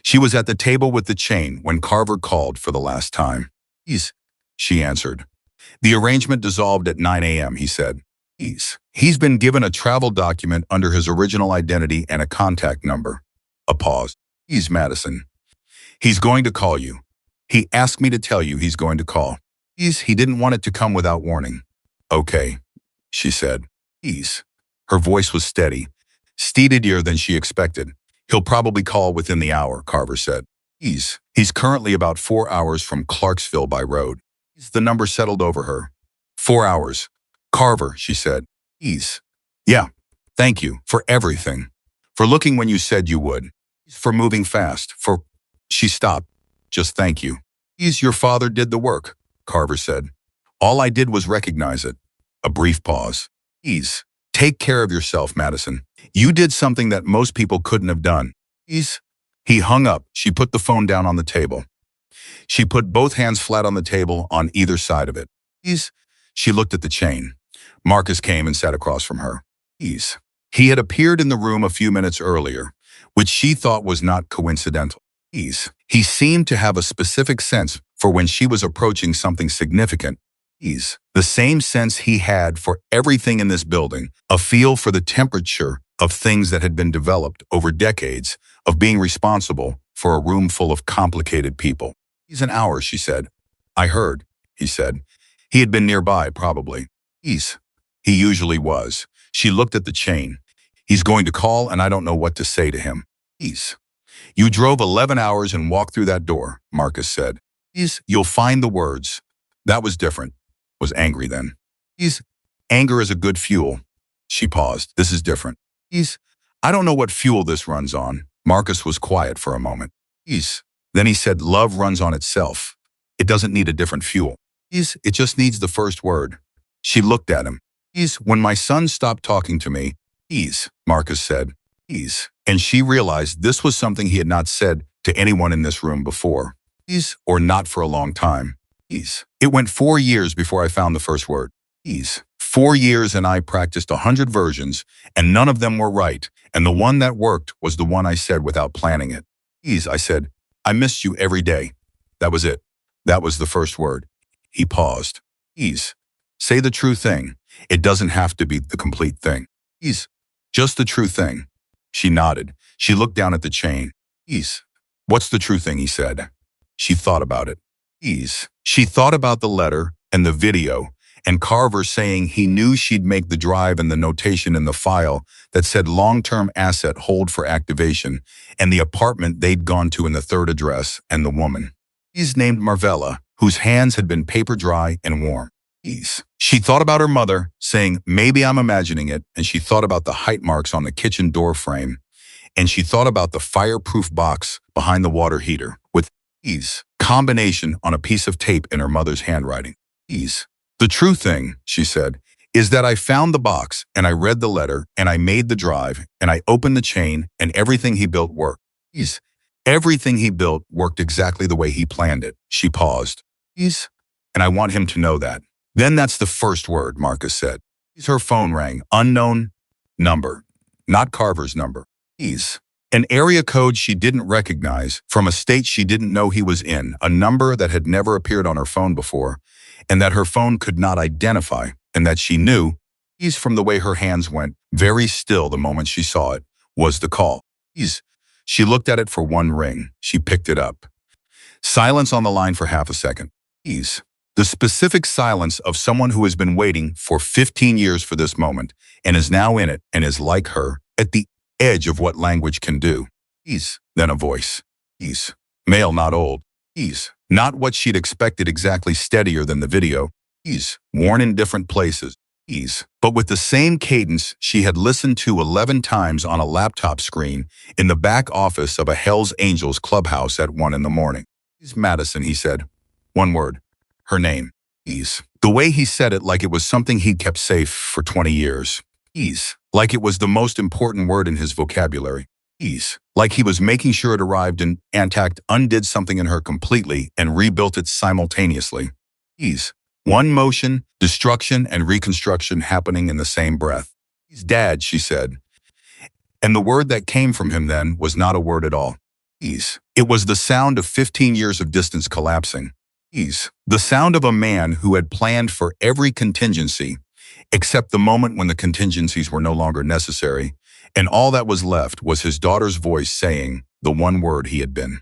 She was at the table with the chain when Carver called for the last time. She answered. The arrangement dissolved at 9 a.m., he said. He's been given a travel document under his original identity and a contact number. A pause. Madison. He's going to call you. He asked me to tell you he's going to call. He didn't want it to come without warning. Okay, she said. Her voice was steady, steadier than she expected. He'll probably call within the hour, Carver said. He's currently about 4 hours from Clarksville by road. The number settled over her. 4 hours. Carver, she said. Yeah, thank you for everything. For looking when you said you would. For moving fast. For... She stopped. Just thank you. Your father did the work, Carver said. All I did was recognize it. A brief pause. Take care of yourself, Madison. You did something that most people couldn't have done. He hung up. She put the phone down on the table. She put both hands flat on the table on either side of it. Please. She looked at the chain. Marcus came and sat across from her. Please. He had appeared in the room a few minutes earlier, which she thought was not coincidental. Please. He seemed to have a specific sense for when she was approaching something significant. Please. The same sense he had for everything in this building, a feel for the temperature of things that had been developed over decades of being responsible for a room full of complicated people. He's an hour, she said. I heard, he said. He had been nearby, probably. He usually was. She looked at the chain. He's going to call and I don't know what to say to him. You drove 11 hours and walked through that door, Marcus said. You'll find the words. That was different. Was angry then. Anger is a good fuel. She paused. This is different. I don't know what fuel this runs on. Marcus was quiet for a moment. Then he said, love runs on itself. It doesn't need a different fuel. It just needs the first word. She looked at him. When my son stopped talking to me, Marcus said. And she realized this was something he had not said to anyone in this room before. Or not for a long time. It went 4 years before I found the first word. 4 years and I practiced 100 versions, and none of them were right, and the one that worked was the one I said without planning it. I said, I missed you every day. That was it. That was the first word. He paused. Say the true thing. It doesn't have to be the complete thing. Just the true thing. She nodded. She looked down at the chain. What's the true thing, he said. She thought about it. She thought about the letter and the video and Carver saying he knew she'd make the drive and the notation in the file that said long-term asset hold for activation and the apartment they'd gone to in the third address and the woman. He's named Marvella, whose hands had been paper dry and warm. She thought about her mother, saying, maybe I'm imagining it, and she thought about the height marks on the kitchen door frame, and she thought about the fireproof box behind the water heater with combination on a piece of tape in her mother's handwriting. The true thing, she said, is that I found the box and I read the letter and I made the drive and I opened the chain and everything he built worked. Everything he built worked exactly the way he planned it. She paused. And I want him to know that. Then that's the first word, Marcus said. Her phone rang. Unknown number. Not Carver's number. An area code she didn't recognize from a state she didn't know he was in, a number that had never appeared on her phone before, and that her phone could not identify, and that she knew, from the way her hands went, very still the moment she saw it, was the call. She looked at it for one ring. She picked it up. Silence on the line for half a second. The specific silence of someone who has been waiting for 15 years for this moment, and is now in it, and is like her, at the edge of what language can do. Then a voice. Male, not old. Not what she'd expected, exactly steadier than the video. Worn in different places. But with the same cadence she had listened to 11 times on a laptop screen in the back office of a Hells Angels clubhouse at 1 in the morning. Madison, he said. One word. Her name. The way he said it like it was something he'd kept safe for 20 years. Like it was the most important word in his vocabulary. Like he was making sure it arrived and intact, undid something in her completely and rebuilt it simultaneously. One motion, destruction, and reconstruction happening in the same breath. Dad, she said. And the word that came from him then was not a word at all. It was the sound of 15 years of distance collapsing. The sound of a man who had planned for every contingency, except the moment when the contingencies were no longer necessary, and all that was left was his daughter's voice saying the one word he had been.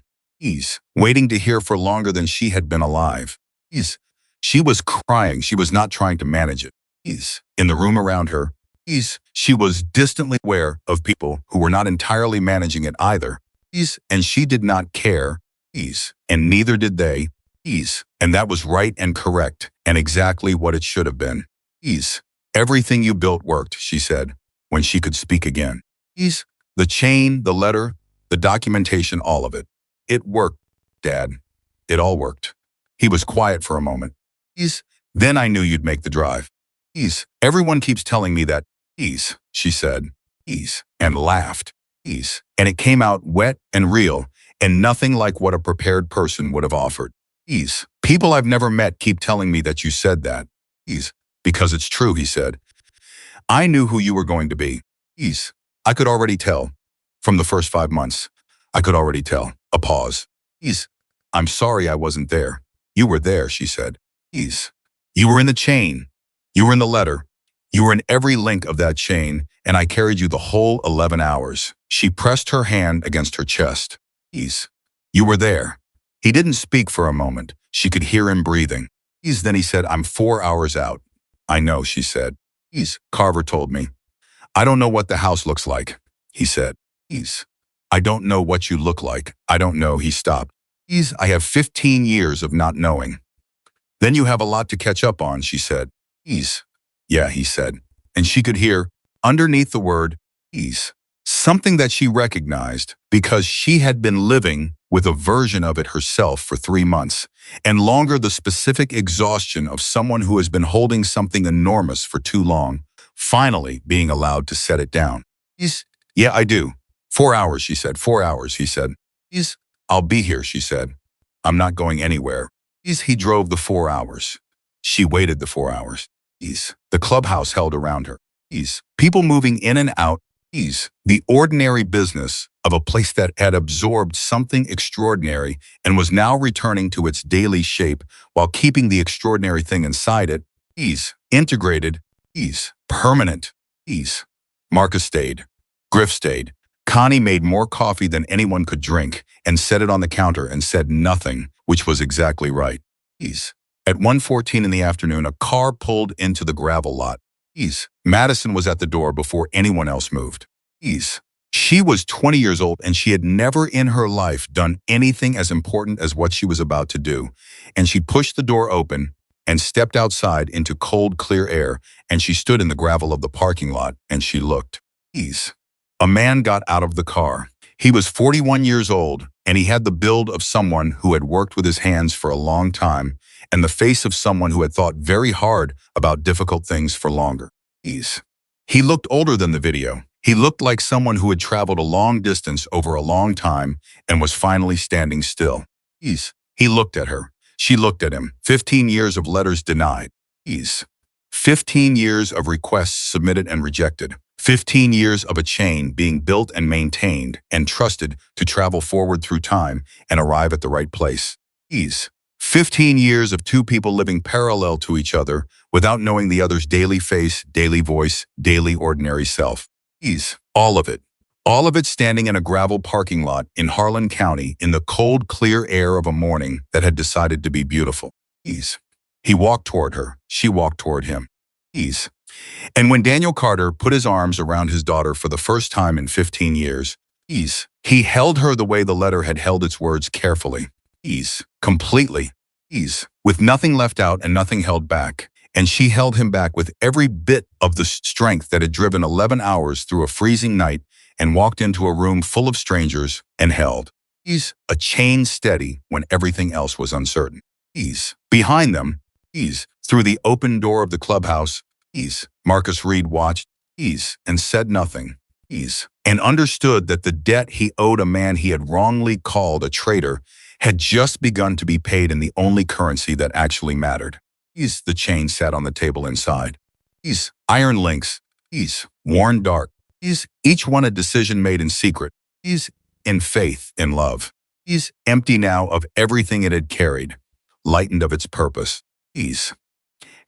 Waiting to hear for longer than she had been alive. She was crying. She was not trying to manage it. In the room around her, she was distantly aware of people who were not entirely managing it either. And she did not care. And neither did they. And that was right and correct and exactly what it should have been. Everything you built worked, she said, when she could speak again. The chain, the letter, the documentation, all of it. It worked, Dad. It all worked. He was quiet for a moment. Then I knew you'd make the drive. Everyone keeps telling me that. She said. And laughed. And it came out wet and real, and nothing like what a prepared person would have offered. People I've never met keep telling me that you said that. Because it's true, he said. I knew who you were going to be. I could already tell. From the first 5 months, I could already tell. A pause. I'm sorry I wasn't there. You were there, she said. You were in the chain. You were in the letter. You were in every link of that chain, and I carried you the whole 11 hours. She pressed her hand against her chest. You were there. He didn't speak for a moment. She could hear him breathing. Then he said, I'm 4 hours out. I know, she said. Carver told me. I don't know what the house looks like, he said. I don't know what you look like. I don't know, he stopped. I have 15 years of not knowing. Then you have a lot to catch up on, she said. Yeah, he said. And she could hear, underneath the word, something that she recognized because she had been living with a version of it herself for 3 months, and longer the specific exhaustion of someone who has been holding something enormous for too long, finally being allowed to set it down. Yeah, I do. 4 hours, she said. 4 hours, he said. I'll be here, she said. I'm not going anywhere. He drove the 4 hours. She waited the 4 hours. The clubhouse held around her. People moving in and out. The ordinary business of a place that had absorbed something extraordinary and was now returning to its daily shape while keeping the extraordinary thing inside it. Integrated. Permanent. Marcus stayed. Griff stayed. Connie made more coffee than anyone could drink and set it on the counter and said nothing, which was exactly right. At 1:14 in the afternoon, a car pulled into the gravel lot. Madison was at the door before anyone else moved. She was 20 years old and she had never in her life done anything as important as what she was about to do. And she pushed the door open and stepped outside into cold, clear air, and she stood in the gravel of the parking lot and she looked. A man got out of the car. He was 41 years old, and he had the build of someone who had worked with his hands for a long time, and the face of someone who had thought very hard about difficult things for longer. He looked older than the video. He looked like someone who had traveled a long distance over a long time and was finally standing still. He looked at her. She looked at him. 15 years of letters denied. 15 years of requests submitted and rejected. 15 years of a chain being built and maintained and trusted to travel forward through time and arrive at the right place. 15 years of two people living parallel to each other without knowing the other's daily face, daily voice, daily ordinary self. All of it. All of it standing in a gravel parking lot in Harlan County in the cold, clear air of a morning that had decided to be beautiful. He walked toward her. She walked toward him. And when Daniel Carter put his arms around his daughter for the first time in 15 years, he held her the way the letter had held its words carefully. Completely. With nothing left out and nothing held back. And she held him back with every bit of the strength that had driven 11 hours through a freezing night and walked into a room full of strangers and held. A chain steady when everything else was uncertain. Behind them, through the open door of the clubhouse, Marcus Reed watched, and said nothing, and understood that the debt he owed a man he had wrongly called a traitor had just begun to be paid in the only currency that actually mattered. The chain sat on the table inside. Iron links, worn dark, each one a decision made in secret, in faith, in love, empty now of everything it had carried, lightened of its purpose,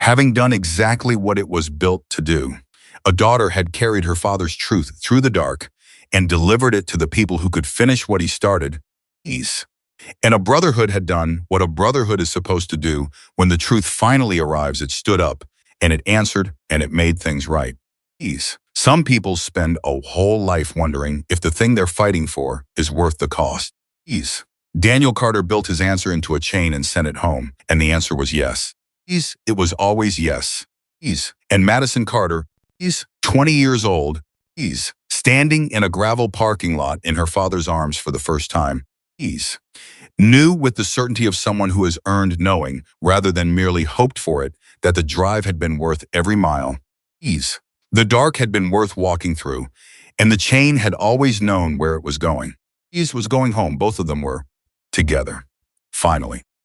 having done exactly what it was built to do. A daughter had carried her father's truth through the dark and delivered it to the people who could finish what he started. And a brotherhood had done what a brotherhood is supposed to do. When the truth finally arrives, it stood up, and it answered, and it made things right. Some people spend a whole life wondering if the thing they're fighting for is worth the cost. Daniel Carter built his answer into a chain and sent it home, and the answer was yes. It was always yes. And Madison Carter, 20 years old, standing in a gravel parking lot in her father's arms for the first time, knew with the certainty of someone who has earned knowing, rather than merely hoped for it, that the drive had been worth every mile. The dark had been worth walking through, And the chain had always known where it was going. He was going home. Both of them were together. Finally.